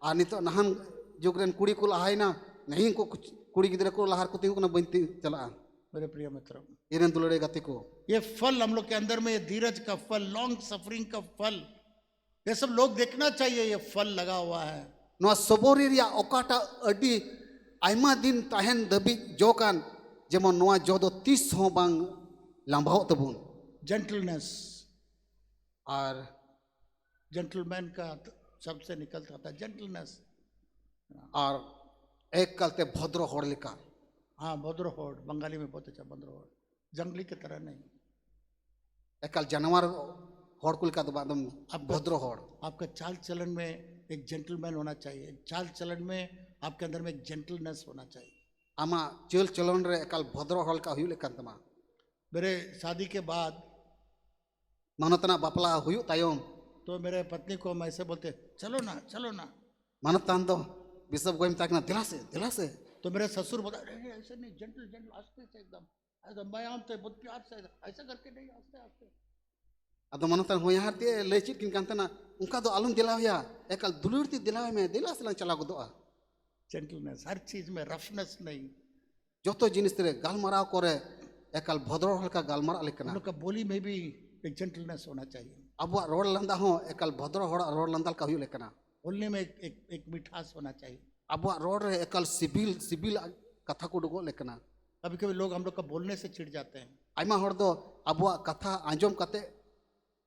आ नितो नहान जुग रेन कुड़ी को लहायना नहीं को कुछ कुड़ी गिदरे को लहार को तिंगु ना बंती चला। मेरे प्रिय मित्रों, इरन दुलड़े गति को ये फल हम लोग के अंदर में, ये धीरज का फल, लॉन्ग सफरिंग का फल, ये सब लोग देखना चाहिए। ये फल लगा हुआ है। नोआ सबोरी रिया ओकाटा अडी आयमा दिन ताहेन दबी जोकान जेमन नोआ जो दो 30 हो बांग लंबाओ तबुन जेंटलनेस, और जेंटलमैन का सबसे निकलता था जेंटलनेस। और एक कलते भद्र होड़ लिका हाँ, भद्र होड़, बंगाली में बहुत अच्छा, भद्र होड़, जंगली की तरह नहीं। एकल जानवर होड़ कुल का तो बादम भद्र होड़। आपका चाल चलन में एक जेंटलमैन होना चाहिए, चाल चलन में आपके अंदर में एक जेंटलनेस होना चाहिए। आमा चल चलन रे एकल भद्र होड़ का हुई लेकन तमा मेरे शादी के बाद मनतना बापला हुई तायम तो मेरे पत्नी को हम ऐसे बोलते, चलो ना चलो ना, मनतान दो बिशप गोइम तक ना दिला से तो मेरे ससुर बोला, नहीं ऐसे नहीं, जेंटल जेंटल, आस्ते से एकदम बयाम से, बहुत प्यार से, ऐसा करके नहीं, आस्ते आस्ते। अदो मनतान हो यार ते लेचिट किन कांतना उनका दो आलूम दिला होया एकल दुलुरती दिला में दिला से चला गदोआ। जेंटलनेस, हर चीज में रफनेस नहीं। जोतो जिनिस रे गालमाराव करे एकल भद्र होड़ का गालमारा हम लेकना लोग का बोली में भी एक जेंटलनेस होना चाहिए, अब रोड लंदा हो एकल भद्र होड़ रोड लंदाल का हुई लेकना बोलने में एक मिठास होना चाहिए। अब रोड रे एकल सिबिल कथा को डुगो लेकना। कभी कभी लोग हम लोग का बोलने से चिढ़ जाते हैं। आयमा होड़ दो अब कथा आंजम कते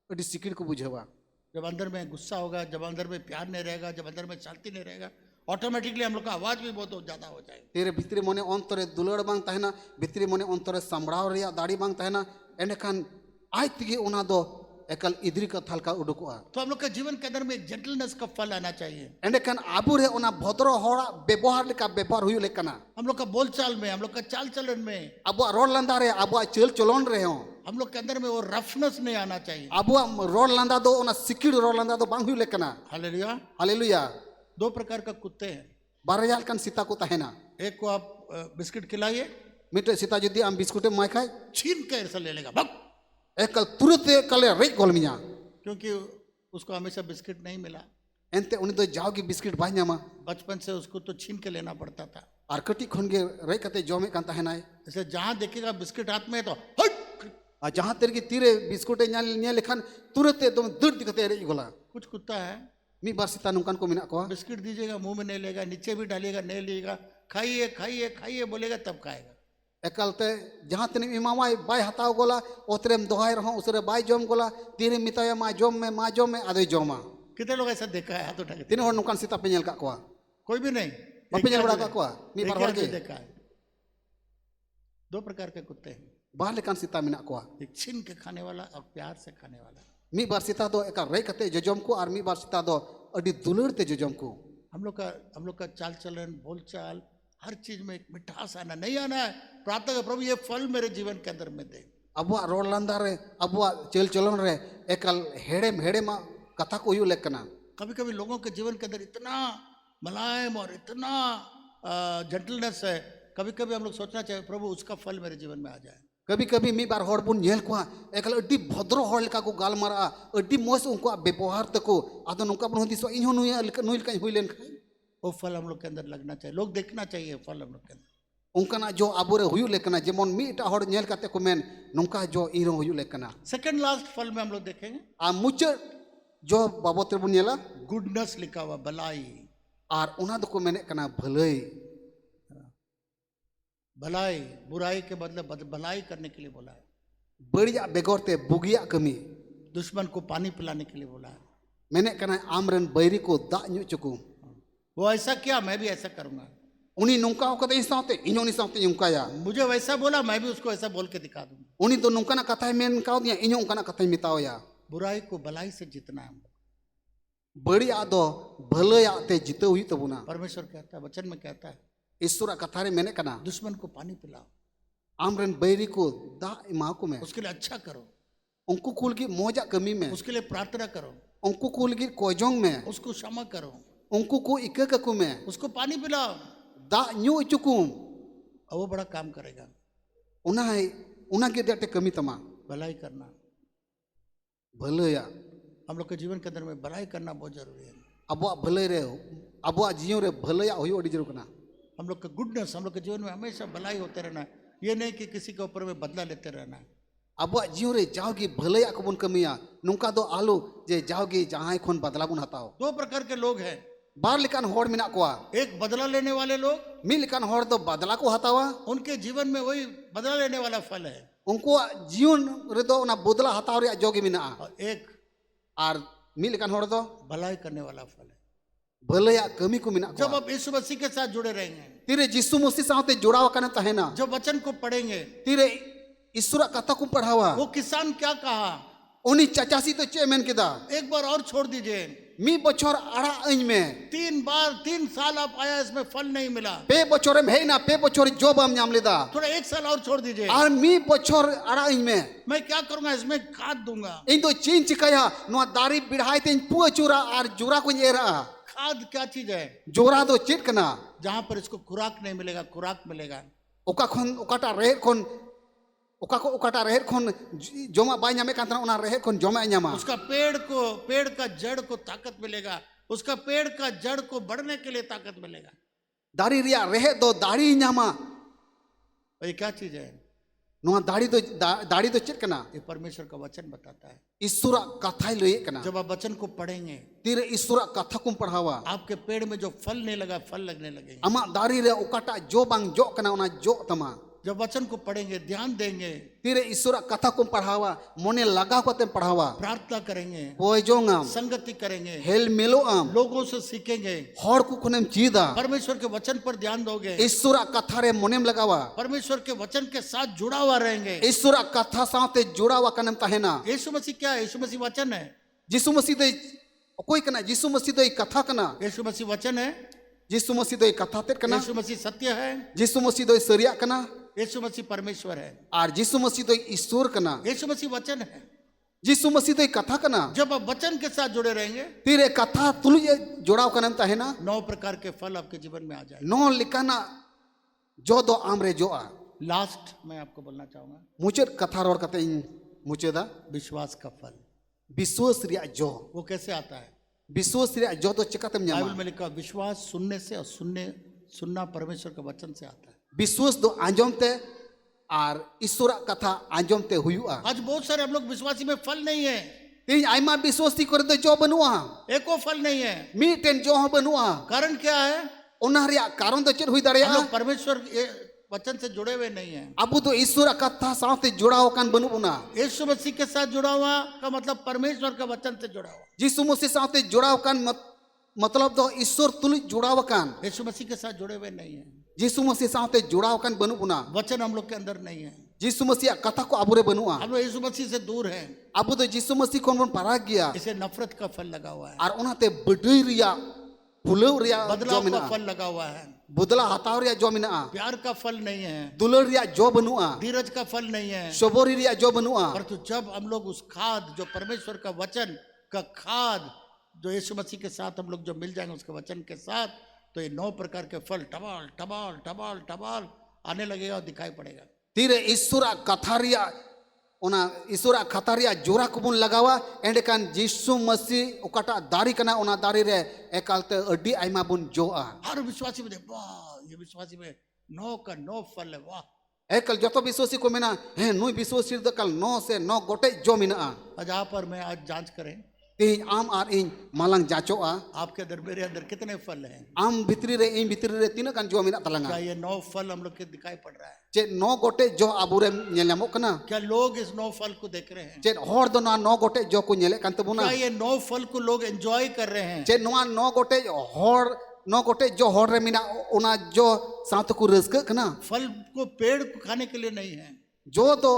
अडी सिकिड़ को बुझेवा। जब अंदर में गुस्सा होगा, जब अंदर में प्यार नहीं रहेगा, जब अंदर में शांति नहीं रहेगा, ऑटोमेटिकली हम लोग का आवाज भी बहुत ज़्यादा हो जाएगा। तेरे भितरी मने अंतरे दुलड़ बांग तहना भितरी मने अंतरे संभराव रिया दाड़ी बांग तहना एंडखान आज तिगे उना दो एकल इद्री का थाल का उडुकोआ। तो हम लोग का जीवन के अंदर में एक जेंटलनेस का फल आना चाहिए। एंडखान आबू रे उना भद्र होड़ा व्यवहार लेका व्यवहार हुई लेकना। हम लोग का बोलचाल में, हम लोग का चाल चलन में, अब रोड लंदा रे अब चल चलन रहे हो हम लोग के अंदर में वो रफनेस नहीं आना चाहिए। अब रोड लंदा दो उना सिकिड़ रोड लंदा दो बांग हुई लेकना। हालेलुया। हालेलुया। दो प्रकार का कुत्ते हैं। बारयाल कन सीता को तहना एक को आप बिस्किट खिलाइए, मिटे सीता जुदी आम बिस्कुटे माय खाए छीन के ऐसा ले लेगा, भग, एकल तुरंत कले रेक गोलमिया क्योंकि उसको हमेशा बिस्किट नहीं मिला। एनते उनी दो जाओगी बिस्किट बाय न्यामा बचपन से उसको तो छीन के लेना पड़ता था। और कटी खनगे रेक कते जमे कान तहनाय इसलिए जहां देखेगा बिस्किट हाथ में तो हट, आ जहां तेरे की तीरे बिस्कुटे न्याल न्याल लेखान तुरंत एकदम दर्द दिखते रे गोला। कुछ कुत्ता है मी बार सीता नुकान को मिना को बिस्किट दीजिएगा मुंह में नहीं लेगा, नीचे भी डालिएगा नहीं लेगा, खाइए खाइए खाइए बोलेगा तब खाएगा। एकलते जहां तने इमामाय बाय हताव गोला ओतरेम दोहाय रहो उसरे बाय जम गोला तीरे मिताया मा जम में आदे जमा। कितने लोग ऐसा देखा है? हाथ उठा के तीन होड़ नुकान सीता पे नेल का कोआ कोई भी नहीं, बापे नेल बड़ा का कोआ मी बार होड़ के देखा है। दो प्रकार के कुत्ते हैं, बाहर लेकान सीता मिना कोआ एक छीन के खाने वाला और प्यार से खाने वाला। मी बार सीता दो एका रे कते जजम को और मी बार सीता दो अडी दुलड़ते जजम को। हम लोग का चाल चलन, बोलचाल, हर चीज में एक मिठास आना नहीं आना है। प्रार्थना कर प्रभु ये फल मेरे जीवन के अंदर में दे। अब रोड लंदा रे अब चल चलन रे एकल हेड़े मा कथा को यू लेकना। कभी कभी लोगों के जीवन के अंदर इतना मुलायम और इतना जेंटलनेस है, कभी कभी हम लोग सोचना चाहिए प्रभु उसका फल मेरे जीवन में आ जाए। कभी कभी मी बार होड़ बुन नेल को एकल अड्डी भद्र होड़ लेका को गालमारा अड्डी मोस उनको व्यवहार तको आदो नुका बन दिसो इहो नुइल का हुई लेन खाई वो फल हम लोग के अंदर लगना चाहिए, लोग देखना चाहिए फल हम लोग के अंदर। उनका जो आबुरे हुई लेकना जेमन मी एटा होड़ नेल काते को मेन नुका जो इरो हुई लेकना। सेकंड लास्ट फल में हम लोग देखेंगे आ मुचे जो बाबत रे बुन नेला गुडनेस लिखा हुआ, भलाई। और उना दो को मेने कना भलाई। भलाई, बुराई के बदले भलाई करने के लिए बोला है। बढ़िया बेगोरते बुगिया कमी दुश्मन को पानी पिलाने के लिए बोला है। मैंने कहना आमरन बैरी को दा न्यू चुकू वो ऐसा किया मैं भी ऐसा करूंगा। उन्हीं नुका होकर इंसाते इन्होंने साते नुका या मुझे वैसा बोला मैं भी उसको ऐसा बोल के दिखा दूंगा। उनी तो नौकाना कथाय मेन काउदिया इन्हों उनकाना कथाय मितावया बुराई को भलाई से जीतना है हमको। बड़ी आदो भले आते जीते हुई तबुना परमेश्वर कहता है, वचन में कहता है, ईश्वर कथारे मैंने कना दुश्मन को पानी पिलाओ, आमरन बैरी को दा इमा को में उसके लिए अच्छा करो, उनको कुल की मौजा कमी में उसके लिए प्रार्थना करो, उनको कुल की कोजोंग में उसको क्षमा करो, उनको को इके ककु में उसको पानी पिलाओ, दा न्यू इचुकुम और वो बड़ा काम करेगा। उना के देते कमी तमा भलाई करना, भले या हम लोग के जीवन के अंदर में भलाई करना बहुत जरूरी है। अबुआ भले रे अबुआ जियो रे भले या होयो अड़ी जरूर कना हम लोग का गुडनेस, हम लोग के जीवन में हमेशा भलाई होते रहना है। ये नहीं कि किसी के ऊपर में बदला लेते रहना है। अबुआ जियो रे जाओगी भले या कबुन कमिया नुका दो आलू जे जाओगी जहां खोन बदला बुन हताओ दो प्रकार के लोग हैं, बार लिकान होड़ मिना कोआ एक बदला लेने वाले लोग, मी लिकान होड़ दो बदला को हतावा उनके जीवन में वही बदला लेने वाला फल है, उनको जीवन रे दो ना बदला हताव रे जोगी मिना और एक और मी लिकान होड़ दो भलाई करने वाला फल है। भले या कमी को मिना जब कोआ आप यीशु मसीह के साथ जुड़े रहेंगे, तीरे जिसु मसीह साथे जुड़ावा कने तहेना जब वचन को पढ़ेंगे, तीरे ईश्वर कथा को पढ़ावा वो किसान क्या कहा, उनी चाचासी तो चे मेन किदा एक बार और छोड़ दीजिए, मी बछोर आड़ा अंज में 3 साल आप आया, इसमें फल नहीं मिला, पे बछोरे में है ना पे बछोर जॉब हम नाम लेदा थोड़ा 1 साल और छोड़ दीजिए, और मी बछोर आड़ा अंज में मैं क्या करूंगा, इसमें खाद दूंगा। इन तो चीन चिकाया नो दारी बिढ़ाई तेन पुआ चूरा और जोरा को एरा खाद क्या चीज है? जोरा दो चिट कना जहां पर इसको खुराक नहीं मिलेगा, खुराक मिलेगा। ओका खन ओकाटा रेहर खन ओका को ओकाटा रेहर खन जोमा बाय नामे कांतना ओना रेहर खन जोमा न्यामा उसका पेड़ का जड़ को ताकत मिलेगा, उसका पेड़ का जड़ को बढ़ने के लिए ताकत मिलेगा। दारी रिया रेहे दो दाढ़ी न्यामा ये क्या चीज है? नो दाढ़ी तो चिट कना ये परमेश्वर का वचन बताता है। ईश्वर कथा लय कना जब आप वचन को पढ़ेंगे, तीरे ईश्वर कथा को पढ़ावा आपके पेड़ में जो फल नहीं लगा, फल लगने लगेंगे। अमा दारी रे ओकाटा जो बांग जो कना ओना जो तमा जब वचन को पढ़ेंगे, ध्यान देंगे, तीरे ईश्वर कथा को पढ़ावा मोने लगा को ते पढ़ावा प्रार्थना करेंगे, पोजोंगाम संगति करेंगे, हेल मेलो आम लोगों से सीखेंगे, हर को खुनेम चीदा परमेश्वर के वचन पर ध्यान दोगे, ईश्वर कथा रे मोनेम लगावा परमेश्वर के वचन के साथ जुड़ा हुआ रहेंगे। ईश्वर कथा साथे जुड़ावा कनम तहेना यीशु मसीह क्या है? यीशु मसीह वचन है। जिसु मसीह दे कोई कना जिसु मसीह दे कथा कना यीशु मसीह वचन है। जिसु मसीह दे कथा ते कना यीशु मसीह सत्य है। जिसु मसीह दे सरिया कना यीशु मसीह परमेश्वर है। और जिसु मसीह दे ईश्वर कना यीशु मसीह वचन है। जिसु मसीह दे कथा कना जब आप वचन के साथ जुड़े रहेंगे, तीरे कथा तुलुजे जोड़ाव कनम तहेना 9 प्रकार के फल आपके जीवन में आ जाए। नो लिकाना जो दो आमरे जो आ लास्ट मैं आपको बोलना चाहूंगा, मुचेद कथा रोड कते मुचेदा विश्वास का फल। विश्वास रिया जो वो कैसे आता है? विश्वास रिया जो तो चिकातम बाइबल न्यामा में लिखा विश्वास सुनने से, और सुनना परमेश्वर के वचन से आता है। विश्वास दो आंजमते और ईश्वर कथा आंजमते हुआ आज बहुत सारे हम लोग विश्वासी में फल नहीं है। तीन आइमा विश्वासी करे तो जो बनुआ एको फल नहीं है। मीटेन जो बनुआ कारण क्या है? ओना रिया कारण तो चेद हुई हम दाड़िया लोग परमेश्वर के वचन से जुड़े हुए नहीं हैं। अब तो ईश्वर कथा साथे जुड़ाव कान बनु बुना यीशु मसीह के साथ जुड़ा हुआ का मतलब परमेश्वर का वचन से जुड़ा हुआ। जिसु मसीह साथे जुड़ाव कान मतलब तो ईश्वर तुल जुड़ाव कान यीशु मसीह के साथ जुड़े हुए नहीं है। जिसु मसीह साथे जुड़ाव कान बनु बुना वचन हम लोग के अंदर नहीं है। जिसु मसीह कथा को अबुरे बनुआ हम लोग यीशु मसीह से दूर हैं। अब तो जिसु मसीह को बन पराग गया इसे नफरत का फल लगा हुआ है, और ओनाते बडई रिया फुलव रिया जो बदलाव मिना का फल लगा हुआ है, बुदला हताव रिया जो मिना प्यार का फल नहीं है, दुलर रिया जो बनुआ धीरज का फल नहीं है। शबोरी रिया जो बनुआ परंतु जब हम लोग उस खाद जो परमेश्वर का वचन का खाद जो यीशु मसीह के साथ हम लोग जो मिल जाएंगे उसके वचन के साथ, तो ये 9 प्रकार के फल टबाल टबाल टबाल टबाल आने लगेगा और दिखाई पड़ेगा। तीरे ईश्वरा कथारिया ओना ईश्वरा कथारिया जोरा कुबुन लगावा एंडकान जिसु मसीह ओकाटा दारी कना ओना दारी रे एकालते अड्डी आइमा बुन जोआ हर विश्वासी में वाह, ये विश्वासी में 9 का 9 फल है। वाह, एकल जतो विश्वासी को मेना हे नुई विश्वासी द कल 9 से 9 गोटे जो मिना आज आप और मैं आज जांच करें तीन आम आर इन मालंग जाचोआ आपके अंदर मेरे अंदर कितने फल हैं। आम भितरी रे इन भितरी रे तीन कान जो मिना तलंगा क्या ये 9 फल हम लोग के दिखाई पड़ रहा है? चे 9 गोटे जो आबुरे नेलमो कना क्या लोग इस 9 फल को देख रहे हैं? चे होर दो ना 9 गोटे जो को नेले कान तबुना क्या ये 9 फल को लोग एंजॉय कर रहे हैं? चे नोआ 9 गोटे होर 9 गोटे जो होर रे मिना ओना जो साथ को रस्क कना फल को पेड़ को खाने के लिए नहीं है। जो तो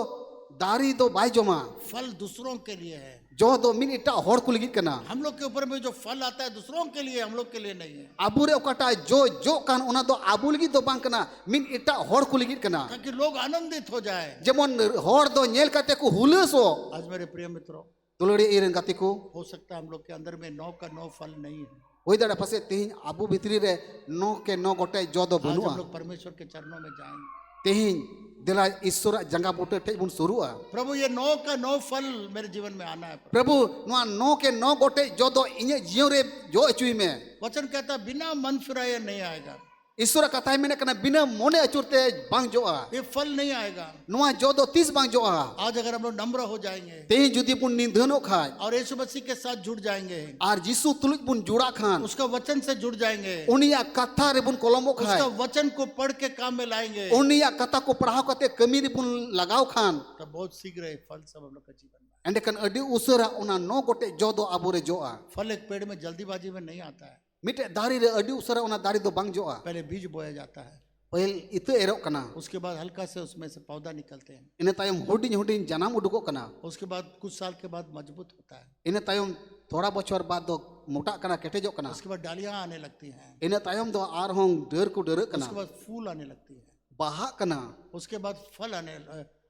दारी दो बाय जोमा फल दूसरों के लिए है। जो दो मिन इटा होड़ को लगित कना हम लोग के ऊपर में जो फल आता है दूसरों के लिए, हम लोग के लिए नहीं है, आबुरे ओकाटा जो जो कान ओना दो आबु लगित दो बांग कना मिन इटा होड़ को लगित कना ताकि लोग आनंदित हो जाए। जेमन होड़ दो नेल काते को हुलसो आज मेरे प्रिय मित्रों, दुलड़ी इरन गाते को हो सकता है हम लोग के अंदर में 9 का 9 फल नहीं है। होई दाड़ा पासे तेहिन आबु भितरी रे नो के नो गोटे जो दो आज बनुआ हम लोग परमेश्वर के चरणों में जाएंगे। तेहिन दिला ईश्वर जंगा बुटे ठे बुन सुरुआ प्रभु ये 9 का 9 फल मेरे जीवन में आना है। प्रभु नुआ नो के नो गोटे जो दो इने जियो रे जो अचुई में वचन कहता है बिना मन फिराए नहीं आएगा, ईश्वर कथा में कना बिना मोने अचुरते बांग जोआ ये फल नहीं आएगा। नुआ जो दो 30 बांग जोआ आज अगर हम लोग नम्र हो जाएंगे तेहिन जुदी बुन निंदनो खाय और यीशु मसीह के साथ जुड़ जाएंगे, आर जीसु तुलुज बुन जुड़ा खान उसका वचन से जुड़ जाएंगे, उनिया कथा रे बुन कोलमो खाय उसका वचन को पढ़ के काम में लाएंगे, उनिया कथा को पढ़ाओ कते कमी रे बुन लगाओ खान तब बहुत शीघ्र ये फल सब हम लोग के जीवन में। एंडे कन अडी उसरा उना नो गोटे जो दो आबुरे जोआ फल एक पेड़ में जल्दीबाजी में नहीं आता है, मिटे दारी रे अडी उसरा उना दारी दो बांग जोआ पहले बीज बोया जाता है, पहल इते एरो कना उसके बाद हल्का से उसमें से पौधा निकलते हैं, इने तायम हुडिन हुडिन जनाम उडुको कना उसके बाद कुछ साल के बाद मजबूत होता है, इने तायम थोड़ा बछर बाद दो मोटा कना केटेजो कना उसके बाद डालियां आने लगती हैं, इने तायम दो आर हों डर को डर कना उसके बाद फूल आने लगती है, बाहा कना उसके बाद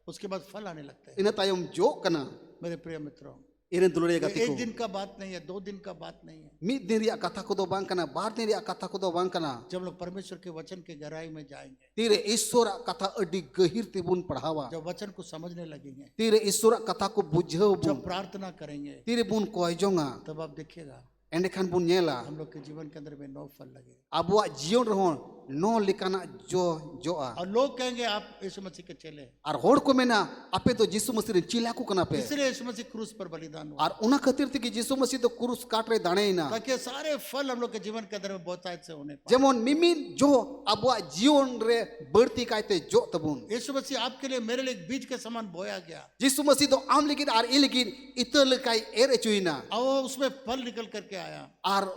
उसके बाद फल आने लगते हैं। इने तायम जो कना मेरे प्रिय मित्रों, इने दुलड़े ये गति एक को दिन का बात नहीं है, 2 दिन का बात नहीं है। मिद दिन रिया कथा को दो बांग कना बार दिन रिया कथा को दो बांग कना जब लोग परमेश्वर के वचन के गहराई में जाएंगे, तीरे ईश्वर कथा अडी गहिर तिबुन पढ़ावा जब वचन को समझने लगेंगे, तीरे ईश्वर कथा को बुझो बुन जब प्रार्थना करेंगे, तीरे बुन कोयजोंगा तब आप देखिएगा एंडे खान बुन नेला हम लोग के जीवन के अंदर में 9 फल लगे आबुआ जीवन रहो नो लिकाना जो जोआ और लोग कहेंगे आप यीशु मसीह के चेले हैं। और होड़ को मेना आपे तो यीशु मसीह रे चिला को कना पे इसलिए यीशु मसीह क्रूस पर बलिदान हुआ और उना खातिर थे कि यीशु मसीह तो क्रूस काट रे दाणे ना ताकि सारे फल हम लोग के जीवन के अंदर में बहुतायत से होने पाए। जेमन मिमिन जो आबुआ जीवन रे बढ़ती कायते जो तबुन यीशु मसीह आपके लिए मेरे लिए एक बीज के समान बोया गया यीशु मसीह तो आम लेकिन और ई लेकिन इतर लकाई एर चुइना और वो उसमें फल निकल करके आया। और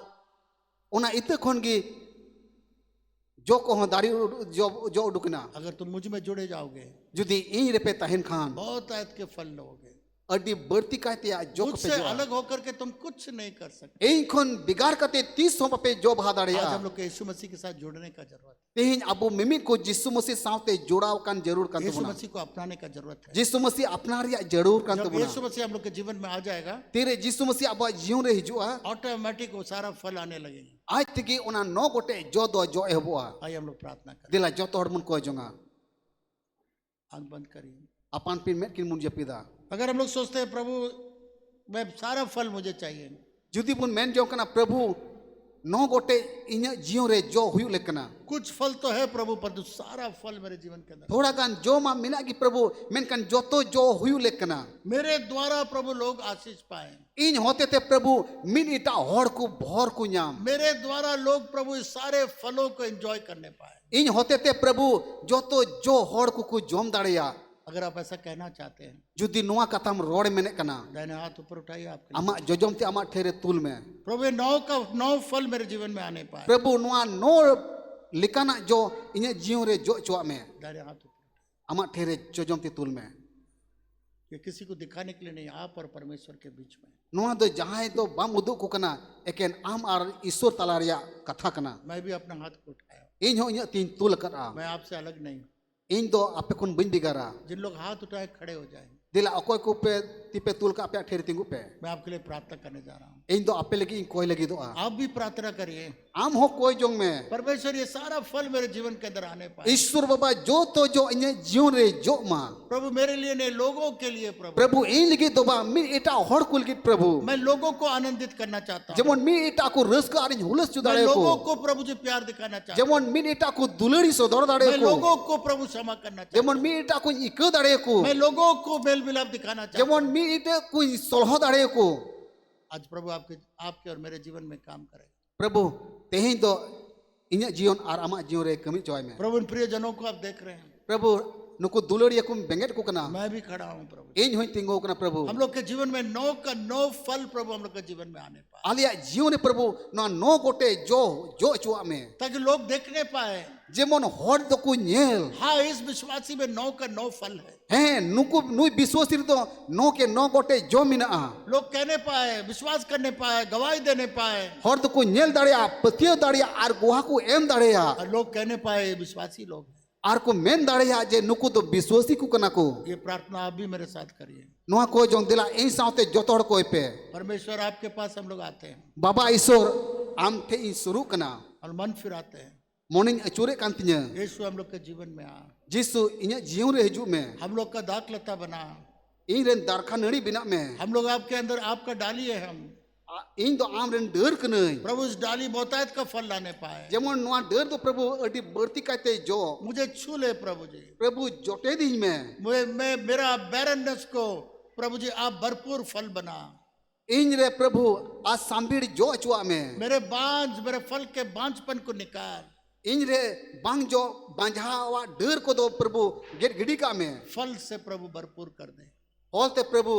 उना इत खन की जो को दारी जो जो उडुकना अगर तुम मुझ में जुड़े जाओगे जुदी इन रे पे तहन खान बहुतायत के फल लोगे, अडी बढ़ती कायते जो मुझसे पे जो अलग होकर के तुम कुछ नहीं कर सकते। इन खन बिगाड़ कते 30 पे जो बहादड़े आज हम लोग के यीशु मसीह के साथ जुड़ने का जरूरत है, तेहिन अबु मिमिन को यीशु मसीह साथे जुड़ाव कान जरूर कान यीशु तबुना मसीह को अपनाने का जरूरत है। यीशु मसीह अपना रिया जरूर कान जब तबुना यीशु मसीह हम लोग के जीवन में आ जाएगा, तेरे यीशु मसीह अब जीवन रे हिजुआ ऑटोमेटिक वो सारा फल आने लगेंगे। आज तकी उना नो गोटे जो दो जो एबुआ आइए हम लोग प्रार्थना करें। दिला जो तोड़ मुन को जोंगा आंख बंद करिए। अपन पिन में किन मुन जपिदा अगर हम लोग सोचते हैं प्रभु मैं सारा फल मुझे चाहिए, जुदी बुन मेन जो कना प्रभु नो गोटे इन जीवन रे जो हुयु लेकना कुछ फल तो है प्रभु पर सारा फल मेरे जीवन के अंदर थोड़ा कान जो मा मिना की प्रभु मेन कान जो तो जो हुयु लेकना मेरे द्वारा प्रभु लोग आशीष पाए, इन होते थे प्रभु मिन इटा होड़ को भोर को न्याम मेरे द्वारा लोग प्रभु इस सारे फलों को एंजॉय करने पाए। इन होते थे प्रभु जो तो जो होड़ को जोम दाड़िया अगर आप ऐसा कहना चाहते हैं, जुदी नुआ कथम रोड में कना दाहिने हाथ ऊपर उठाइए आपके लिए। अमा जोजम ते अमा ठेरे तुल में प्रभु ये 9 फल मेरे जीवन में आने पाए। प्रभु नुआ नो लिकाना जो इने जीवन रे जो चुआ में दाहिने हाथ ऊपर उठाइए। अमा ठेरे जोजम ते तुल में ये किसी को दिखाने के लिए नहीं, आप और परमेश्वर के बीच में। नुआ दो जहां दो बाम उदु को कना एकेन आम आर ईश्वर तलारिया कथा कना मैं भी अपना हाथ को उठाया, इन हो इन तीन तुल करा मैं आपसे अलग नहीं। इन दो आपे कुन बिन बिगारा जिन लोग हाथ उठाए खड़े हो जाए, दिला अकोय को पे तिपे तुल का पे ठेरे तिंगु पे मैं आपके लिए प्रार्थना करने जा रहा हूँ। इन दो आपे लगी इन कोई लगी दो आप भी प्रार्थना करिए, आम हो कोई जोंग में परमेश्वर ये सारा फल मेरे जीवन के अंदर आने पाए। ईश्वर बाबा जो तो जो इन जीवन रे जो मा प्रभु मेरे लिए नहीं, लोगों के लिए प्रभु। प्रभु इन लगी दो बा मिन इटा होड़ कुल की प्रभु मैं लोगों को आनंदित करना चाहता हूँ, जेमन मिन इटा को रस का आरिन हुलस मैं चुदाड़े लोगों को को प्रभु जी प्यार दिखाना चाहता हूँ, जेमन मिन इटा को दुलड़ी सो दौड़ दाड़े मैं को लोगों को प्रभु क्षमा करना चाहता जेमन मिन इटा को इक दाड़े को हूँ, मैं लोगों को मेल मिलाप दिखाना चाहता हूँ। जेमन मिन इटा को सोलह दाड़े को आज प्रभु आपके और मेरे जीवन में काम करे। प्रभु तेहिं दो इन जीवन और अमा जीवन रे कमी चोय में प्रभु इन प्रिय जनों को आप देख रहे हैं, प्रभु नुकु दुलड़िया को बेंगेट को कना मैं भी खड़ा हूँ प्रभु। इन होई तिंगो कना प्रभु हम लोग के जीवन में नो का नो फल प्रभु हम लोग के जीवन में आने पाए, आलिया जीवन प्रभु ना नो गोटे जो जो चुआ में ताकि लोग देखने पाए जेमन होड़ दो को नेल हाँ इस विश्वासी में नो का नो फल है। हैं नुकु नुई विश्वासी तो नो के नो गोटे जो मिना लोग कहने पाए, विश्वास करने पाए, गवाही देने पाए, होड़ दो को नेल दाड़िया पतियो दाड़िया आर गुहा को एम दाड़िया और लोग कहने पाए ये विश्वासी लोग हैं। आर को मेन दाड़िया जे नुकु तो विश्वासी को कना को ये प्रार्थना आप भी मेरे साथ करिए। नोआ को जों दिला इन साउते जोतोड़ को पे परमेश्वर आपके पास हम लोग आते हैं बाबा ईश्वर आम थे इन शुरू कना और मन फिराते हैं। मॉर्निंग अचूरे कांतिया यीशु हम लोग के जीवन में आ, जिसु इन्या जीवन रे हिजू में हम लोग का दाख लता बना, इन रेन दारखा नड़ी बिना में हम लोग आपके अंदर आपका डाली है। हम इन तो आम रेन डर कनई प्रभु इस डाली बहुतायत का फल लाने पाए। जेमन नोआ डर तो प्रभु अडी बढ़ती कहते जो मुझे छू ले प्रभु जी, प्रभु जोटे दिन में मैं मेरा बैरननेस को प्रभु जी आप भरपूर फल बना। इन रे प्रभु आज सांबीड़ जो अचुआ में मेरे फल के बांझपन को निकाल, इन रे बांग जो बांझावा डर को दो प्रभु गेट गिडी का में फल से प्रभु भरपूर कर दे, होलते प्रभु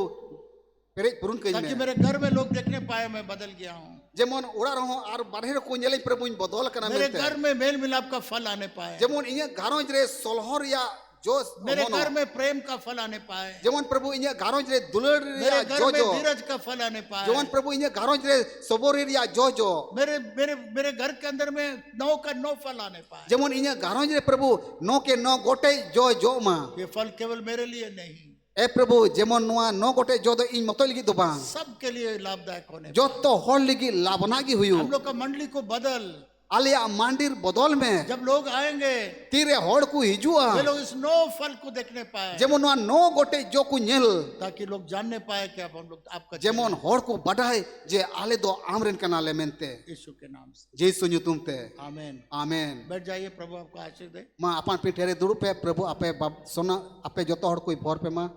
पेरे पुरुन कई ताकि में मेरे घर में लोग देखने पाए मैं बदल गया हूँ। जेमन उड़ा रहो आर बाहर को नेले प्रभु इन बदल कना मेरे मिलते घर में मेल मिलाप का फल आने पाए, जेमन इन्या घरों रे सोलहर या जो मेरे घर में प्रेम का फल आने पाए, जेमन प्रभु इन्या घरों रे दुलड़ मेरे या घर जो में जो धीरज का फल आने पाए, जेमन प्रभु इन्या घरों रे सबोरी या जो जो मेरे मेरे मेरे घर के अंदर में नौ का नौ फल आने पाए। जेमन इन्या घरों रे प्रभु नो के नो गोटे जो जो मा ये फल केवल मेरे लिए नहीं, ए प्रभु जेमन नुआ नो गोटे जो दो इन मतो लिगी दो बांग सबके लिए लाभदायक होने जो तो होड़ लिगी लाभनागी हुई हम लोग का मंडली को बदल। आलिया मांडीर बदल में जब लोग आएंगे तीरे होड़ को हिजुआ वे लोग इस नो फल को देखने पाए, जेमन नुआ नो गोटे जो को नेल ताकि लोग जानने पाए कि अब हम लोग आपका जेमन होड़ को बढ़ाए जे आले दो आमरेन कनाले मेनते यीशु के नाम से जेसु तुमते आमेन। आमेन बैठ जाइए, प्रभु आपको आशीष दे। मां अपन पिठेरे दुड़ू पे प्रभु आपे सोना आपे जो तो होड़ कोई भोर पे मां